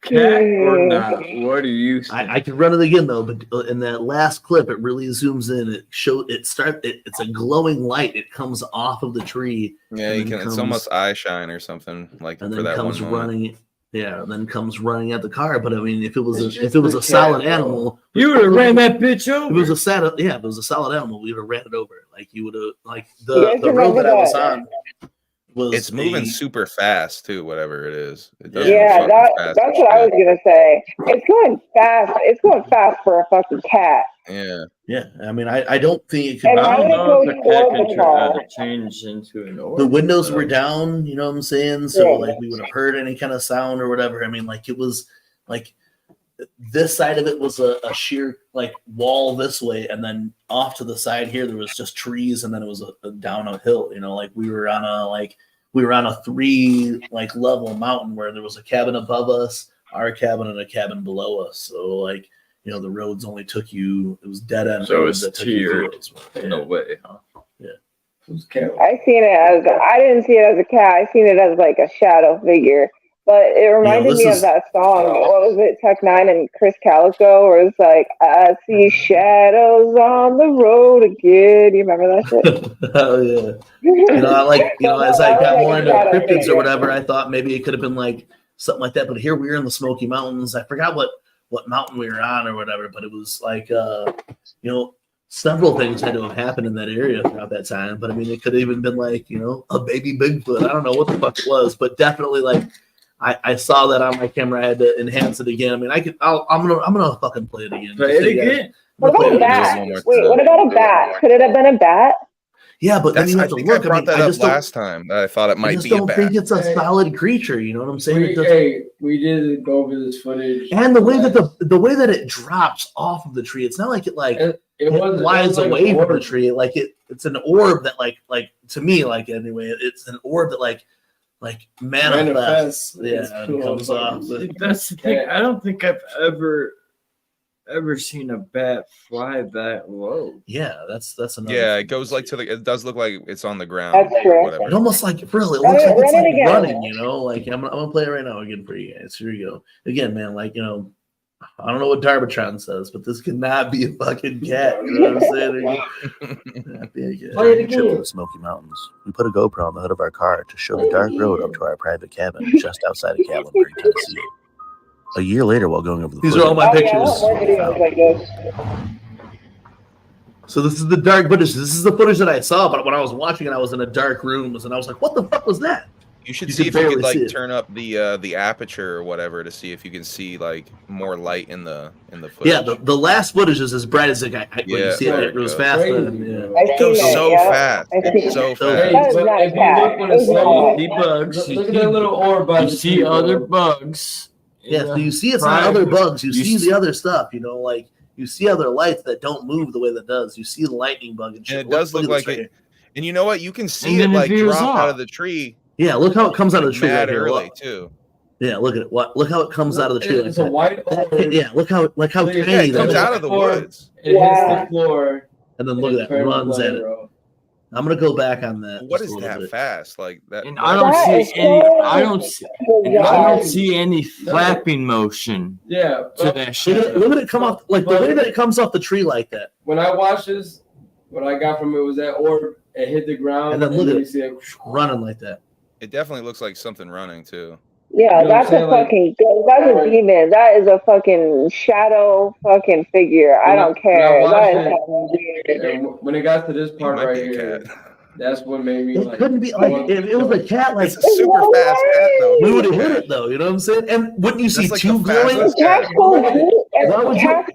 Cat or not? What do you think? I can run it again though, but in that last clip, it really zooms in. It's a glowing light. It comes off of the tree. Yeah, you can. It's almost eye shine or something like and for then that comes one running. Yeah, and then comes running at the car. But I mean, if it was a solid animal, you would have ran that bitch over. If it was a solid animal, we would have ran it over. Like you would have, like the road that I was on. It's moving super fast too, whatever it is. It does Yeah, move fucking that's what I was gonna say. It's going fast. It's going fast for a fucking cat. Yeah. Yeah. I mean, I don't think it could. And how would it go toward the car? Change into an orb. The windows were down, you know what I'm saying? So like we would have heard any kind of sound or whatever. I mean, like it was like this side of it was a sheer like wall this way, and then off to the side here there was just trees, and then it was a down a hill. You know, like we were on a 3 like level mountain where there was a cabin above us, our cabin, and a cabin below us. So like, you know, the roads only took you, it was dead end. So roads it's that took you through tiered those. in a way, huh? Yeah. I didn't see it as a cat. I seen it as like a shadow figure. But it reminded me of that song. What was it, Tech Nine and Chris Calico, where it's like, I see shadows on the road again. You remember that shit? Oh yeah. You know, I like, you know, as I got more into cryptids or whatever, I thought maybe it could have been like something like that. But here we were in the Smoky Mountains. I forgot what mountain we were on or whatever, but it was like you know, several things had to have happened in that area throughout that time. But I mean, it could have even been like, you know, a baby Bigfoot. I don't know what the fuck it was, but definitely like I saw that on my camera. I had to enhance it again. I mean, I'm gonna fucking play it again. Play it again. What about a bat? Wait, what about a bat? Could it have been a bat? Yeah, but then you have to look. I brought that up last time. I thought it might be a bat. I just don't think it's a solid creature. You know what I'm saying? We did go over this footage, and the way that the it drops off of the tree, it's not like it flies away from the tree. Like it's an orb that like to me, like anyway, it's an orb that like manifests. Yeah, and comes off. That's the thing. I don't think I've ever seen a bat fly that low. Yeah, that's another. Yeah, it goes like it does look like it's on the ground. That's true. Whatever. It almost like really, it looks like it's like running. You know, like I'm gonna play it right now again for you guys. Here we go. Again, man. Like, you know, I don't know what Darbatron says, but this cannot be a fucking cat. You know what I'm saying? Play it again. To the Smoky Mountains, we put a GoPro on the hood of our car to show the dark road up to our private cabin just outside of Gatlinburg, Tennessee. A year later, while going over the These are all my pictures. So this is the dark footage. This is the footage that I saw, but when I was watching it, I was in a dark room, and I was like, "What the fuck was that?" You should see if you could like turn up the aperture or whatever to see if you can see like more light in the footage. Yeah, the last footage is as bright as it got. When you see it goes faster. It goes so fast. So fast. If you look when it's low, see bugs. Look at that little orb. You see other bugs. Yeah, so you see it's not other bugs. You see the other stuff. You know, like you see other lights that don't move the way that does. You see the lightning bug and shit. And it does look like it. And you know what? You can see it like drop out of the tree. Yeah, look how it comes out of the tree. Mad early too. Yeah, look at it. Look how it comes out of the tree. It's a white orb. Yeah, look how tiny it comes that out is. of the woods. It hits the floor. And then look at that, runs at it. I'm gonna go back on that. What is that fast? Like that? And I don't see any. I don't see any flapping motion. Yeah, to that shit. Look at it come off, like the way that it comes off the tree like that. When I watched this, what I got from it was that orb. It hit the ground, and then look at you it see it running like that. It definitely looks like something running too. Yeah, You know that's what I'm a saying? fucking that's a demon. That is a fucking shadow fucking figure. I don't care. That is fucking weird. And when it got to this part right here, that's what made me It like. couldn't be like if it was a cat, like it's a super fast cat though. We would have hit it though. You know what I'm saying? And wouldn't you see That's like two the glowing? fastest cat. Why would you?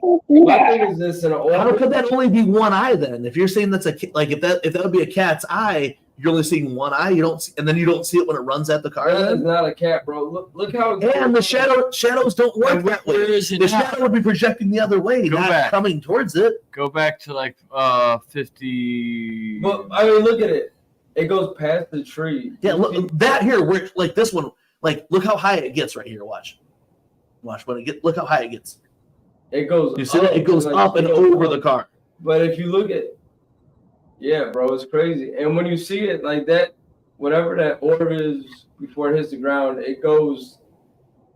My thing is this: How could that only be one eye then? If you're saying that's a like if that would be a cat's eye, you're only seeing one eye. You don't, and then you don't see it when it runs at the car. That is Then? not a cat, bro. Look how. And the shadows don't work that way. The shadow would be projecting the other way, not coming towards it. Go back to like 50. But I mean, look at it. It goes past the tree. Yeah, look that here. Where like this one, like look how high it gets right here. Watch when it get. Look how high it gets. It goes. You see up, that? It goes like, up and over the car. But if you look at, yeah, bro, it's crazy. And when you see it like that, whatever that orb is before it hits the ground, it goes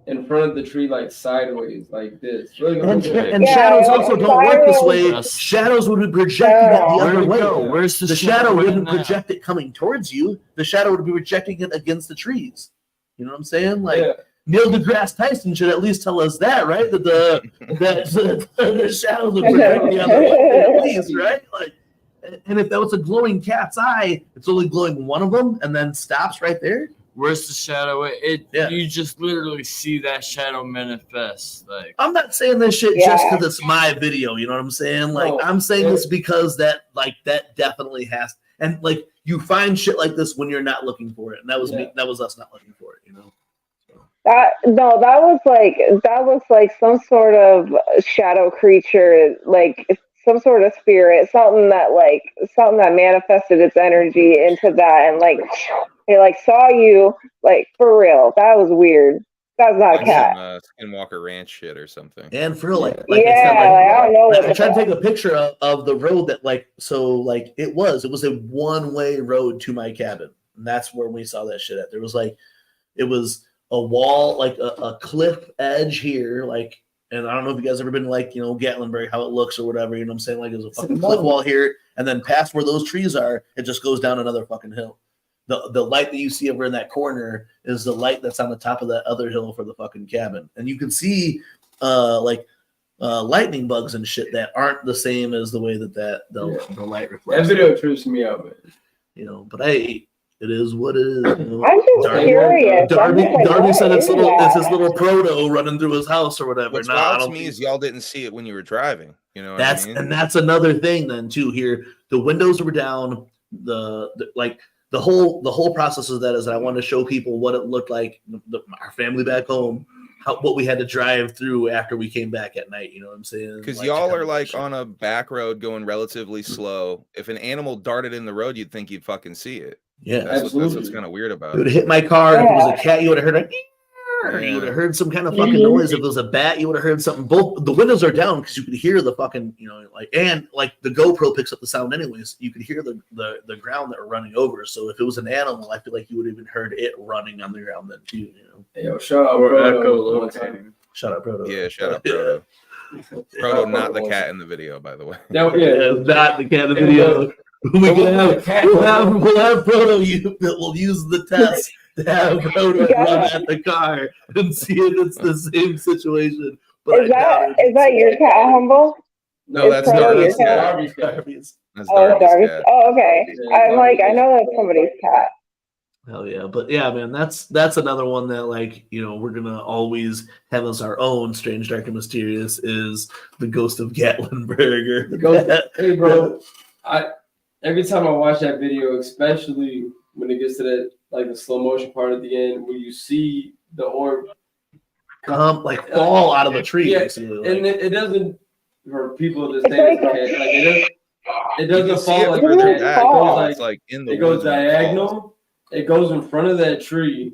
in front of the tree like sideways, like this. And shadows also don't work this way. Shadows would be projecting it the other way. Where's the shadow wouldn't project it coming towards you. The shadow would be projecting it against the trees. You know what I'm saying? Like Neil deGrasse Tyson should at least tell us that, right? That the shadows would project the other way, at least, right? Like, and if that was a glowing cat's eye, it's only glowing one of them, and then stops right there. Where's the shadow? You just literally see that shadow manifest. Like I'm not saying this shit just because it's my video. You know what I'm saying? Like I'm saying this because that definitely has. And like you find shit like this when you're not looking for it, and that was me. That was us not looking for it. You know. That was like some sort of shadow creature, like some sort of spirit, something that manifested its energy into that, and like it like saw you, like for real. That was weird. That's not a cat. Skinwalker Ranch shit or something. And for like I don't know. I tried to take a picture of the road that it was a one-way road to my cabin, and that's where we saw that shit at. There was it was a wall, like a cliff edge here, like, and I don't know if you guys ever been like, Gatlinburg, how it looks or whatever, you know what I'm saying? Like there's a fucking cliff wall here, and then past where those trees are, it just goes down another fucking hill. The light that you see over in that corner is the light that's on the top of that other hill for the fucking cabin. And you can see lightning bugs and shit that aren't the same as the way that the light reflects. That video trips me out, man. But hey, it is what it is. I'm just curious. Darby said it's his little proto running through his house or whatever. What's wild to me is y'all didn't see it when you were driving. You know, and that's another thing then too. Here, the windows were down. The whole process of that is that I wanted to show people what it looked like, our family back home, what we had to drive through after we came back at night. You know what I'm saying? Because y'all are like on a back road going relatively slow. If an animal darted in the road, you'd think you'd fucking see it. Yeah, that's what's kind of weird about it. It would it. hit my car. If it was a cat, you would have heard you would have heard some kind of fucking noise. If it was a bat, you would have heard something. Both the windows are down because you could hear the fucking, and the GoPro picks up the sound anyways. You could hear the ground that we're running over. So if it was an animal, I feel like you would have even heard it running on the ground then too. Hey, yo, shout out Proto. Shout out Proto. Yeah, shout out Proto. Proto, not the cat in the video, by the way. Not the cat in the video. We'll have Proto. We'll use the test to have Proto run at the car and see if it's the same situation. But is that your cat, Humble? No, that's Darby's cat. That's Darby's cat. Oh, okay. I'm like, I know that's somebody's cat. Hell yeah. But yeah, man, that's another one that we're gonna always have as our own strange, dark, and mysterious is the ghost of Gatlinburger. Hey bro, every time I watch that video, especially when it gets to that the slow motion part at the end, where you see the orb fall out of the tree, basically. And it doesn't, for people to say it doesn't fall like it goes diagonal. It goes in front of that tree.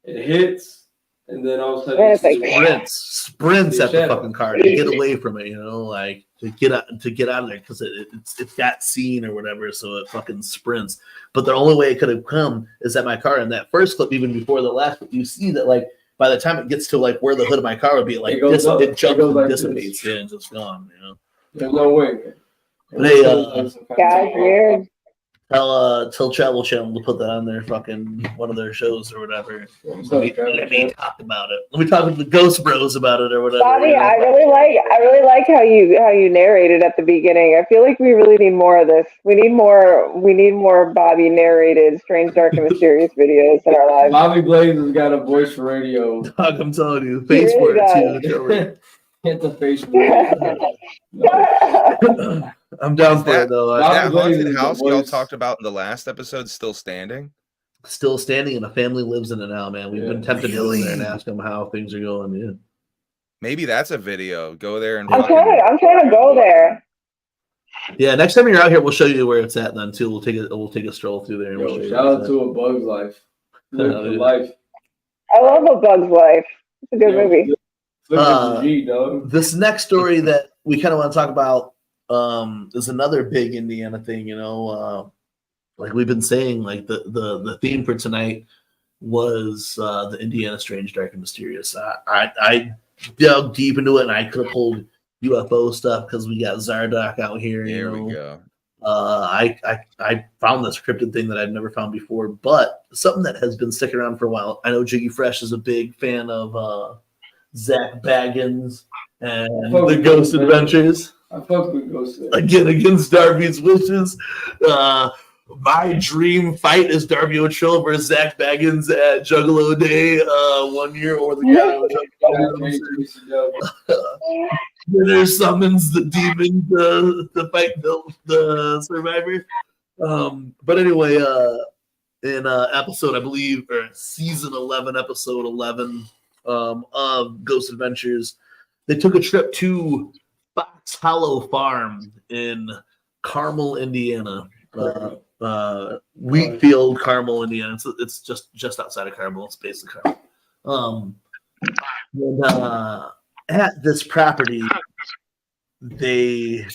It hits, And then all of a sudden, sprints at the fucking car to get away from it, like to get out of there because it's got seen or whatever, so it fucking sprints. But the only way it could have come is that my car in that first clip, even before the last clip, you see that like by the time it gets to like where the hood of my car would be, like it jumps and dissipates, and just gone. There's no way. Hey, weird. Tell Travel Channel to put that on their fucking one of their shows or whatever. Let me talk about it. Let me talk with the Ghost Bros about it or whatever. Bobby, I really like how you narrated at the beginning. I feel like we really need more of this. We need more Bobby narrated strange, dark, and mysterious videos in our lives. Bobby Blaze has got a voice for radio. Dog, I'm telling you, face for it too. Hit the face for it. I'm down for it though. That haunted house y'all talked about in the last episode still standing? Still standing, and a family lives in it now, man. We've been tempted to go in there and ask them how things are going. Yeah. Maybe that's a video. Go there and I'm trying to go there. Yeah, next time you're out here, we'll show you where it's at. Then too, we'll take a stroll through there. And we'll show shout out to A Bug's Life. Life. I love A Bug's Life. It's a good movie. This next story that we kind of want to talk about is another big Indiana thing. Like we've been saying, like the theme for tonight was the Indiana Strange, Dark, and Mysterious. I dug deep into it, and I could have pulled UFO stuff because we got Zardock out here. There we go. I found this cryptid thing that I'd never found before, but something that has been sticking around for a while. I know Jiggy Fresh is a big fan of Zach Baggins and the Ghost Adventures. I fuck with Ghost Adventures. Again, against Darby's wishes. My dream fight is Darby O'Trill versus Zach Baggins at Juggalo Day 1 year, or the guy Winner summons the demon to fight the survivor. But anyway, in episode, I believe, or season 11, episode 11 of Ghost Adventures, they took a trip to Fox Hollow Farm in Carmel, Indiana. Wheatfield, Carmel, Indiana. It's just outside of Carmel. It's basically Carmel. And at this property, they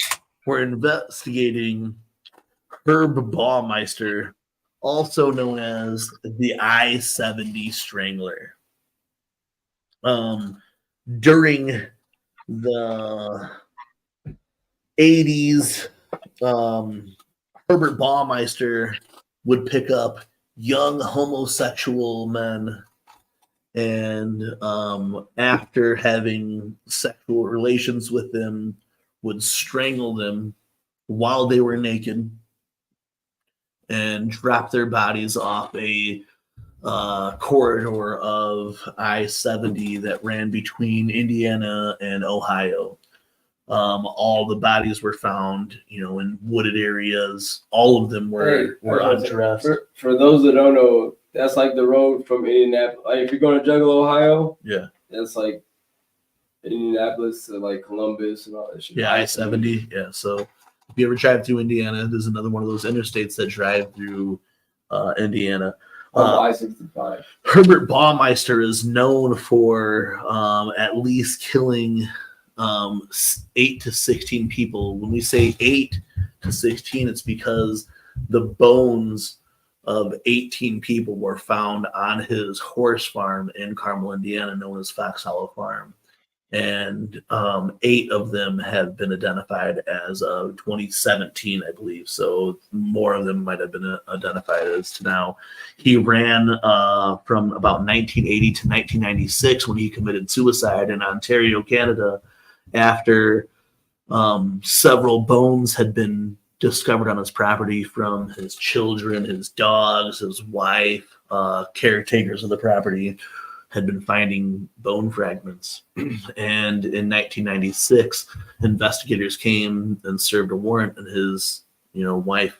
were investigating Herb Baumeister, also known as the I-70 Strangler. During the 80s, Herbert Baumeister would pick up young homosexual men and after having sexual relations with them, would strangle them while they were naked and drop their bodies off a corridor of I-70 that ran between Indiana and Ohio. All the bodies were found, in wooded areas. All of them were undressed. For those that don't know, that's like the road from Indianapolis. Like if you're going to Juggalo, Ohio, yeah, that's like Indianapolis to like Columbus and all that shit. Yeah, I-70. Yeah, so if you ever drive through Indiana, there's another one of those interstates that drive through Indiana. I-65. Herbert Baumeister is known for at least killing 8 to 16 people. When we say 8 to 16, it's because the bones of 18 people were found on his horse farm in Carmel, Indiana, known as Fox Hollow Farm. And 8 of them have been identified as of 2017, I believe. So more of them might have been identified as to now. He ran from about 1980 to 1996 when he committed suicide in Ontario, Canada, after several bones had been discovered on his property from his children, his dogs, his wife, caretakers of the property had been finding bone fragments. And in 1996, investigators came and served a warrant, and his wife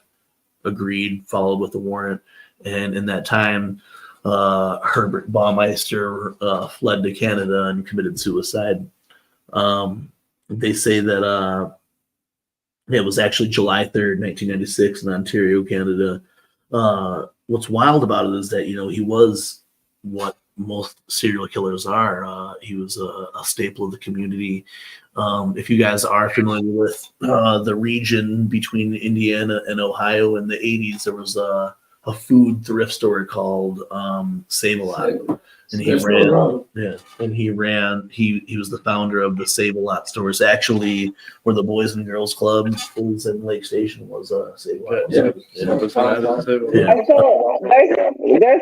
agreed, followed with the warrant. And in that time, Herbert Baumeister fled to Canada and committed suicide. They say that it was actually July 3rd, 1996 in Ontario, Canada. What's wild about it is that, he was what most serial killers are. He was a staple of the community. If you guys are familiar with the region between Indiana and Ohio in the 80s, there was a food thrift store called Save-A-Lot. And he he was the founder of the Save-A-Lot stores. Actually, where the Boys and Girls Club was in Lake Station was Save-A-Lot. There's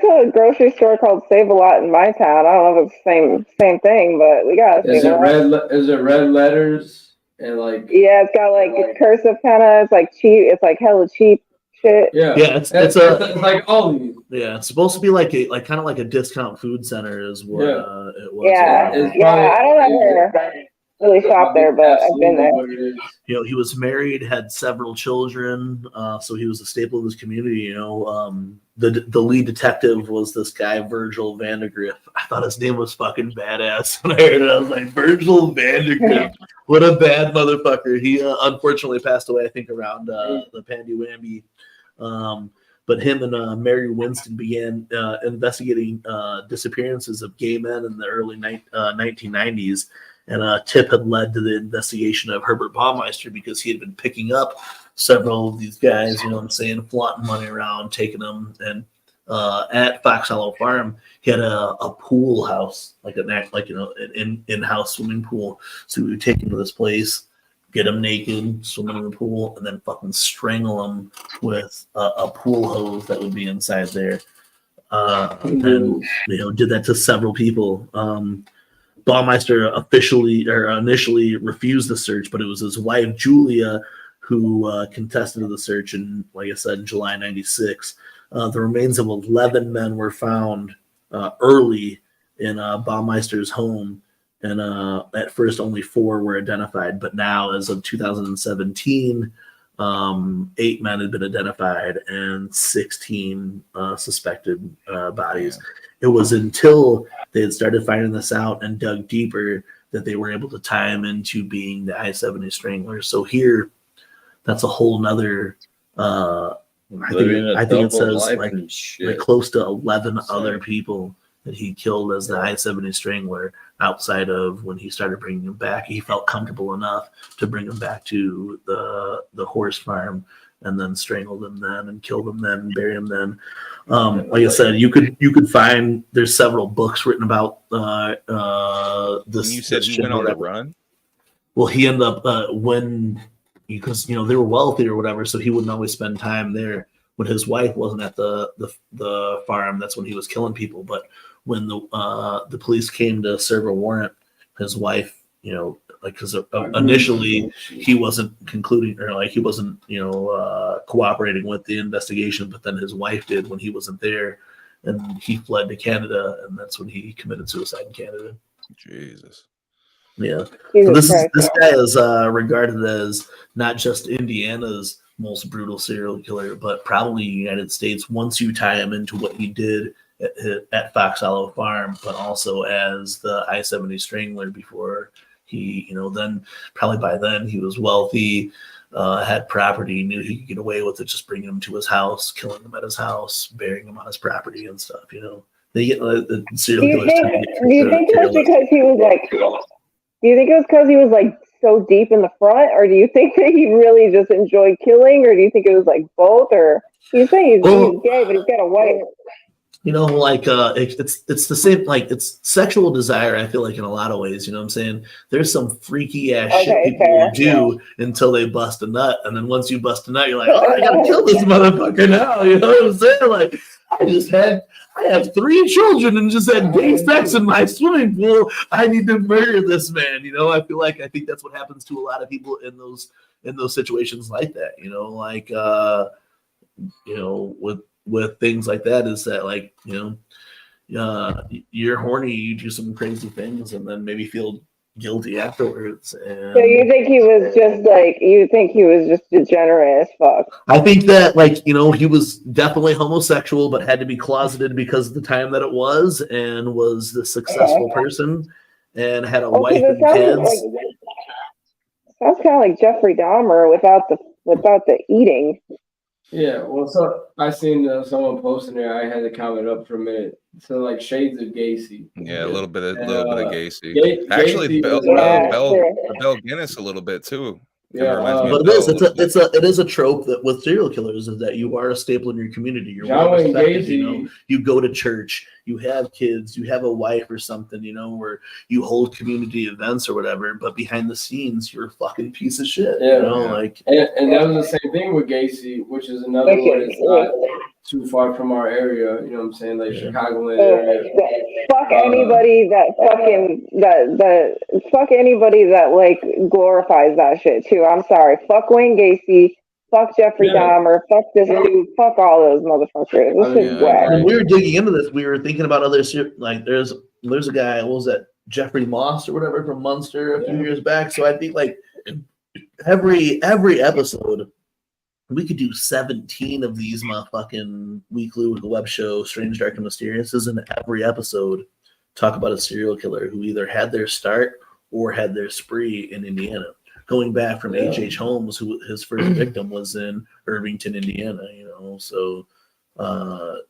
a grocery store called Save-A-Lot in my town. I don't know if it's the same thing, but we got Is it red letters and like? Yeah, it's got like cursive kind of. It's like cheap. It's like hella cheap shit. Yeah, it's like all these. Yeah, it's supposed to be like kind of like a discount food center is what it was. Yeah, I don't ever really shop there, but I've been there. You know, he was married, had several children, so he was a staple of his community. You know, the lead detective was this guy Virgil Vandegrift. I thought his name was fucking badass when I heard it. I was like, Virgil Vandegrift, what a bad motherfucker. He unfortunately passed away, I think, around the Pandy Wamby. But him and Mary Winston began investigating disappearances of gay men in the early 1990s. And a tip had led to the investigation of Herbert Baumeister because he had been picking up several of these guys, you know what I'm saying, flaunting money around, taking them. And at Fox Hollow Farm, he had a pool house, like an in-house swimming pool. So we would take him to this place, get him naked, swimming in the pool, and then fucking strangle him with a pool hose that would be inside there. And did that to several people. Baumeister initially refused the search, but it was his wife Julia who contested the search. And like I said, in July '96, the remains of 11 men were found early in Baumeister's home. And at first, only 4 were identified. But now, as of 2017, 8 men had been identified and 16 suspected bodies. It was until they had started finding this out and dug deeper that they were able to tie him into being the I-70 Strangler. So here, that's a whole nother. I think it says like close to 11 other people that he killed as the I-70 Strangler outside of when he started bringing them back. He felt comfortable enough to bring them back to the horse farm and then strangle them then and kill them then and bury them then. Like I said, you could find, there's several books written about this. And you said he went on the run? Well, he ended up because they were wealthy or whatever, so he wouldn't always spend time there. When his wife wasn't at the farm, that's when he was killing people. But when the police came to serve a warrant, his wife, because initially he wasn't concluding or he wasn't, cooperating with the investigation, but then his wife did when he wasn't there, and he fled to Canada, and that's when he committed suicide in Canada. Jesus. Yeah. So this guy is regarded as not just Indiana's most brutal serial killer, but probably United States once you tie him into what he did at Fox Hollow Farm, but also as the I-70 Strangler before he, then probably by then he was wealthy, had property, knew he could get away with it, just bringing him to his house, killing him at his house, burying him on his property and stuff, They get the serial killers. Do you think it was because he was like? Do you think it was because he was like so deep in the front, or do you think that he really just enjoyed killing, or do you think it was like both? Or you say he's gay, but he's got a wife. It's the same, it's sexual desire, I feel like, in a lot of ways, you know what I'm saying? There's some freaky ass shit people will do until they bust a nut. And then once you bust a nut, you're like, oh, I gotta kill this motherfucker now. You know what I'm saying? Like, I have 3 children and just had gay sex in my swimming pool. I need to murder this man. I think that's what happens to a lot of people in those situations like that, with things like that, is that you're horny, you do some crazy things and then maybe feel guilty afterwards. And so you think he was just degenerate as fuck? I think that he was definitely homosexual, but had to be closeted because of the time that it was, and was the successful person and had a wife and kids. Sounds kind of like Jeffrey Dahmer without the eating. Yeah, well, so I seen someone posting there. I had to comment up for a minute. So like shades of Gacy. Yeah, a little bit of Gacy. Gacy Actually, was, Bell Guinness a little bit too. Kind Yeah, of reminds me But of it is. Bell. It is a trope that with serial killers is that you are a staple in your community. You're John well Wayne respected. Gacy. You know, you go to church, you have kids, you have a wife or something. You know, where you hold community events or whatever. But behind the scenes, you're a fucking piece of shit. Yeah, you know, like and that was the same thing with Gacy, which is another one that's not too far from our area. You know what I'm saying? Like Chicagoland area. Fuck anybody that fucking fuck anybody that like glorifies that shit too. I'm sorry. Fuck Wayne Gacy. Fuck Jeffrey Dahmer. Fuck this dude. Fuck all those motherfuckers. This is whack. When we were digging into this, we were thinking about other like there's a guy. What was that? Jeffrey Moss or whatever from Munster a few years back. So I think like every episode. We could do 17 of these motherfucking Weekly Wicked Webshow, Strange, Dark, and Mysterious, in every episode talk about a serial killer who either had their start or had their spree in Indiana. Going back from H.H. Holmes, who his first victim was in Irvington, Indiana, you know, so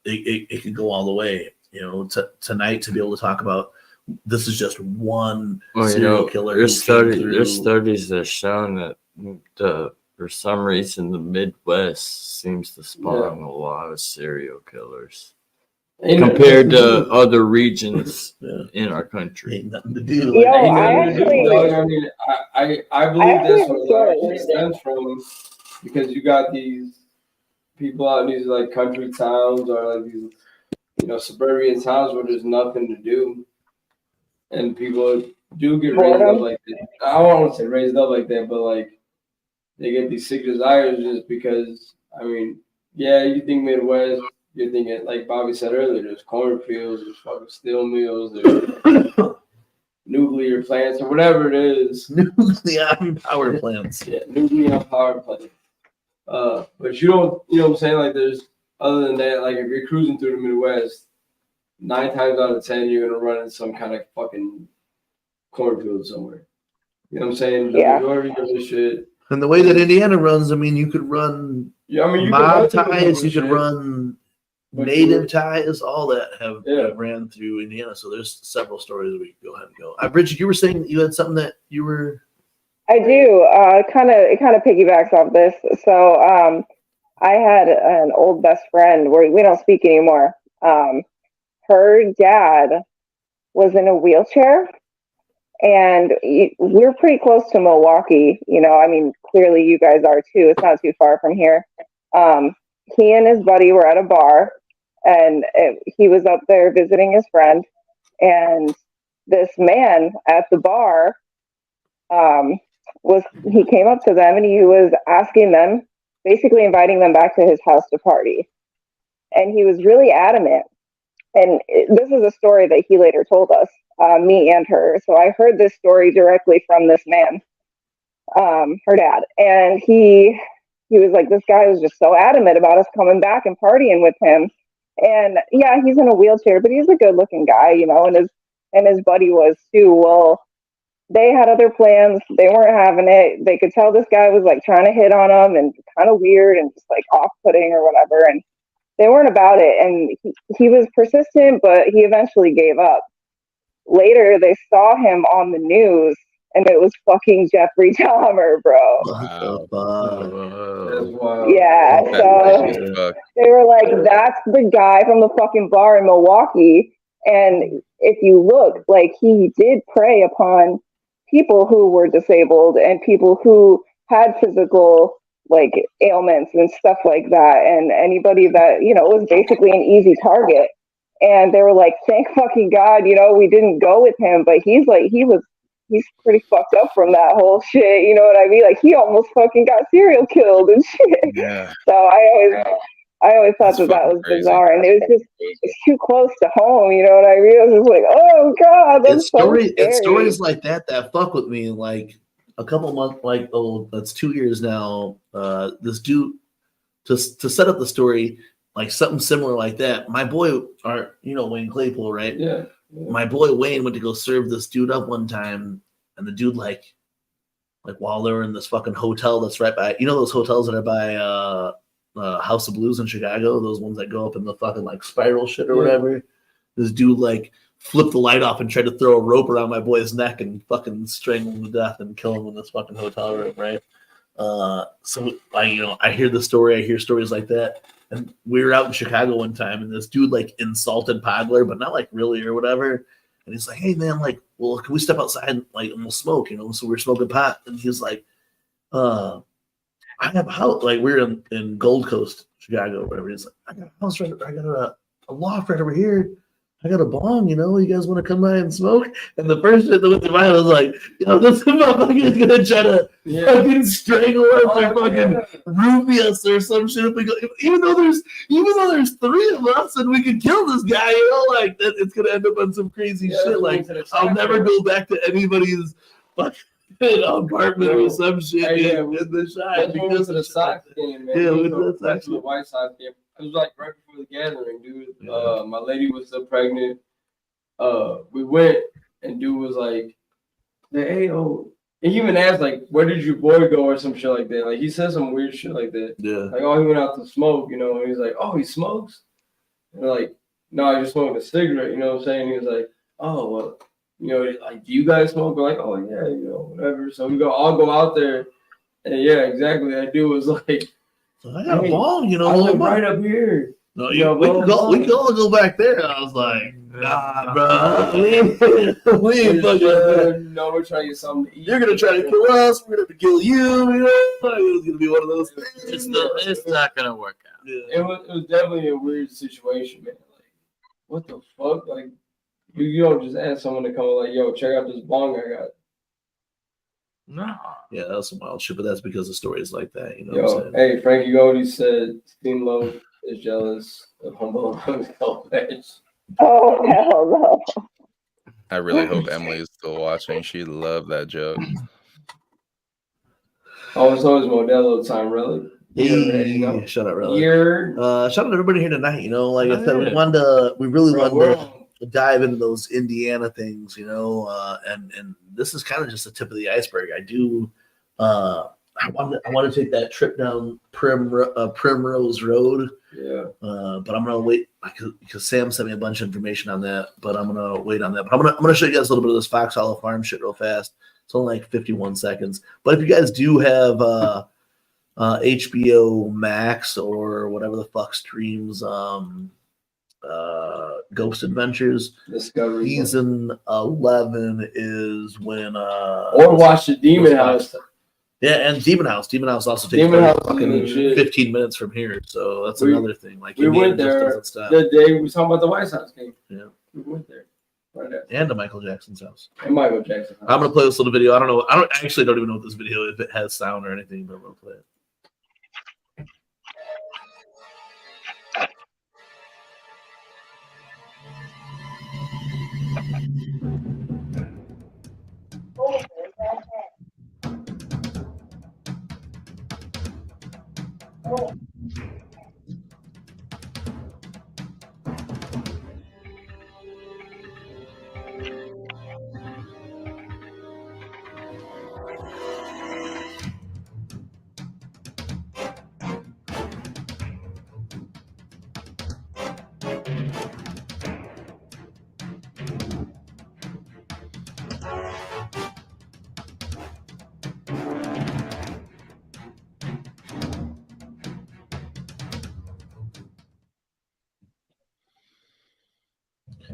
it could go all the way. You know, tonight to be able to talk about this is just one serial killer. There's studies that have shown that for some reason, the Midwest seems to spawn a lot of serial killers compared to other regions in our country. I believe that's where it stems from, because you got these people out in these like country towns or like these, you know, suburban towns where there's nothing to do, and people do get raised up like that. I don't want to say raised up like that, but like. They get these sick desires just because, I mean, yeah, you think Midwest, you're thinking, like Bobby said earlier, there's cornfields, there's fucking steel mills, there's nuclear plants, or whatever it is. Nuclear power plants. Yeah, nuclear power plants. But you don't, you know what I'm saying? Like, there's, other than that, like, if you're cruising through the Midwest, 9 times out of 10, you're going to run in some kind of fucking cornfield somewhere. You know what I'm saying? The majority of this shit. And the way that Indiana runs, I mean, you could run mob ties, you could run native ties, all that have ran through Indiana. So there's several stories we can go ahead and go. Bridget, you were saying that you had something that you were. I do. It kind of piggybacks off this. So I had an old best friend where we don't speak anymore. Her dad was in a wheelchair. And we're pretty close to Milwaukee, you know, I mean, clearly you guys are too. It's not too far from here. He and his buddy were at a bar, and he was up there visiting his friend. And this man at the bar, he came up to them and he was asking them, basically inviting them back to his house to party. And he was really adamant. And this is a story that he later told us. Me and her. So I heard this story directly from this man, her dad. And he was like, this guy was just so adamant about us coming back and partying with him. And yeah, he's in a wheelchair, but he's a good looking guy, you know, and his buddy was too. Well, they had other plans. They weren't having it. They could tell this guy was like trying to hit on them and kind of weird and just like off putting or whatever. And they weren't about it. And he was persistent, but he eventually gave up. Later, they saw him on the news, and it was fucking Jeffrey Dahmer, bro. Wow. Yeah, so they were like, that's the guy from the fucking bar in Milwaukee. And if you look, like, he did prey upon people who were disabled and people who had physical, like, ailments and stuff like that. And anybody that, you know, was basically an easy target. And they were like, thank fucking God, you know, we didn't go with him. But he's like, he's pretty fucked up from that whole shit. You know what I mean? Like, he almost fucking got serial killed and shit. Yeah. So I always thought that was crazy. Bizarre. And it was just, it's too close to home. You know what I mean? I was just like, oh God, that's it's stories like that fuck with me. Like a couple months, like, that's 2 years now. This dude, to set up the story, like something similar like that. My boy, Wayne Claypool, right? Yeah. My boy Wayne went to go serve this dude up one time, and the dude like while they were in this fucking hotel that's right by, you know, those hotels that are by House of Blues in Chicago, those ones that go up in the fucking like spiral shit or whatever. This dude like flipped the light off and tried to throw a rope around my boy's neck and fucking strangle him to death and kill him in this fucking hotel room, right? So I hear the story, I hear stories like that. And we were out in Chicago one time and this dude like insulted Podler, but not like really or whatever. And he's like, hey man, like, well, can we step outside and like and we'll smoke, you know? So we're smoking pot. And he's like, I have a house, like we're in Gold Coast, Chicago, or whatever. He's like, I got a house right, I got a loft right over here. I got a bong, you know, you guys want to come by and smoke? And the first shit that went through my head was like, this motherfucker is gonna try to fucking strangle us or fucking roofie us or some shit. If we go, even though there's three of us and we could kill this guy, you know, like that, it's gonna end up on some crazy shit. Like I'll never go back to anybody's fucking apartment or some shit in the shot because of the Sox game, man. Yeah, with the Sox the White Sox game. It was like right before the gathering, dude. My lady was still pregnant. We went and dude was like, hey, oh, and he even asked like, where did your boy go or some shit like that. Like he said some weird shit like that. Yeah. Like, oh, he went out to smoke, you know. And he's like, oh, he smokes. And we're like, no, I just smoked a cigarette. You know what I'm saying? He was like, oh, well, you know, like, do you guys smoke? We're like, oh yeah, you know, whatever. So we all go out there, and yeah, exactly. That dude was like, I got a bong, you know. I live right up here. No, we can all go back there. And I was like, nah, bro. we ain't fucking. No, we're trying to get something to eat. You're gonna try to kill us. We're gonna kill you. You know, it's gonna be one of those things. It's not gonna work out. Yeah. It was definitely a weird situation, man. Like, what the fuck? Like, you don't just ask someone to come like, yo, check out this bong I got. No. Yeah, that was some wild shit, but that's because of stories like that, you know. Yo, what I'm saying? hey, Frankie Goldie said Steam Love is jealous of Humble Hell Patch. Oh, hell no. I really hope Emily is still watching. She loved that joke. Oh, so is Modelo time, really? Hey, shut up, really. Shout out to everybody here tonight. You know, like I said, we really wanted to dive into those Indiana things, you know, and this is kind of just the tip of the iceberg. I do, I want to take that trip down Primrose Road. Yeah. But I'm gonna wait because Sam sent me a bunch of information on that. But I'm gonna wait on that. But I'm gonna show you guys a little bit of this Fox Hollow Farm shit real fast. It's only like 51 seconds. But if you guys do have HBO Max or whatever the fuck streams Ghost Adventures, Discovery season 11 is when or watch the Demon House. Yeah, and Demon House. Demon House also takes fucking 15 minutes from here, so that's another thing. Like we went there the day we were talking about the White Sox game. Yeah, we went there. Right there. And to Michael Jackson's house. And Michael Jackson's house. I'm gonna play this little video. I don't even know what this video, if it has sound or anything, but I'm gonna play it.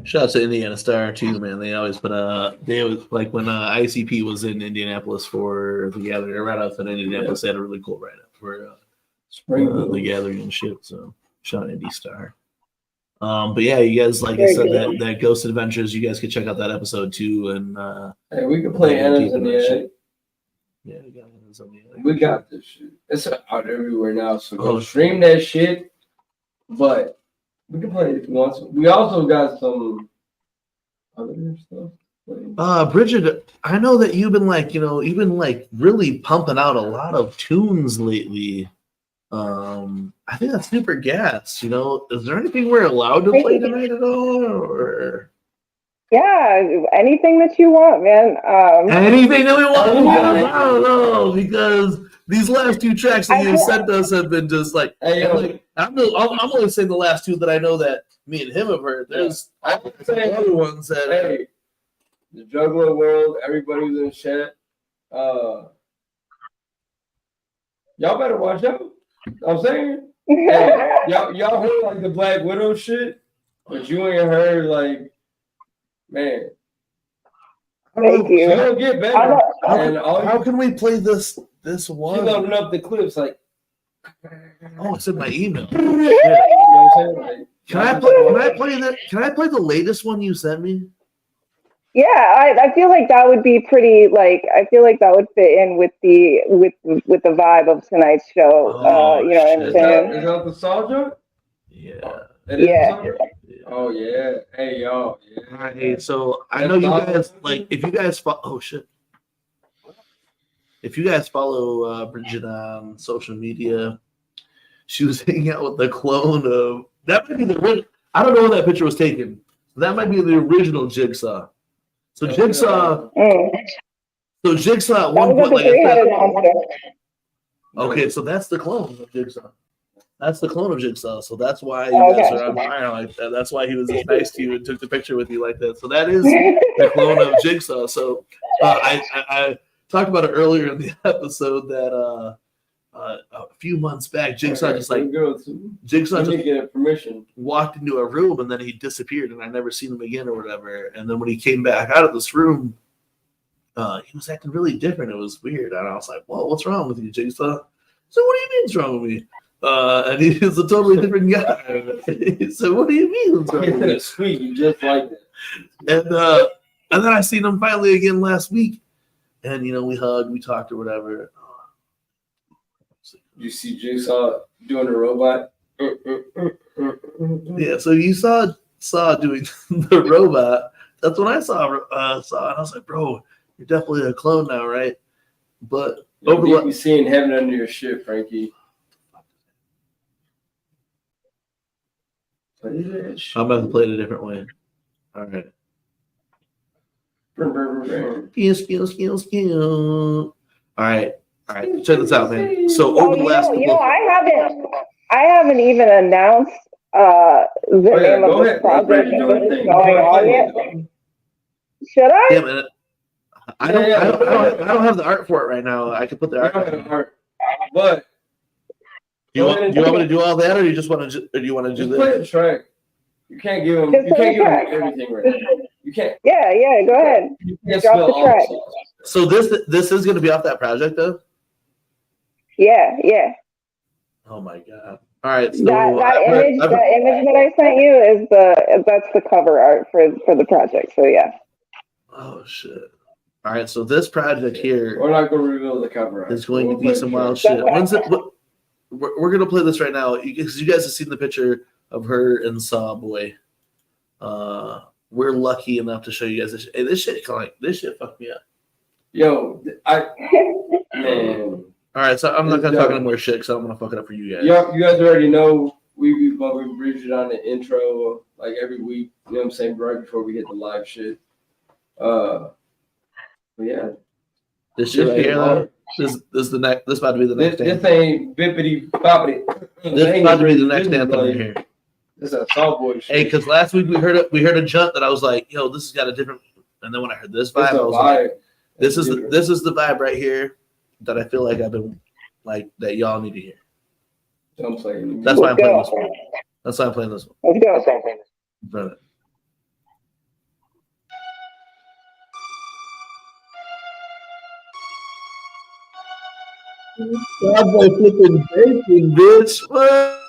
Shout out to Indiana Star too, man. They always put they always like when ICP was in Indianapolis for the gathering, right outside Indianapolis, they had a really cool write up for the gathering and shit. So shout out Indy Star. But yeah, you guys, like I said, that Ghost Adventures, you guys can check out that episode too. And hey, we can play Anna's in the Attic. Yeah, we got Anna's on the Attic. We got this shit. It's out everywhere now, so go stream that shit. But we can play it if you want to. We also got some other stuff. Brigid, I know that you've been really pumping out a lot of tunes lately. I think that's super gas. You know, is there anything we're allowed to play tonight at all? Or yeah, anything that you want, man. Anything that we want. I don't know, because These last two tracks that you sent us have been just like, I'm only saying the last two that I know that me and him have heard. There's other ones that the Juggler World, everybody was in chat. Y'all better watch out. I'm saying, y'all heard like the Black Widow shit, but you ain't heard like, man. Thank you. She'll get better. How can we play this one? She loading up the clips like. Oh, it's in my email. You know what I'm saying? Like, Can I play the latest one you sent me? Yeah, I feel like that would be pretty. Like, I feel like that would fit in with the vibe of tonight's show. You know what I'm saying? Is that the Soldier? Yeah. Yeah. Oh yeah. Hey y'all. Yeah. Hey, so I know you guys like if you guys if you guys follow Brigid on social media, she was hanging out with the clone of that might be the original. I don't know when that picture was taken. That might be the original Jigsaw. So Jigsaw at one point, like I said, okay, so that's the clone of Jigsaw. That's the clone of Jigsaw. So that's why you guys are on fire like that. That's why he was nice to you and took the picture with you like that. So that is the clone of Jigsaw. So I talked about it earlier in the episode that a few months back, Jigsaw just get permission. Walked into a room and then he disappeared and I never seen him again or whatever. And then when he came back out of this room, he was acting really different. It was weird. And I was like, "Well, what's wrong with you, Jigsaw?" So what do you mean what's wrong with me? And he's a totally different guy. So what do you mean what's wrong with me? Sweet, just like that. And then I seen him finally again last week. And you know, we hugged, we talked or whatever. You see Jigsaw doing a robot? Yeah, so you saw doing the robot. That's when I saw and I was like, bro, you're definitely a clone now, right? But you be seeing heaven under your shit, Frankie. I'm about to play it a different way. All right. All right. Check this out, man. So over the last I haven't even announced the name of this project that's going on yet. Should I? Yeah, man. I don't have the art for it right now. I could put the art. But do you want me to do all that, or you just want to? Or do you want to do this? Play the track. You can't give them. You can't give them everything right now. You can't. Yeah. Go ahead. You can't drop the track. So this is going to be off that project, though. Yeah. Oh my god! All right, so that image that I sent you that's the cover art for the project. So yeah. Oh shit! All right, so this project here, we're not going to reveal the cover art. Is going to be some wild shit. When's it? We're going to play this right now because you guys have seen the picture of her and Sawboy. We're lucky enough to show you guys this. Hey, this shit fucked me up. Yo, man. All right, so I'm not gonna talk any more shit because I don't want to fuck it up for you guys. Yeah, you guys already know we be bumping Brigid on the intro like every week. You know what I'm saying? Right before we hit the live shit. But yeah, this shit right here, though. This is the next. This about to be the next. This ain't bippity boppity. This about to be the next anthem right here. This is a Sawboy shit. Hey, because last week we heard a jump that I was like, yo, this has got a different. And then when I heard this vibe, I was like, this is the vibe right here that I feel like I've been like that y'all need to hear. Don't play. That's why I'm playing this one. That's why I'm playing this one. Let's go. Run it. Sawboy flipping bacon, bitch. What?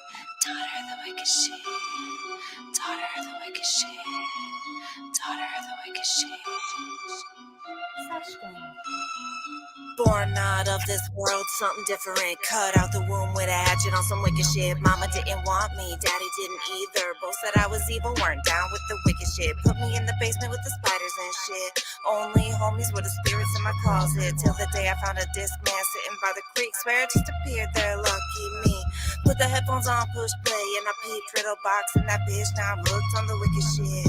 Born out of this world, something different. Cut out the womb with a hatchet on some wicked shit. Mama didn't want me, daddy didn't either. Both said I was evil, weren't down with the wicked shit. Put me in the basement with the spiders and shit. Only homies were the spirits in my closet. Till the day I found a disc man sitting by the creek. Swear it just appeared there, lucky me. Put the headphones on, push play, and I peeped Riddle box and that bitch. Now I'm hooked on the wicked shit.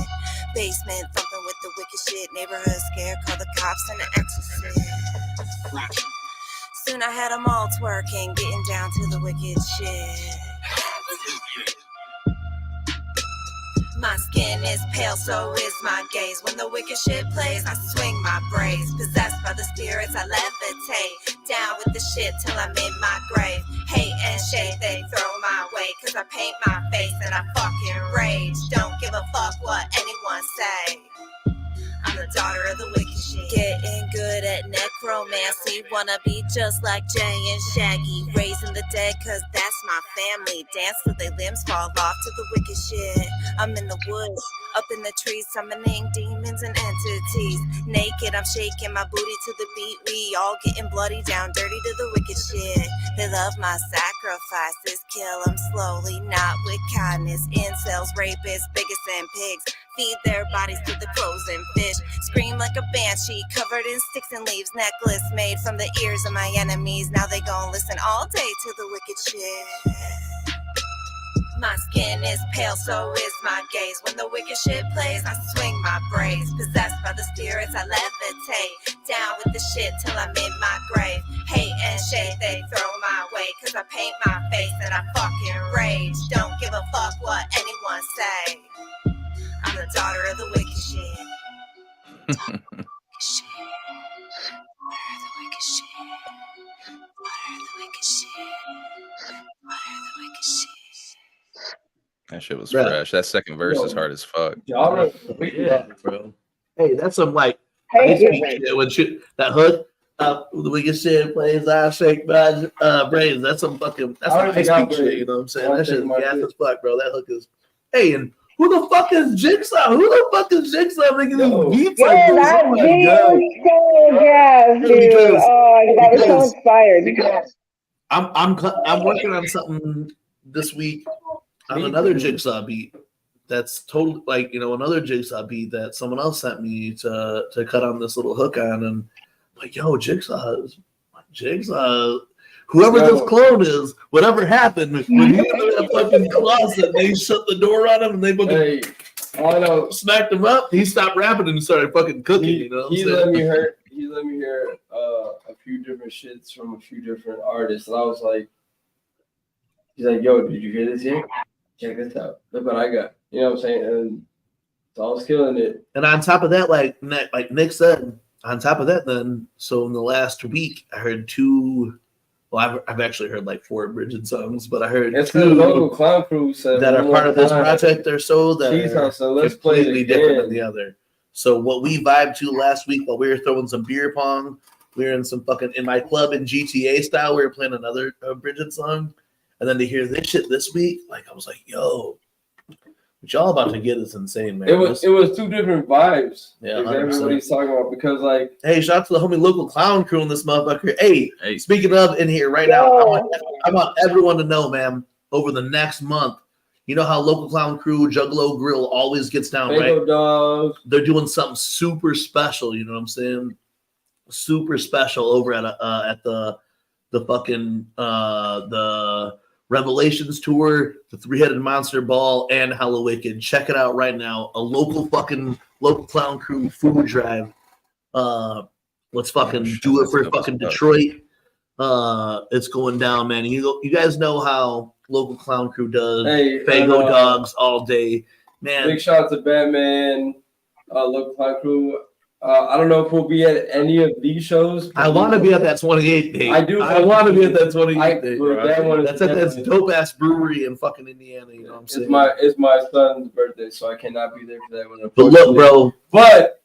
Basement thumping with the wicked shit. Neighborhood scared, call the cops and the exorcist. Soon I had them all twerking, getting down to the wicked shit. My skin is pale, so is my gaze. When the wicked shit plays, I swing my braids. Possessed by the spirits, I levitate. Down with the shit till I'm in my grave. Hate and shade they throw my way, cause I paint my face and I fucking rage. Don't give a fuck what anyone say. I'm the daughter of the wicked shit. Getting good at necromancy. Wanna be just like Jay and Shaggy. Raising the dead cause that's my family. Dance till their limbs fall off to the wicked shit. I'm in the woods, up in the trees, summoning demons and entities. Naked, I'm shaking my booty to the beat. We all getting bloody down dirty to the wicked shit. They love my sacrifices. Kill them slowly, not with kindness. Incels, rapists, bigots and pigs. Feed their bodies to the crows and fish. Scream like a banshee, covered in sticks and leaves. Necklace made from the ears of my enemies. Now they gon' listen all day to the wicked shit. My skin is pale, so is my gaze. When the wicked shit plays, I swing my braids. Possessed by the spirits, I levitate. Down with the shit till I'm in my grave. Hate and shade they throw my way, cause I paint my face and I fucking rage. Don't give a fuck what anyone say. I'm the daughter of the wicked shit. What are the wicked shit? What are the wicked shit? What are the wicked shit? That shit was fresh. That second verse is hard as fuck. Yeah, bro. Hey, that's some like high speed shit when shit that hook. The wicked shit plays. I shake my brains. That's some fucking. That's some high speed shit. You know what I'm saying? That shit is gas as fuck, bro. That hook is. Hey, and who the fuck is Jigsaw? Who the fuck is Jigsaw making these beats? Yo, that beat was so gas, dude. Oh, that was so inspired. I'm working on something this week on another Jigsaw beat. That's totally like another Jigsaw beat that someone else sent me to cut on this little hook on, and like, yo, Jigsaw. Whoever this clone is, whatever happened when he went in that fucking closet, they shut the door on him and they fucking smacked him up. He stopped rapping and started fucking cooking. He let me hear a few different shits from a few different artists, and I was like, he's like, yo, did you hear this yet? Check this out. Look what I got. You know what I'm saying? And so I was killing it. And on top of that, like Nick said, on top of that, then so in the last week, I heard two. Well, I've actually heard like 4 Brigid songs, but I heard it's 2 the local clown crew that are part of this project or so that are so let's completely different than the other. So what we vibed to last week while we were throwing some beer pong, we were in some fucking in my club in GTA style. We were playing another Brigid song, and then to hear this shit this week, like I was like, yo. What y'all about to get is insane, man. It was 2 different vibes. Yeah, like everybody's talking about because like, hey, shout out to the homie local clown crew in this motherfucker. Hey, speaking of in here right now, I want everyone to know, man. Over the next month, you know how local clown crew Juggalo Grill always gets down, right? Dogs. They're doing something super special. You know what I'm saying? Super special over at the fucking the Revelations tour, the 3-Headed Monster Ball, and HALLOWICKED. Check it out right now. A local clown crew food drive. Let's fucking do it for fucking Detroit. It's going down, man. You guys know how local clown crew does. Fago dogs all day, man. Big shout out to Batman, local clown crew. I don't know if we'll be at any of these shows. I want to be at that 28th date. I do. I want to be at that 28th date. That's at that dope ass brewery in fucking Indiana. You know what I'm saying? It's my son's birthday, so I cannot be there for that one. But look, bro. But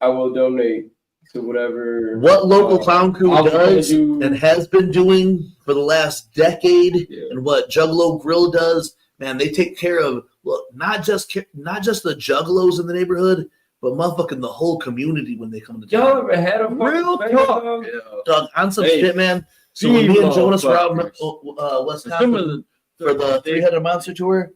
I will donate to whatever. What local clown crew does and has been doing for the last decade, and what Juggalo Grill does, man, they take care of not just the Juggalos in the neighborhood. But motherfucking the whole community when they come to town. Y'all ever had a real talk? Dog, on some shit, man. So when me and Jonas were out in Wisconsin for the 3-Headed Monster tour,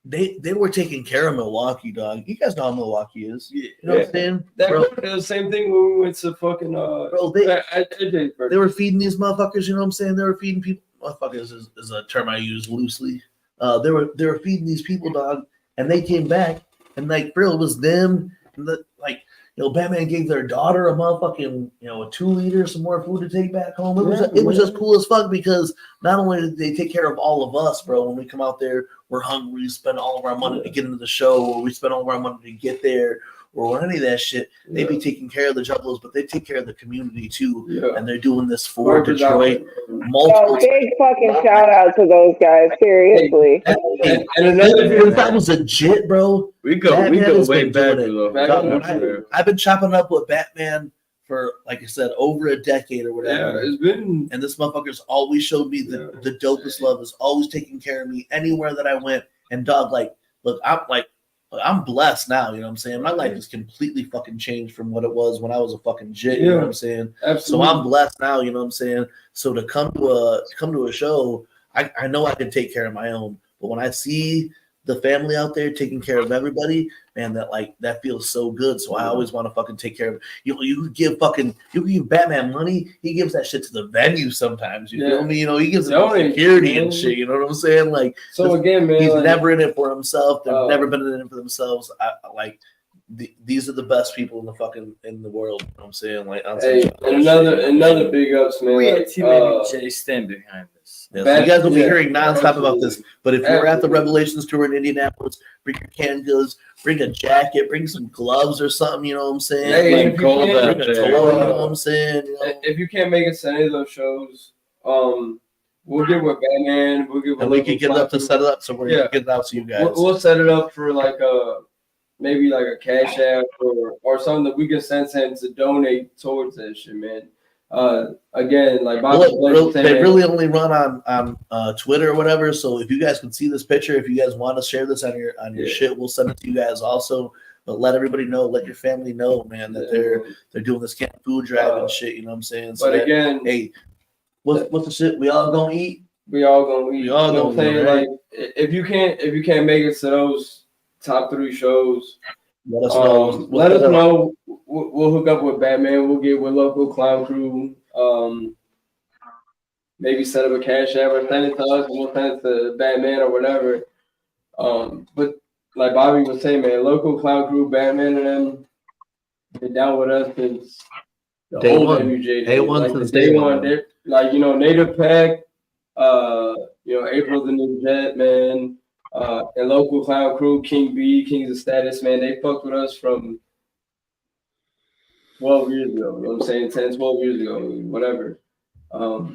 they were taking care of Milwaukee, dog. You guys know how Milwaukee is. You know what I'm saying? The same thing when we went to fucking bro, they were feeding these motherfuckers, you know what I'm saying? They were feeding people. Motherfuckers is a term I use loosely. They were feeding these people, dog, and they came back and like, bro, it was them. Batman gave their daughter a motherfucking, a 2-liter, some more food to take back home. It was just cool as fuck because not only did they take care of all of us, bro, when we come out there, we're hungry, we spend all of our money to get into the show, or we spend all of our money to get there, or any of that shit. They be taking care of the Juggalos, but they take care of the community too. And they're doing this for Detroit. Multiple big fucking shout out to those guys, seriously. and another that was legit, bro. We go way back. I've been chopping up with Batman for, like I said, over a decade or whatever. Yeah, it's been. And this motherfucker's always showed me the dopest love. Is always taking care of me anywhere that I went. And dog, look, I'm blessed now, you know what I'm saying? My life is completely fucking changed from what it was when I was a fucking jit, you know what I'm saying? Absolutely. So I'm blessed now, you know what I'm saying? So to come to a show, I know I can take care of my own, but when I see the family out there taking care of everybody, man, that feels so good. So I always want to fucking take care of it. You give Batman money, he gives that shit to the venue sometimes. You feel me? He gives them security and shit. You know what I'm saying? So again, man, he's never in it for himself. They've never been in it for themselves. These are the best people in the world. You know what I'm saying? And another big ups, man. We at TeamMUJ's stand behind this. Yeah, so you guys will be hearing nonstop about this. But if you're at the Revelations tour in Indianapolis, bring your canned goods, bring a jacket, bring some gloves or something. You know what I'm saying? Hey, bring a toy, you know what I'm saying? If you can't make it to any of those shows, we'll get with Batman. And we can get it up to set it up, so we're gonna get it out to you guys. We'll set it up for maybe a cash app or something that we can send him to donate towards that shit, man. Again, Bobby they really only run on Twitter or whatever. So if you guys can see this picture, if you guys want to share this on your shit, we'll send it to you guys also. But let everybody know, let your family know, man, that they're doing this canned food drive and shit. You know what I'm saying? So but again, hey, what's the shit? We all gonna eat. We all gonna eat. We all gonna eat. Right? If you can't make it to those top 3 shows, let us know. Let us know. We'll hook up with Batman. We'll get with local clown crew. Maybe set up a cash app or send it to us, and we'll send it to Batman or whatever. But like Bobby was saying, man, local clown crew, Batman and them, been down with us since the day old one. MUJ. Day one since since day day one. They're Native Pack, April the New Jet, man. And local clown crew, King B, Kings of Status, man, they fucked with us from 12 years ago. You know what I'm saying? 10, 12 years ago, whatever.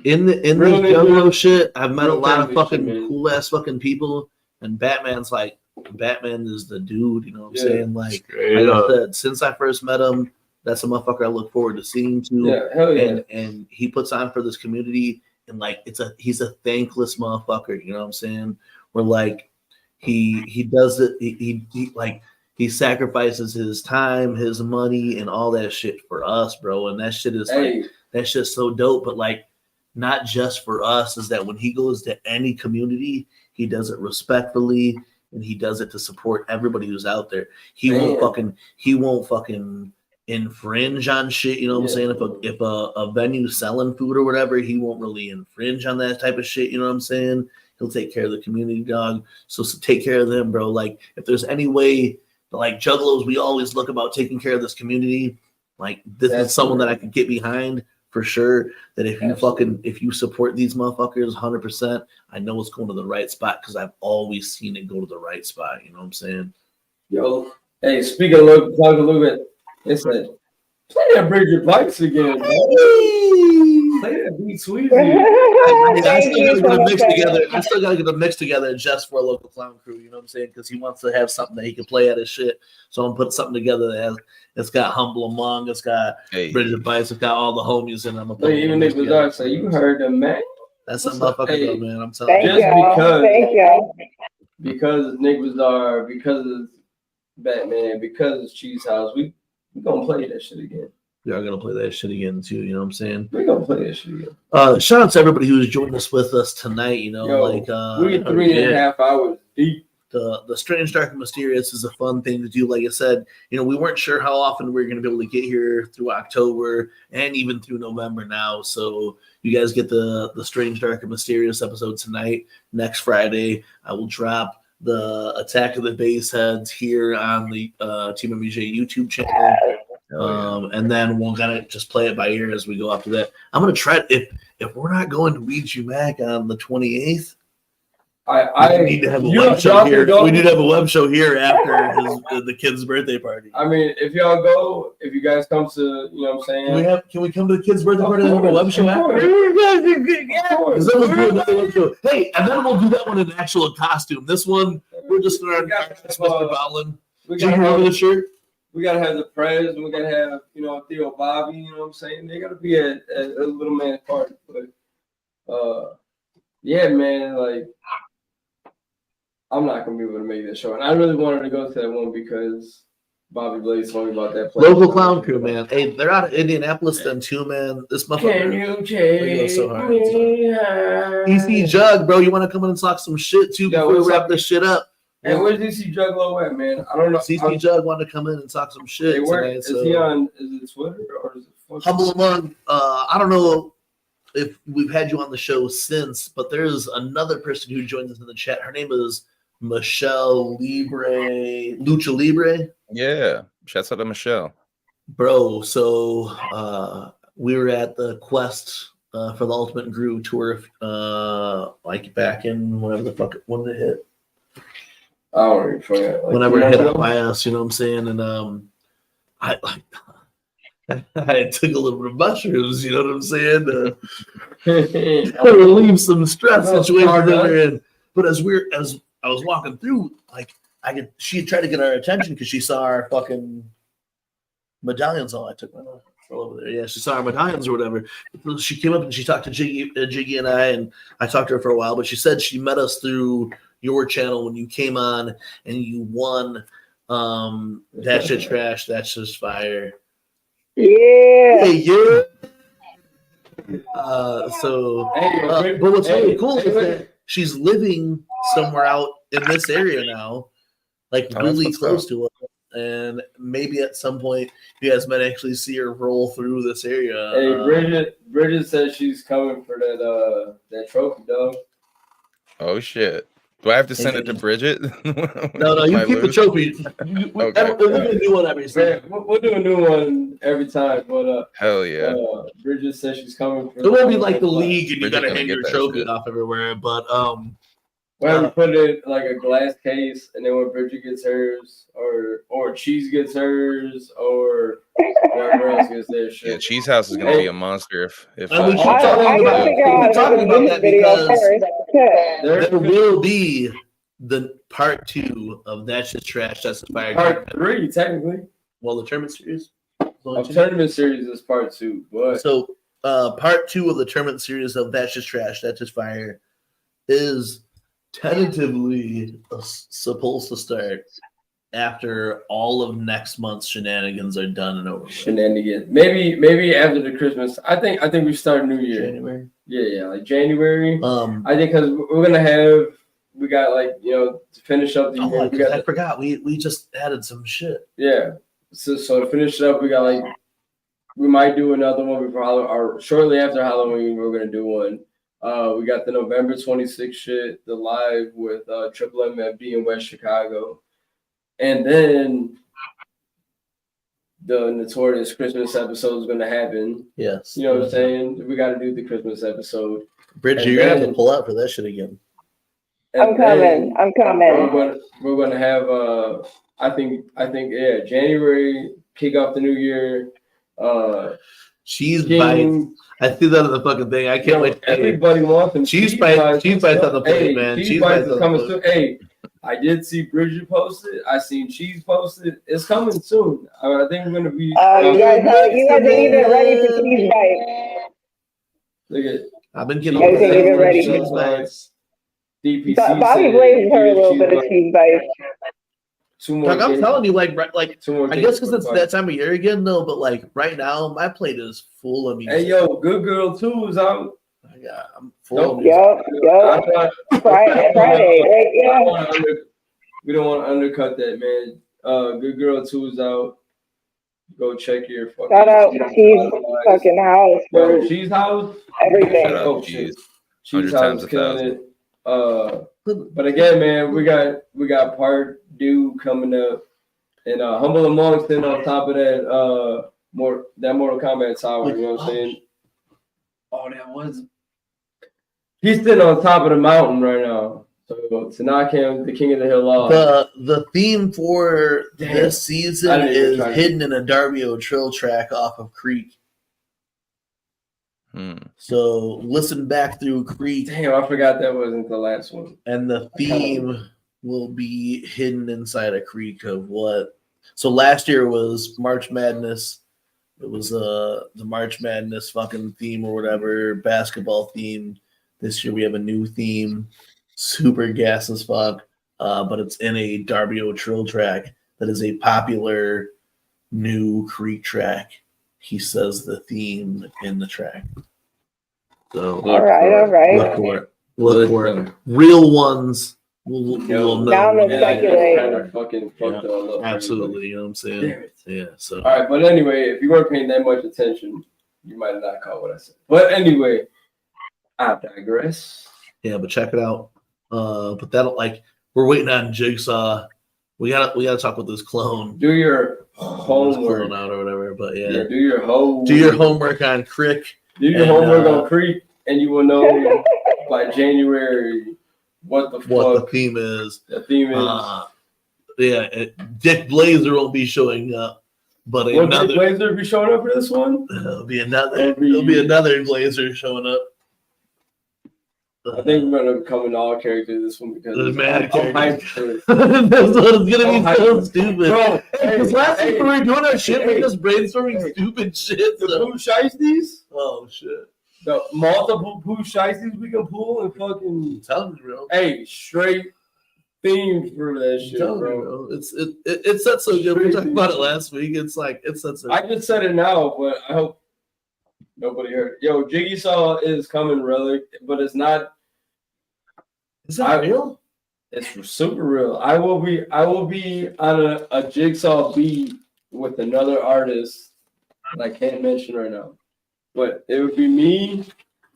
In this Juggalo shit, I've met a lot of fucking cool ass fucking people, and Batman is the dude. You know what I'm saying? Like I said, since I first met him, that's a motherfucker I look forward to seeing too. Yeah, hell yeah. And he puts on for this community, and he's a thankless motherfucker. You know what I'm saying? Where he does it. He sacrifices his time, his money, and all that shit for us, bro. And that shit is that shit's so dope. But not just for us, is that when he goes to any community, he does it respectfully, and he does it to support everybody who's out there. He won't fucking infringe on shit. You know what I'm saying? If a venue's selling food or whatever, he won't really infringe on that type of shit. You know what I'm saying? He'll take care of the community, dog. So take care of them, bro. If there's any way, Juggalos, we always look about taking care of this community. This is someone that I could get behind for sure. That if you support these motherfuckers 100%, I know it's going to the right spot because I've always seen it go to the right spot. You know what I'm saying? Yo, hey, speaking of plug a little bit, it's play that Brigid Bites again, bro. Play that beat sweet. I still gotta get the mix together just for a local clown crew. You know what I'm saying? Because he wants to have something that he can play at his shit. So I'm putting something together that's got Humble Among, it's got Brigid Bites, it's got all the homies in them. Even Nick Bizarre say, "You heard them, man." That's a motherfucker, though, man. I'm telling you. Thank you. Because Nick Bizarre, because of Batman, because it's Cheese House, we gonna play that shit again. We are gonna play that shit again too. You know what I'm saying? We're gonna play that shit again. Shout out to everybody who's joined us with us tonight. You know, we're 3.5 hours deep. The Strange, Dark, and Mysterious is a fun thing to do. Like I said, we weren't sure how often we were going to be able to get here through October and even through November now. So you guys get the Strange, Dark, and Mysterious episode tonight. Next Friday, I will drop the Attack of the Baseheads here on the TeamMUJ YouTube channel. And then we'll kind of just play it by ear as we go after that. I'm gonna try if we're not going to Ouija Mac on the 28th. I need to have a web show here. We need to have a web show here after the kid's birthday party. I mean, if y'all go, if you guys come to, you know what I'm saying? Can we come to the kid's birthday party and have a web show after? Because then we'll do another web show. Hey, and then we'll do that one in actual costume. This one, we're just gonna Mr. Bowlin. Did you hear the shirt? We gotta have the Prez, and we gotta have, you know, Theo Bobby, you know what I'm saying? They gotta be at a little man's party. But yeah, man, like I'm not gonna be able to make that show. And I really wanted to go to that one because Bobby Blaze told me about that place. Local clown crew, man. Hey, they're out of Indianapolis then too, man. This motherfucker. Can you take so hard. me high? DC Jug, bro, you want to come in and talk some shit too before we wrap this shit up? Hey, where's DC Jug Low at, man? I don't know. DC Jug wanted to come in and talk some shit. Hey, tonight, is he on? Is it Twitter or is it Humble Among? I don't know if we've had you on the show since, but there's another person who joins us in the chat. Her name is Michelle Lucha Libre. Yeah, shouts out to Michelle, bro. So we were at the Quest for the Ultimate Groove tour, like back in whenever the fuck when did it hit. I don't even forget. Like, whenever it hit up by us, you know what I'm saying, and I took a little bit of mushrooms, you know what I'm saying, to relieve some stress situations that we're in. But as I was walking through, like she had tried to get our attention because she saw our fucking medallions. Oh, I took mine off over there. Yeah, she saw our medallions or whatever. She came up and she talked to Jiggy and I talked to her for a while. But she said she met us through your channel when you came on and you won. That shit trash. That's just fire. Yeah. Hey, yeah. But what's really cool is that she's living somewhere out in this area now, like really close to us. And maybe at some point you guys might actually see her roll through this area. Hey, Brigid says she's coming for that trophy, dog. Oh shit. Do I have to send it to Brigid? No, you keep the trophy. We'll do a new one every time. We'll do a new one every time. But hell yeah. Brigid says she's coming for it won't be like the league and you Brigid gotta hang your trophy off everywhere, but we put it in like a glass case, and then when Brigid gets hers, or Cheese gets hers, or whoever else gets their shit. Yeah, Cheese House is gonna be a monster if I we're talking about that because there will be the part 2 of That's Just Trash, That's Just Fire. Part 3, technically. Well, the tournament series. Tournament series is part 2. But so part 2 of the tournament series of That's Just Trash, That's Just Fire is tentatively supposed to start after all of next month's shenanigans are done and over. Shenanigans. Maybe after the Christmas. I think we start New Year. January. Yeah, like January. I think because we got like, you know, to finish up the year. I forgot we just added some shit. Yeah. So to finish it up, we got like we might do another one before Halloween or shortly after Halloween. We're gonna do one. We got the November 26th shit, the live with Triple MFD in West Chicago. And then the notorious Christmas episode is going to happen. Yes. You know what I'm saying? We got to do the Christmas episode. Bridget, you're going to have to pull out for that shit again. I'm coming. We're going to have, I think, yeah, January, kick off the new year. Cheese Bites. I threw that in the fucking thing. I can't wait. Everybody wants them. Cheese Bites on the plate, man. Cheese Bites is coming soon. Hey, I did see Brigid post it. I seen Cheese post it. It's coming soon. I think we're gonna be. You guys are even ready for Cheese Bites. Look at. I've been getting even ready. Cheese Bites. DPC Bobby Blaze heard a little bit of Cheese Bites. I'm telling you, like I guess because it's that time of year again, though. But like right now, my plate is full of music. Hey, yo, Good Girl 2 is out. Yeah, I'm full of music. Yup. Friday, right? Yeah. We don't want to undercut that, man. Good Girl 2 is out. Go check your fucking. Shout out Cheese fucking house, bro. Yo, Cheese House. Everything. Shout out Cheese. Cheese House killing it. But again, man, we got part due coming up, and Humble Amongst. And on top of that, that Mortal Kombat tower. You know what I'm saying? Oh, that was. He's sitting on top of the mountain right now. So knock him, the King of the Hill off. The theme for this season is hidden in a Darbio Trill track off of Creek. So listen back through Creek. Damn, I forgot that wasn't the last one. And the theme will be hidden inside a Creek of what? So last year was March Madness. It was the March Madness fucking theme or whatever, basketball theme. This year we have a new theme, super gas as fuck, but it's in a Darbio Trill track that is a popular new Creek track. He says the theme in the track. So all right. Look for it. Real ones will know. Now I'm speculating. Kind of fucking fucked all up. Absolutely, you know what I'm saying? Yeah. So all right, but anyway, if you weren't paying that much attention, you might have not caught what I said. But anyway, I digress. Yeah, but check it out. But that'll we're waiting on Jigsaw. We gotta talk with this clone. Do your homework clone out or whatever. But yeah, do your homework. Do your homework on Crick. Do your homework on Creek, and you will know by January what the theme is. The theme is. Dick Blazer won't be showing up, but Dick Blazer be showing up for this one? There'll be another Blazer showing up. I think we're gonna become an all character this one because there's mad characters. That's what it's gonna be so stupid. Bro, because last week we were doing our shit, we're just brainstorming stupid shit. The Pooh Shiesties? Oh shit. The multiple Pooh Shiesties we can pull and fucking tell me, bro. Hey, straight themes for that shit, bro. It's set so good. We talked about it last week. It's set so good. I just said it now, but I hope nobody heard it. Yo, Jigsaw is coming, Relic, but it's not. Is that real? It's super real. I will be on a Jigsaw beat with another artist that I can't mention right now. But it would be me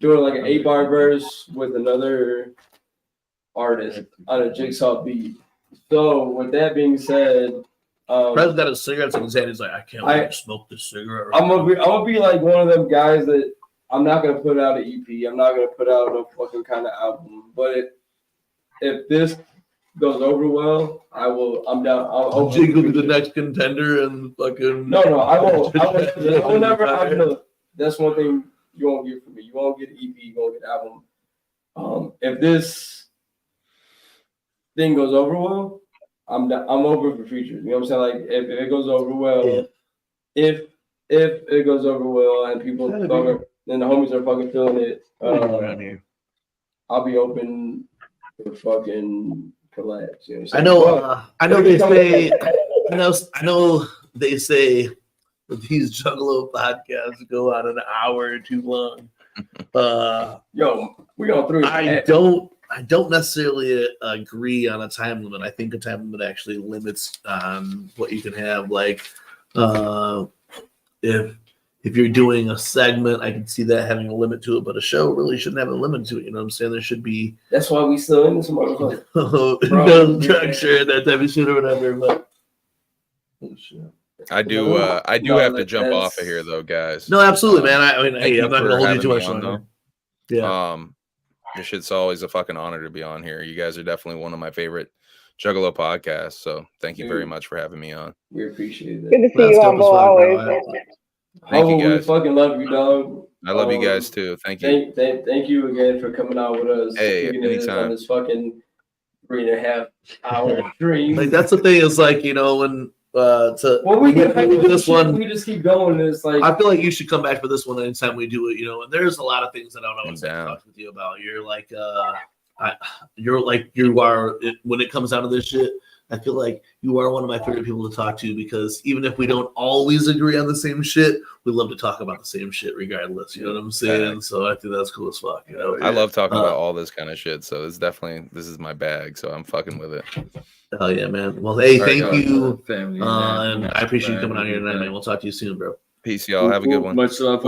doing like an 8-bar verse with another artist on a Jigsaw beat. So with that being said, Fred's got his cigarettes in his hand. He's like, I can't wait to smoke this cigarette. I'm gonna be like one of them guys that I'm not gonna put out an EP. I'm not gonna put out a fucking kind of album. But if this goes over well, I'm down. I'll Jig will be the next contender and fucking. No, I won't. I will never. That's one thing you won't get from me. You won't get an EP. You won't get an album. If this thing goes over well, I'm over for features. You know what I'm saying? Like if it goes over well, if it goes over well and people and the homies are fucking feeling it, I'll be open for fucking collabs. You know what I'm saying? I know they say I know they say that these Juggalo podcasts go on an hour too long. Yo, we going through. I don't necessarily agree on a time limit. I think a time limit actually limits on what you can have. Like, if you're doing a segment, I can see that having a limit to it, but a show really shouldn't have a limit to it. You know what I'm saying? There should be. That's why we still in this motherfucker. No structure, that type of shit or whatever. But I do have to jump off of here though, guys. No, absolutely, man. I'm not gonna hold you too much longer. Yeah. This shit's always a fucking honor to be on here. You guys are definitely one of my favorite Juggalo podcasts. So thank you very much for having me on. We appreciate it. Good to see you on board always. Thank you guys. We fucking love you, dog. I love you guys too. Thank you. Thank you again for coming out with us. Hey, anytime. On this fucking 3.5 hour stream. Like that's the thing is like, you know, when we just keep going. It's like I feel like you should come back for this one anytime we do it, you know. And there's a lot of things that I don't know what to talk with you about. You're like you are when it comes down to this shit. I feel like you are one of my favorite people to talk to because even if we don't always agree on the same shit, we love to talk about the same shit regardless. You know what I'm saying? Yeah. So I think that's cool as fuck. You know, I love talking about all this kind of shit. So this is my bag. So I'm fucking with it. Hell yeah, man. Well, hey, thank you. Family, and I appreciate you coming out here tonight, man. We'll talk to you soon, bro. Peace, y'all. Have a good one. Much love,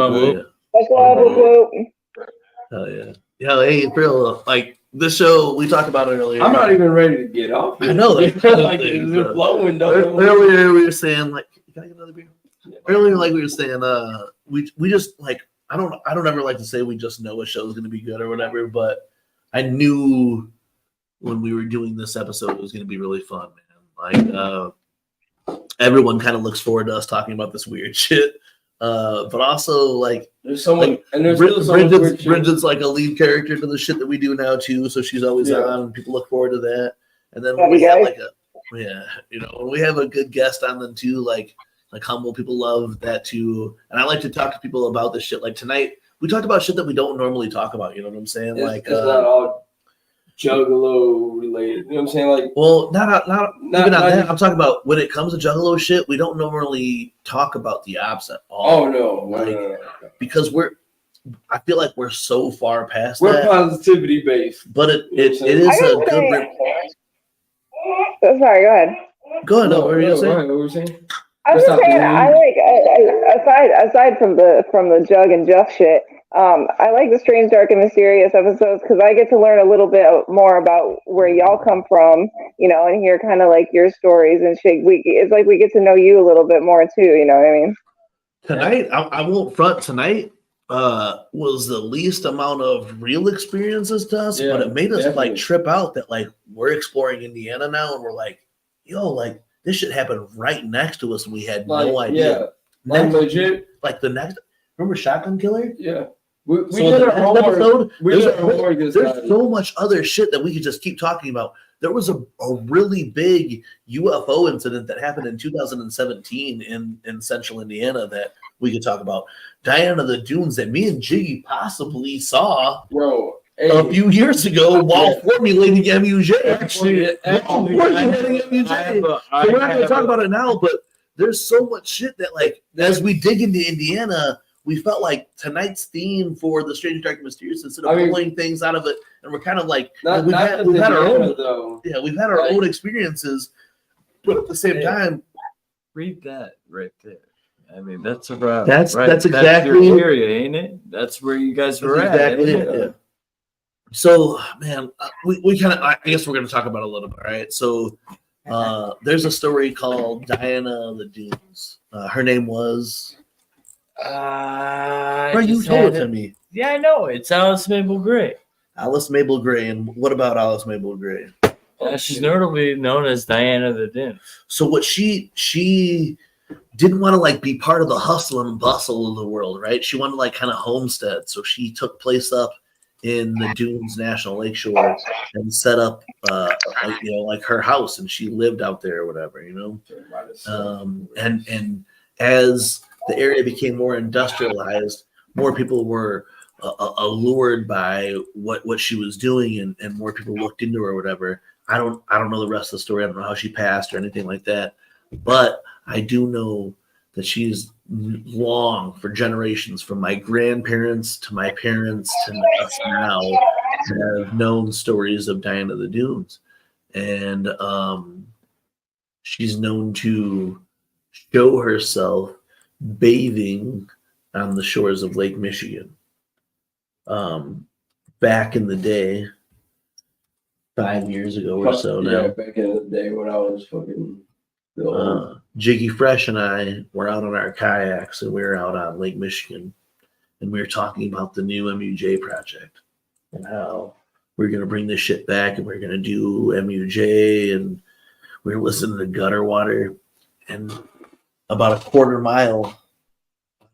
Hell yeah. Yeah, hey, real like this show we talked about it earlier. I'm not even ready to get off. I know that. Like it's blowing. Earlier we were saying like, can I get another beer? earlier, like we were saying, we just like I don't ever like to say we just know a show is going to be good or whatever, but I knew when we were doing this episode it was going to be really fun, man. Like everyone kind of looks forward to us talking about this weird shit. But also like there's someone like, and there's still so much weird shit. Brigid's like a lead character to the shit that we do now too, so she's always on and people look forward to that. And then when we have like when we have a good guest on them too, like humble people love that too. And I like to talk to people about this shit. Like tonight we talked about shit that we don't normally talk about, you know what I'm saying? It's not all Juggalo related. You know what I'm saying? Like, well, not that. I'm talking about when it comes to Juggalo shit, we don't normally talk about the ops at all. Oh no, no. Because I feel like we're so far past we're that. Positivity based. But it is a good. Sorry, go ahead. Go ahead. No, what were you saying? What were you saying? I was just saying, I like aside from the Jug and Jeff shit. I like the Strange, Dark, and Mysterious episodes because I get to learn a little bit more about where y'all come from, and hear kind of like your stories and shit. It's like we get to know you a little bit more too. You know what I mean? Tonight, I won't front. Tonight was the least amount of real experiences to us, but it made us like trip out that like we're exploring Indiana now, and we're like, yo, like this shit happened right next to us, and we had no idea. Like legit, like the next. Remember Shotgun Killer? Yeah. We did our homework. There's so much other shit that we could just keep talking about. There was a really big UFO incident that happened in 2017 in central Indiana that we could talk about. Diana the Dunes that me and Jiggy possibly saw a few years ago while formulating MUJ. Actually, formulating MUJ. So we're not going to talk about it now, but there's so much shit that like as we dig into Indiana, we felt like tonight's theme for the Strange, Dark, and Mysterious, instead of pulling things out of it, and we're kind of like we've had our own, we've had our own experiences, but at the same time, read that right there. I mean, that's about that's exactly that's your area, ain't it? That's where you guys were at. Exactly it. Yeah. So, man, we kind of I guess we're going to talk about it a little bit, right? So, there's a story called Diana the Dunes. Her name was. You told it to me. Yeah, I know. It's Alice Mabel Gray. Alice Mabel Gray. And what about Alice Mabel Gray? She's notably known as Diana the Dunes. So what she didn't want to like be part of the hustle and bustle of the world, right? She wanted to like kind of homestead. So she took place up in the Dunes National Lakeshore and set up like her house, and she lived out there or whatever, and as the area became more industrialized, more people were allured by what she was doing, and more people looked into her or whatever. I don't know the rest of the story. I don't know how she passed or anything like that, but I do know that she's long for generations, from my grandparents to my parents to us now, have known stories of Diana the Dunes, and she's known to show herself bathing on the shores of Lake Michigan. Back in the day, 5 years ago or so now. Yeah, back in the day when I was fucking Jiggy Fresh and I were out on our kayaks, and we were out on Lake Michigan, and we were talking about the new MUJ project and how we're going to bring this shit back, and we're going to do MUJ, and we were listening to Gutter Water, and about a quarter mile on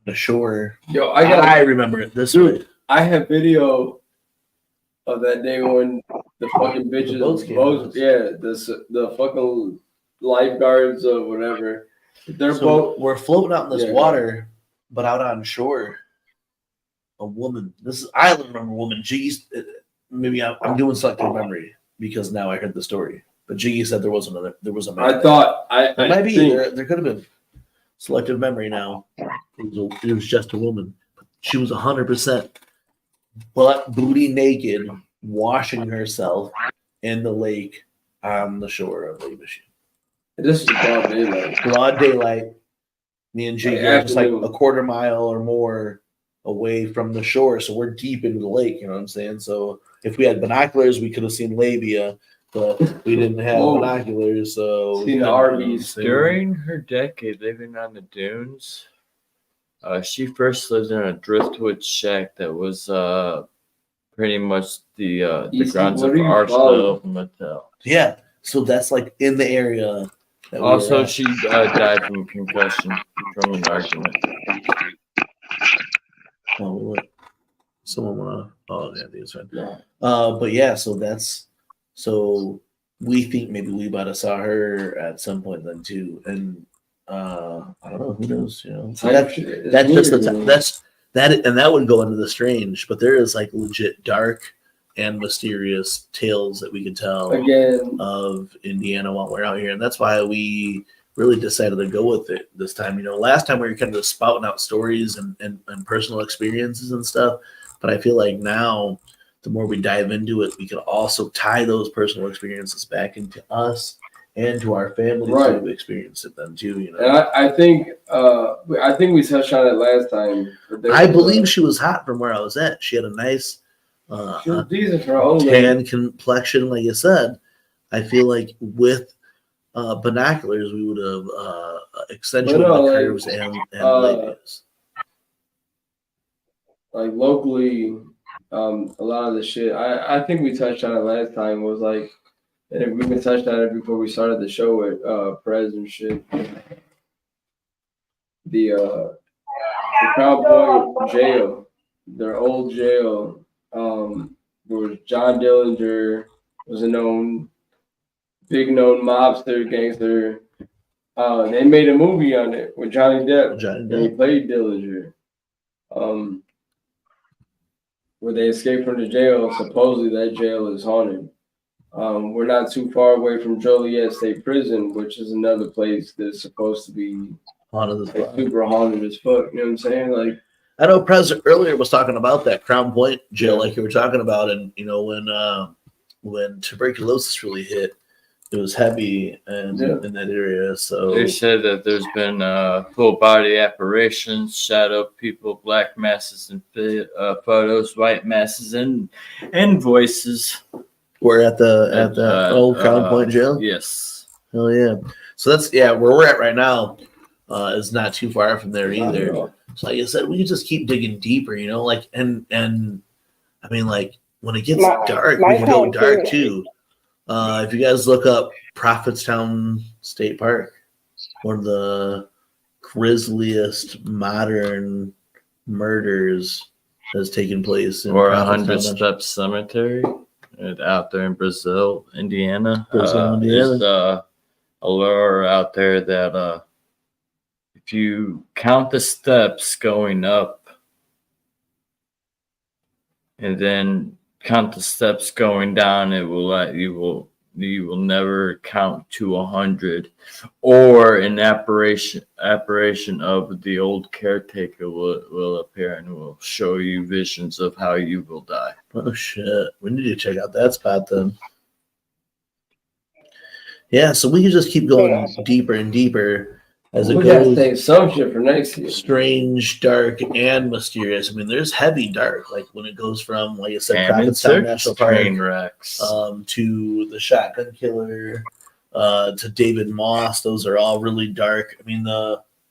the shore. Yo, I remember it this way. I have video of that day when the fucking bitches, the fucking lifeguards or whatever. We're floating out in this water, but out on shore, a woman. I remember a woman. Jiggy, maybe I'm doing selective memory because now I heard the story. But Jiggy said there was a man. It might be there could have been selective memory now. It was just a woman. She was 100% butt booty naked, washing herself in the lake on the shore of Lake Michigan. This is broad daylight. Broad daylight. Me and Jake are just like a quarter mile or more away from the shore, so we're deep into the lake. You know what I'm saying? So if we had binoculars, we could have seen labia. but we didn't have binoculars, so Seen the RVs. During her decade living on the dunes, she first lived in a driftwood shack that was pretty much the grounds of Arsenal Motel. Yeah, so that's like in the area. Also, she died from concussion from an argument. Oh, someone went off. Oh, yeah, that's right. Yeah. But yeah, so we think maybe we might have saw her at some point then too, and I don't know, who knows, you know. So that's and that would go into the strange, but there is like legit dark and mysterious tales that we could tell again of Indiana while we're out here, and that's why we really decided to go with it this time. You know, last time we were kind of spouting out stories and personal experiences and stuff, but I feel like now the more we dive into it, we can also tie those personal experiences back into us and to our families who experienced it then too. You know, and I think we touched on it last time. I believe she was hot from where I was at. She had a nice she was decent for her own tan complexion, like you said. I feel like with binoculars, we would have accentuated the curves and labias. Like locally, a lot of the shit. I think we touched on it last time. Was like, and we even touched on it before we started the show with Perez and shit. The Crown Point jail, their old jail. Where John Dillinger was a big known mobster, gangster. They made a movie on it with Johnny Depp. And he played Dillinger. Where they escaped from the jail. Supposedly that jail is haunted. We're not too far away from Joliet State Prison, which is another place that's supposed to be haunted as fuck. Super haunted as fuck. You know what I'm saying? Like, I know President earlier was talking about that Crown Point jail, like you were talking about, and you know when tuberculosis really hit, it was heavy in that area. So they said that there's been full body apparitions, shadow people, black masses and photos, white masses and voices. We're at the old Crown Point jail. Yes. Hell yeah. So that's where we're at right now. Is not too far from there either. So like I said, we can just keep digging deeper, you know, like and I mean, like when it gets dark, we can go dark too. If you guys look up Prophetstown State Park, one of the grisliest modern murders has taken place in or 100 Steps Cemetery out there in Brazil, Indiana. There's a lure out there that if you count the steps going up and then count the steps going down, it will you will never count to 100, or an apparition of the old caretaker will appear and will show you visions of how you will die. Oh shit, we need to check out that spot then. Yeah, so we can just keep going deeper and deeper as it goes. Some shit for next year. Strange, dark, and mysterious. I mean, there's heavy dark, like when it goes from, like I said, Prophetstown National Park to the Shotgun Killer, to David Moss. Those are all really dark. I mean,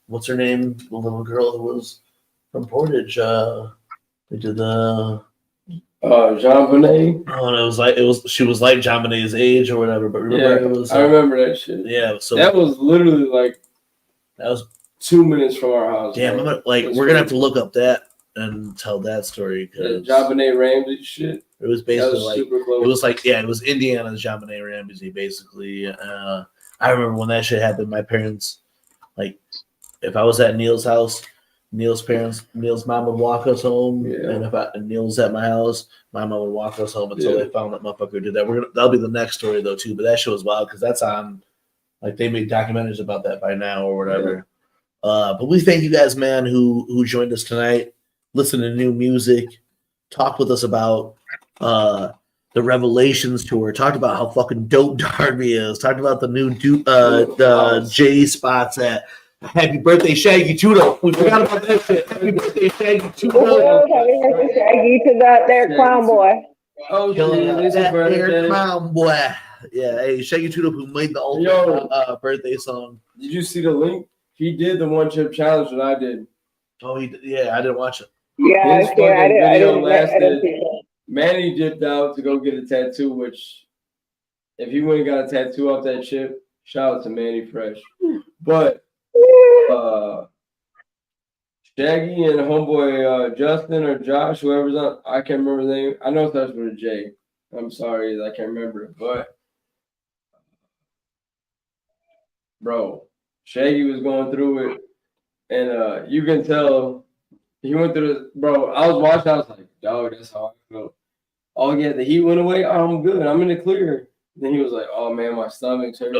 what's her name? The little girl who was from Portage. They did the Jean Bonnet. Oh, she was like Jean Bonnet's age or whatever. But remember, I remember that shit. Yeah, so that was literally like. That was 2 minutes from our house. Damn, we're gonna have to look up that and tell that story. JonBenet Ramsey shit. It was basically it was Indiana's JonBenet Ramsey basically. I remember when that shit happened. My parents, like, if I was at Neil's house, Neil's mom would walk us home, and if Neil's at my house, my mom would walk us home until they found that motherfucker who did that. That'll be the next story though too. But that shit was wild because that's on. Like they made documentaries about that by now or whatever. But we thank you guys, man, who joined us tonight, listen to new music, talk with us about the Revelations tour, talked about how fucking dope Darby is, talked about the new J spots at Happy Birthday Shaggy Tudo. We forgot about that shit. Happy Birthday Shaggy Tudo. Happy birthday Shaggy to that there clown boy. Oh, that there clown boy. Yeah, hey, Shaggy Tulip, who made the ultimate birthday song. Did you see the link? He did the one chip challenge that I did. Oh, I didn't watch it. Yeah, His fucking I video didn't lasted. see that. Manny dipped out to go get a tattoo, which if he wouldn't got a tattoo off that chip, shout out to Manny Fresh. But Shaggy and homeboy Justin or Josh, whoever's on, I can't remember the name. I know it starts with a J. I'm sorry, I can't remember it. But bro, Shaggy was going through it, and you can tell he went through it. Bro, I was watching, I was like, dog, that's how I felt. Oh yeah, the heat went away. Oh, I'm good. I'm in the clear. Then he was like, oh man, my stomach's hurt.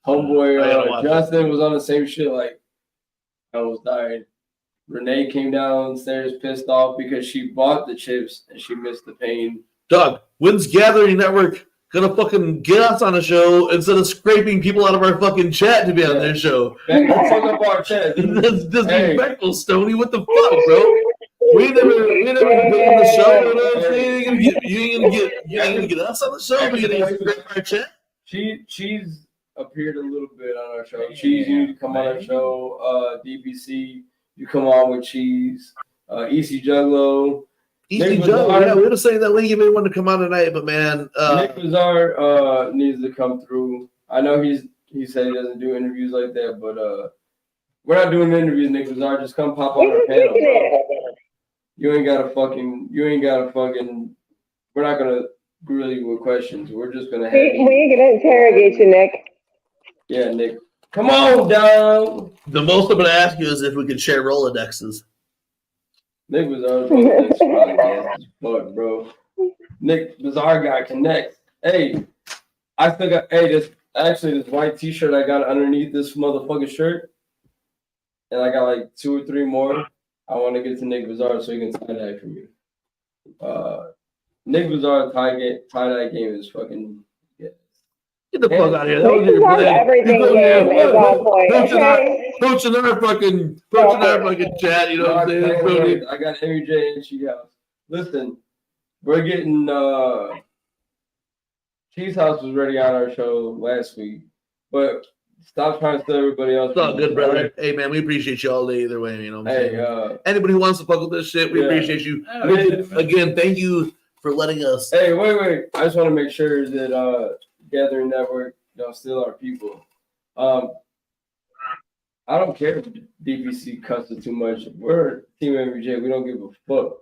Homeboy Justin was on the same shit. Like, I almost died. Renee came downstairs pissed off because she bought the chips and she missed the pain. Doug, when's Gathering Network gonna fucking get us on a show instead of scraping people out of our fucking chat to be on their show? Fuck up our chat. This respectful, Stoney. What the fuck, bro? We never been on the show. You know what I'm saying? You ain't gonna get us on the show, but you're gonna scrape our chat. Cheese appeared a little bit on our show. Cheese, you need to come on our show. DBC, you come on with Cheese. EC Juggalo. EC Juggalo, yeah, we were saying that Link may want to come on tonight, but man, Nick Bazaar needs to come through. I know he said he doesn't do interviews like that, but we're not doing interviews, Nick Bazaar. Just come pop on our panel, bro. You ain't got to fucking. We're not gonna grill you with questions. We're just gonna have. We ain't gonna interrogate you, Nick. Yeah, Nick. Come on down. The most I'm gonna ask you is if we can share Rolodexes. Nick Bazaar's Rolodex podcast is fuck, bro. Nick Bazaar guy connect. Hey, I still got. Hey, this white T-shirt I got underneath this motherfucking shirt, and I got like 2 or 3 more. I want to get to Nick Bazaar so he can tie-dye for me. Nick Bazaar tie-dye game is fucking... Yeah. Get the fuck out of here. Everything game is on point. Coaching our fucking chat, you know what I'm saying? I got Amy J and she house. Listen, we're getting... Cheese House was already on our show last week, but... Stop trying to steal everybody else. It's all good, brother. Hey, man, we appreciate you all day either way. You know what I'm saying? Anybody who wants to fuck with this shit, we appreciate you. Again, thank you for letting us. Hey, wait. I just want to make sure that Gathering Network don't steal our people. I don't care if DPC cusses too much. We're TeamMUJ. We don't give a fuck.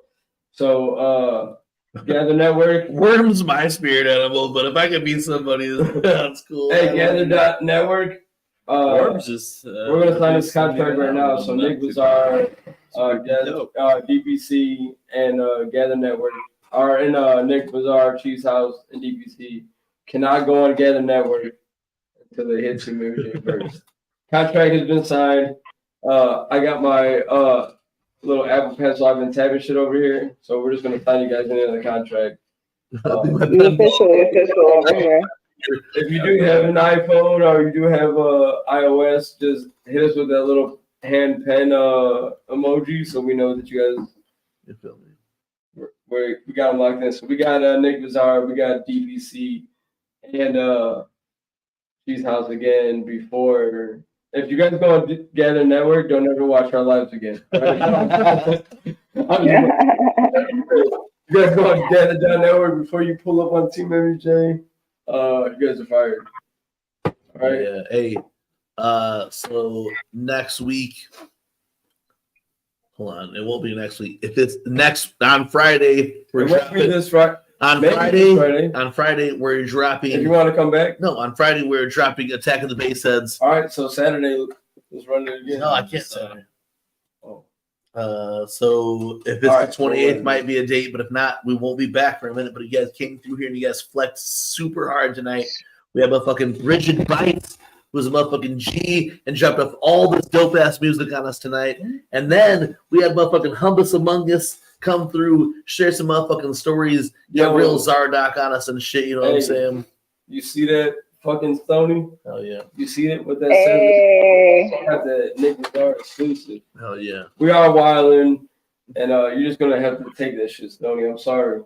So, Gather Network. Worm's my spirit animal, but if I could be somebody, that's cool. Hey, Gather Network. Worm's just, we're going to sign this contract right now. So Nick Bazaar, DPC, and Gather Network are in Nick Bazaar, Cheese House, and DPC cannot go on Gather Network until they hit TeamMUJ first. Contract has been signed. I got my little Apple Pencil. I've been tapping shit over here, so we're just gonna sign you guys into the contract. Official. If you do have an iPhone or you do have iOS, just hit us with that little hand pen emoji, so we know that you guys. You feel me? We got them locked in. So we got Nick Bazaar, we got DPC, and Cheese House again before. If you guys go on Gather Network, don't ever watch our lives again. You guys go on Gather Network before you pull up on TeamMUJ. You guys are fired. All right. Yeah. Hey. So next week. Hold on. It won't be next week. If it's on Friday, we're dropping this Friday. On Friday, we're dropping. If you want to come back? No, on Friday, we're dropping Attack of the Baseheads. All right, so Saturday, let's run it again. No, I can't Saturday. So if it's the 28th, might be a date, but if not, we won't be back for a minute. But you guys came through here and you guys flexed super hard tonight. We have a fucking Brigid Bites, who's a motherfucking G, and dropped off all this dope ass music on us tonight. And then we had motherfucking Humbus Among Us come through, share some motherfucking stories, get real Zardock on us and shit, you know what I'm saying? You see that fucking Stoney? Hell yeah. You see it with that got the Nick Bazaar exclusive. Hell yeah. We are wilding, and you're just gonna have to take that shit, Stoney. I'm sorry.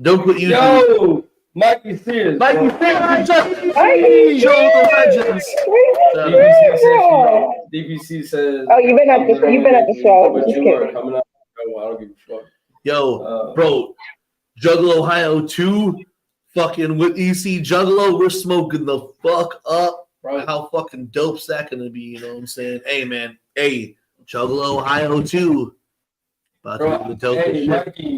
Don't quit YouTube. Yo, Mikey Sears. Mikey Sears. Mikey DPC says. Oh, you've been at the show. But Just you kidding. are coming up. I don't give a fuck. Yo, bro, Juggalo Ohio 2, fucking with EC Juggalo, we're smoking the fuck up. Bro, how fucking dope's that gonna be? You know what I'm saying? Hey, man. Hey, Juggalo Ohio 2. Bro, hey,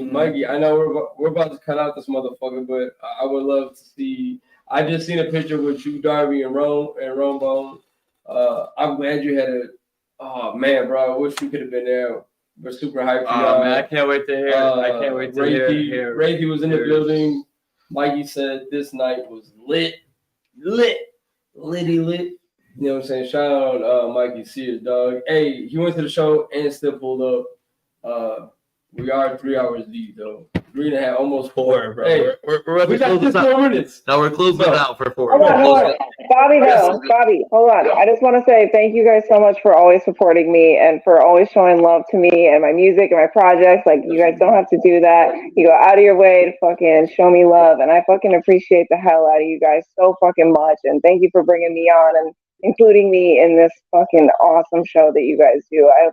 Mikey, I know we're about to cut out this motherfucker, but I would love to see. I just seen a picture with you, Darby, and Rome Bone. I'm glad you had it. Oh man, bro, I wish you could have been there. We're super hyped for y'all. Man, I can't wait to hear. I can't wait to hear. Reiki was in the building. Mikey said this night was litty lit. You know what I'm saying? Shout out Mikey Sears, dog. Hey, he went to the show and still pulled up. We are 3 hours deep though. 3.5, almost 4, bro. Hey, we got just 4 minutes. Now we're closing it out for 4. Hold on. Bobby, hold on. I just want to say thank you guys so much for always supporting me and for always showing love to me and my music and my projects. Like, you guys don't have to do that. You go out of your way to fucking show me love, and I fucking appreciate the hell out of you guys so fucking much. And thank you for bringing me on and including me in this fucking awesome show that you guys do. I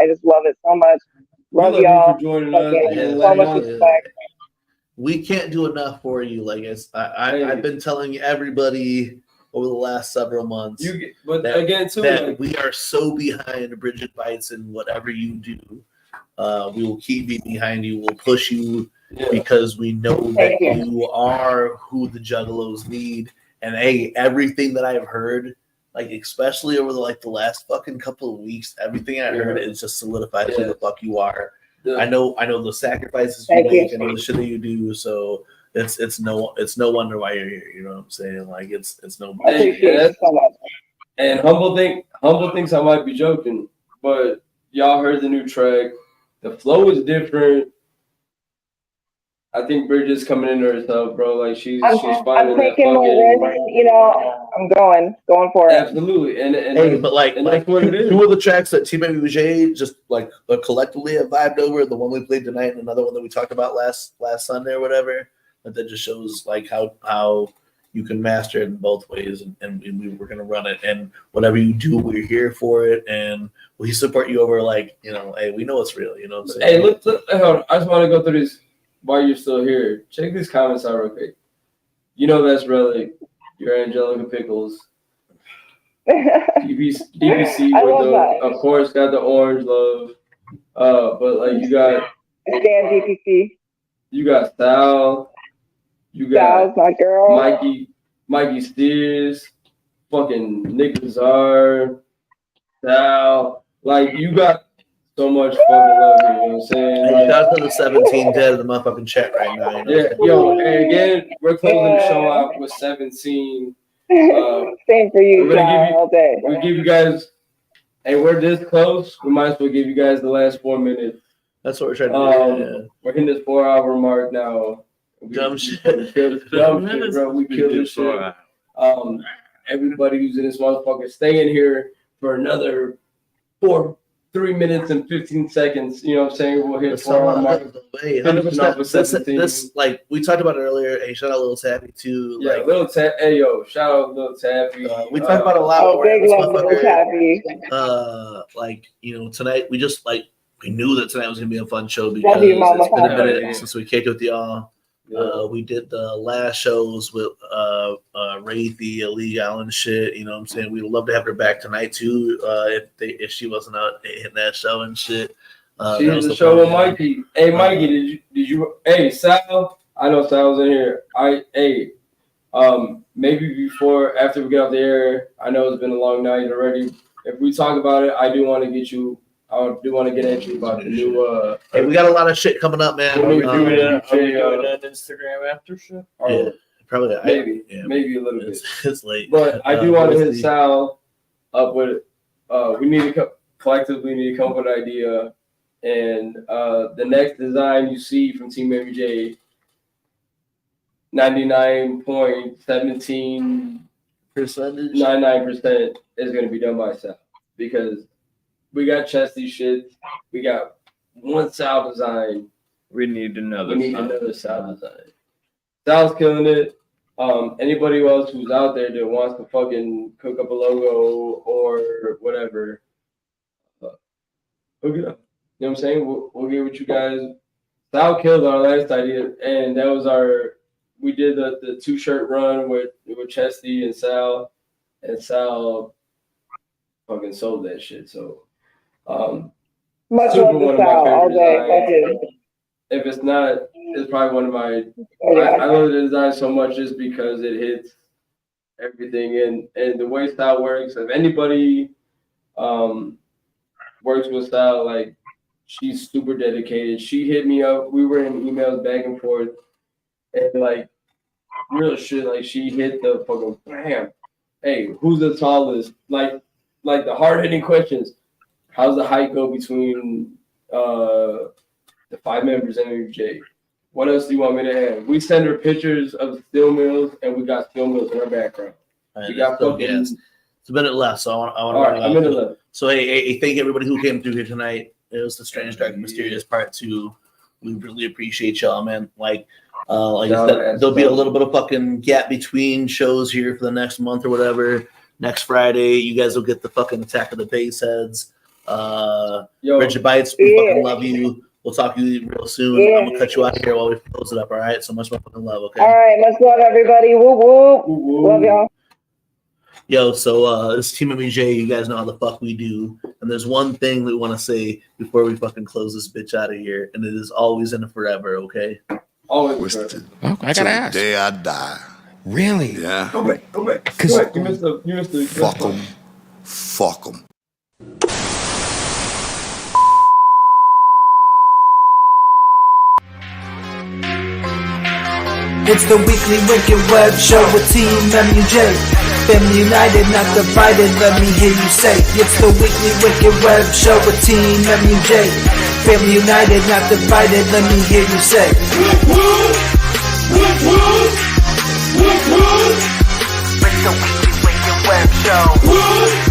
just love it so much. Love y'all. You for joining us. So much respect. We can't do enough for you. Like I've been telling everybody over the last several months. That we are so behind Brigid Bites and whatever you do. We will keep being behind you. We'll push you because we know that you are who the Juggalos need. And hey, everything that I've heard, like especially over the last fucking couple of weeks, everything I heard is just solidified who the fuck you are. Yeah. I know the sacrifices you make, I know the shit that you do, so it's no wonder why you're here. You know what I'm saying? Like it's no. And Humble thinks I might be joking, but y'all heard the new track. The flow is different. I think Brigid's coming into herself, bro. Like she's finding I'm taking my risk, you know. I'm going for it. Absolutely, and like two of the tracks that TeamMUJ's just like collectively have vibed over. The one we played tonight, and another one that we talked about last Sunday or whatever. That just shows like how you can master it in both ways, and we were gonna run it. And whatever you do, we're here for it, and we support you over. Like hey, we know it's real. You know what I'm saying? Hey, look, hold on. I just want to go through this. While you're still here, check these comments out real quick. You know that's Relic, your Angelica Pickles. DBC with of course, got the orange love. But like you got Dan DPC. You got Sal. You got Sal's my girl. Mikey Steers, fucking Nick Lazar, Sal. Like you got so much fucking love, you know what I'm saying? Hey, shout out to the 17 dead of the motherfucking chat right now. And again, we're closing the show out with 17. Same for you, John, all day. We give you guys, we're this close. We might as well give you guys the last 4 minutes. That's what we're trying to do. We're hitting this 4-hour mark now. Dumb shit, bro. We killed this shit. Everybody who's in this motherfucker, stay in here for another 3 minutes and 15 seconds. You know what I'm saying? We'll hit 4 hour mark. This like we talked about earlier. Hey, shout out Little Taffy too. Yeah, Little Taffy. Hey, yo, shout out Little Taffy. We talked about a lot. Big love, Little Taffy. Like tonight we just we knew that tonight was gonna be a fun show because it's been a minute since we kicked with y'all. We did the last shows with Wraithy, Lee Allen shit. You know what I'm saying? We'd love to have her back tonight too. If she wasn't out hitting that show and shit. She did the show with Mikey. Hey Mikey, did you hey Sal? I know Sal's in here. Maybe after we get off the air, I know it's been a long night already. If we talk about it, I do want to get at you about the new. Hey, we got a lot of shit coming up, man. Are we doing an Instagram after show? Yeah, probably. Maybe a little bit. It's late, but I do want to hit Sal up with. We need to collectively need to come up with an idea, and the next design you see from TeamMUJ, 99.17%, 99% is going to be done by Sal because. We got Chesty shit. We got one Sal design. We need another. We need another Sal design. Sal's killing it. Anybody else who's out there that wants to fucking cook up a logo or whatever, hook it up. You know what I'm saying? We'll get with you guys. Sal killed our last idea, and that was we did the 2-shirt run with Chesty and Sal fucking sold that shit. So, much super love one to of my Sal all favorite day. designs. If it's not, it's probably one of my. I love the design so much just because it hits everything and the way Sal works. If anybody works with Sal, like, she's super dedicated. She hit me up. We were in emails back and forth, and like real shit. Like, she hit the fucking bam. Hey, who's the tallest? Like the hard hitting questions. How's the height go between the 5 members in MUJ? What else do you want me to have? We send her pictures of steel mills, and we got steel mills in our background. Right, We got fucking. yes. It's a minute left, so I want All right, a minute left. So hey, thank everybody who came through here tonight. It was the Strange, Dark, and Mysterious Part 2. We really appreciate y'all, man. Like I said, there'll be a little bit of fucking gap between shows here for the next month or whatever. Next Friday, you guys will get the fucking Attack of the Base Heads. Brigid Bites, we fucking love you. We'll talk to you real soon. I'm gonna cut you out here while we close it up. All right. So much fucking love. Okay. All right. Much love, everybody. Whoop whoop. Love y'all. Yo, so this TeamMUJ, you guys know how the fuck we do. And there's one thing we want to say before we fucking close this bitch out of here, and it is always and forever, okay? Always forever. Oh, I gotta ask. The day I die. Really? Yeah. Go back. You missed the Fuck them. Fuck them. It's the Weekly Wicked Web Show with TeamMUJ. Family united, not divided, let me hear you say. It's the Weekly Wicked Web Show with TeamMUJ. Family united, not divided, let me hear you say. It's the Weekly Wicked Web Show.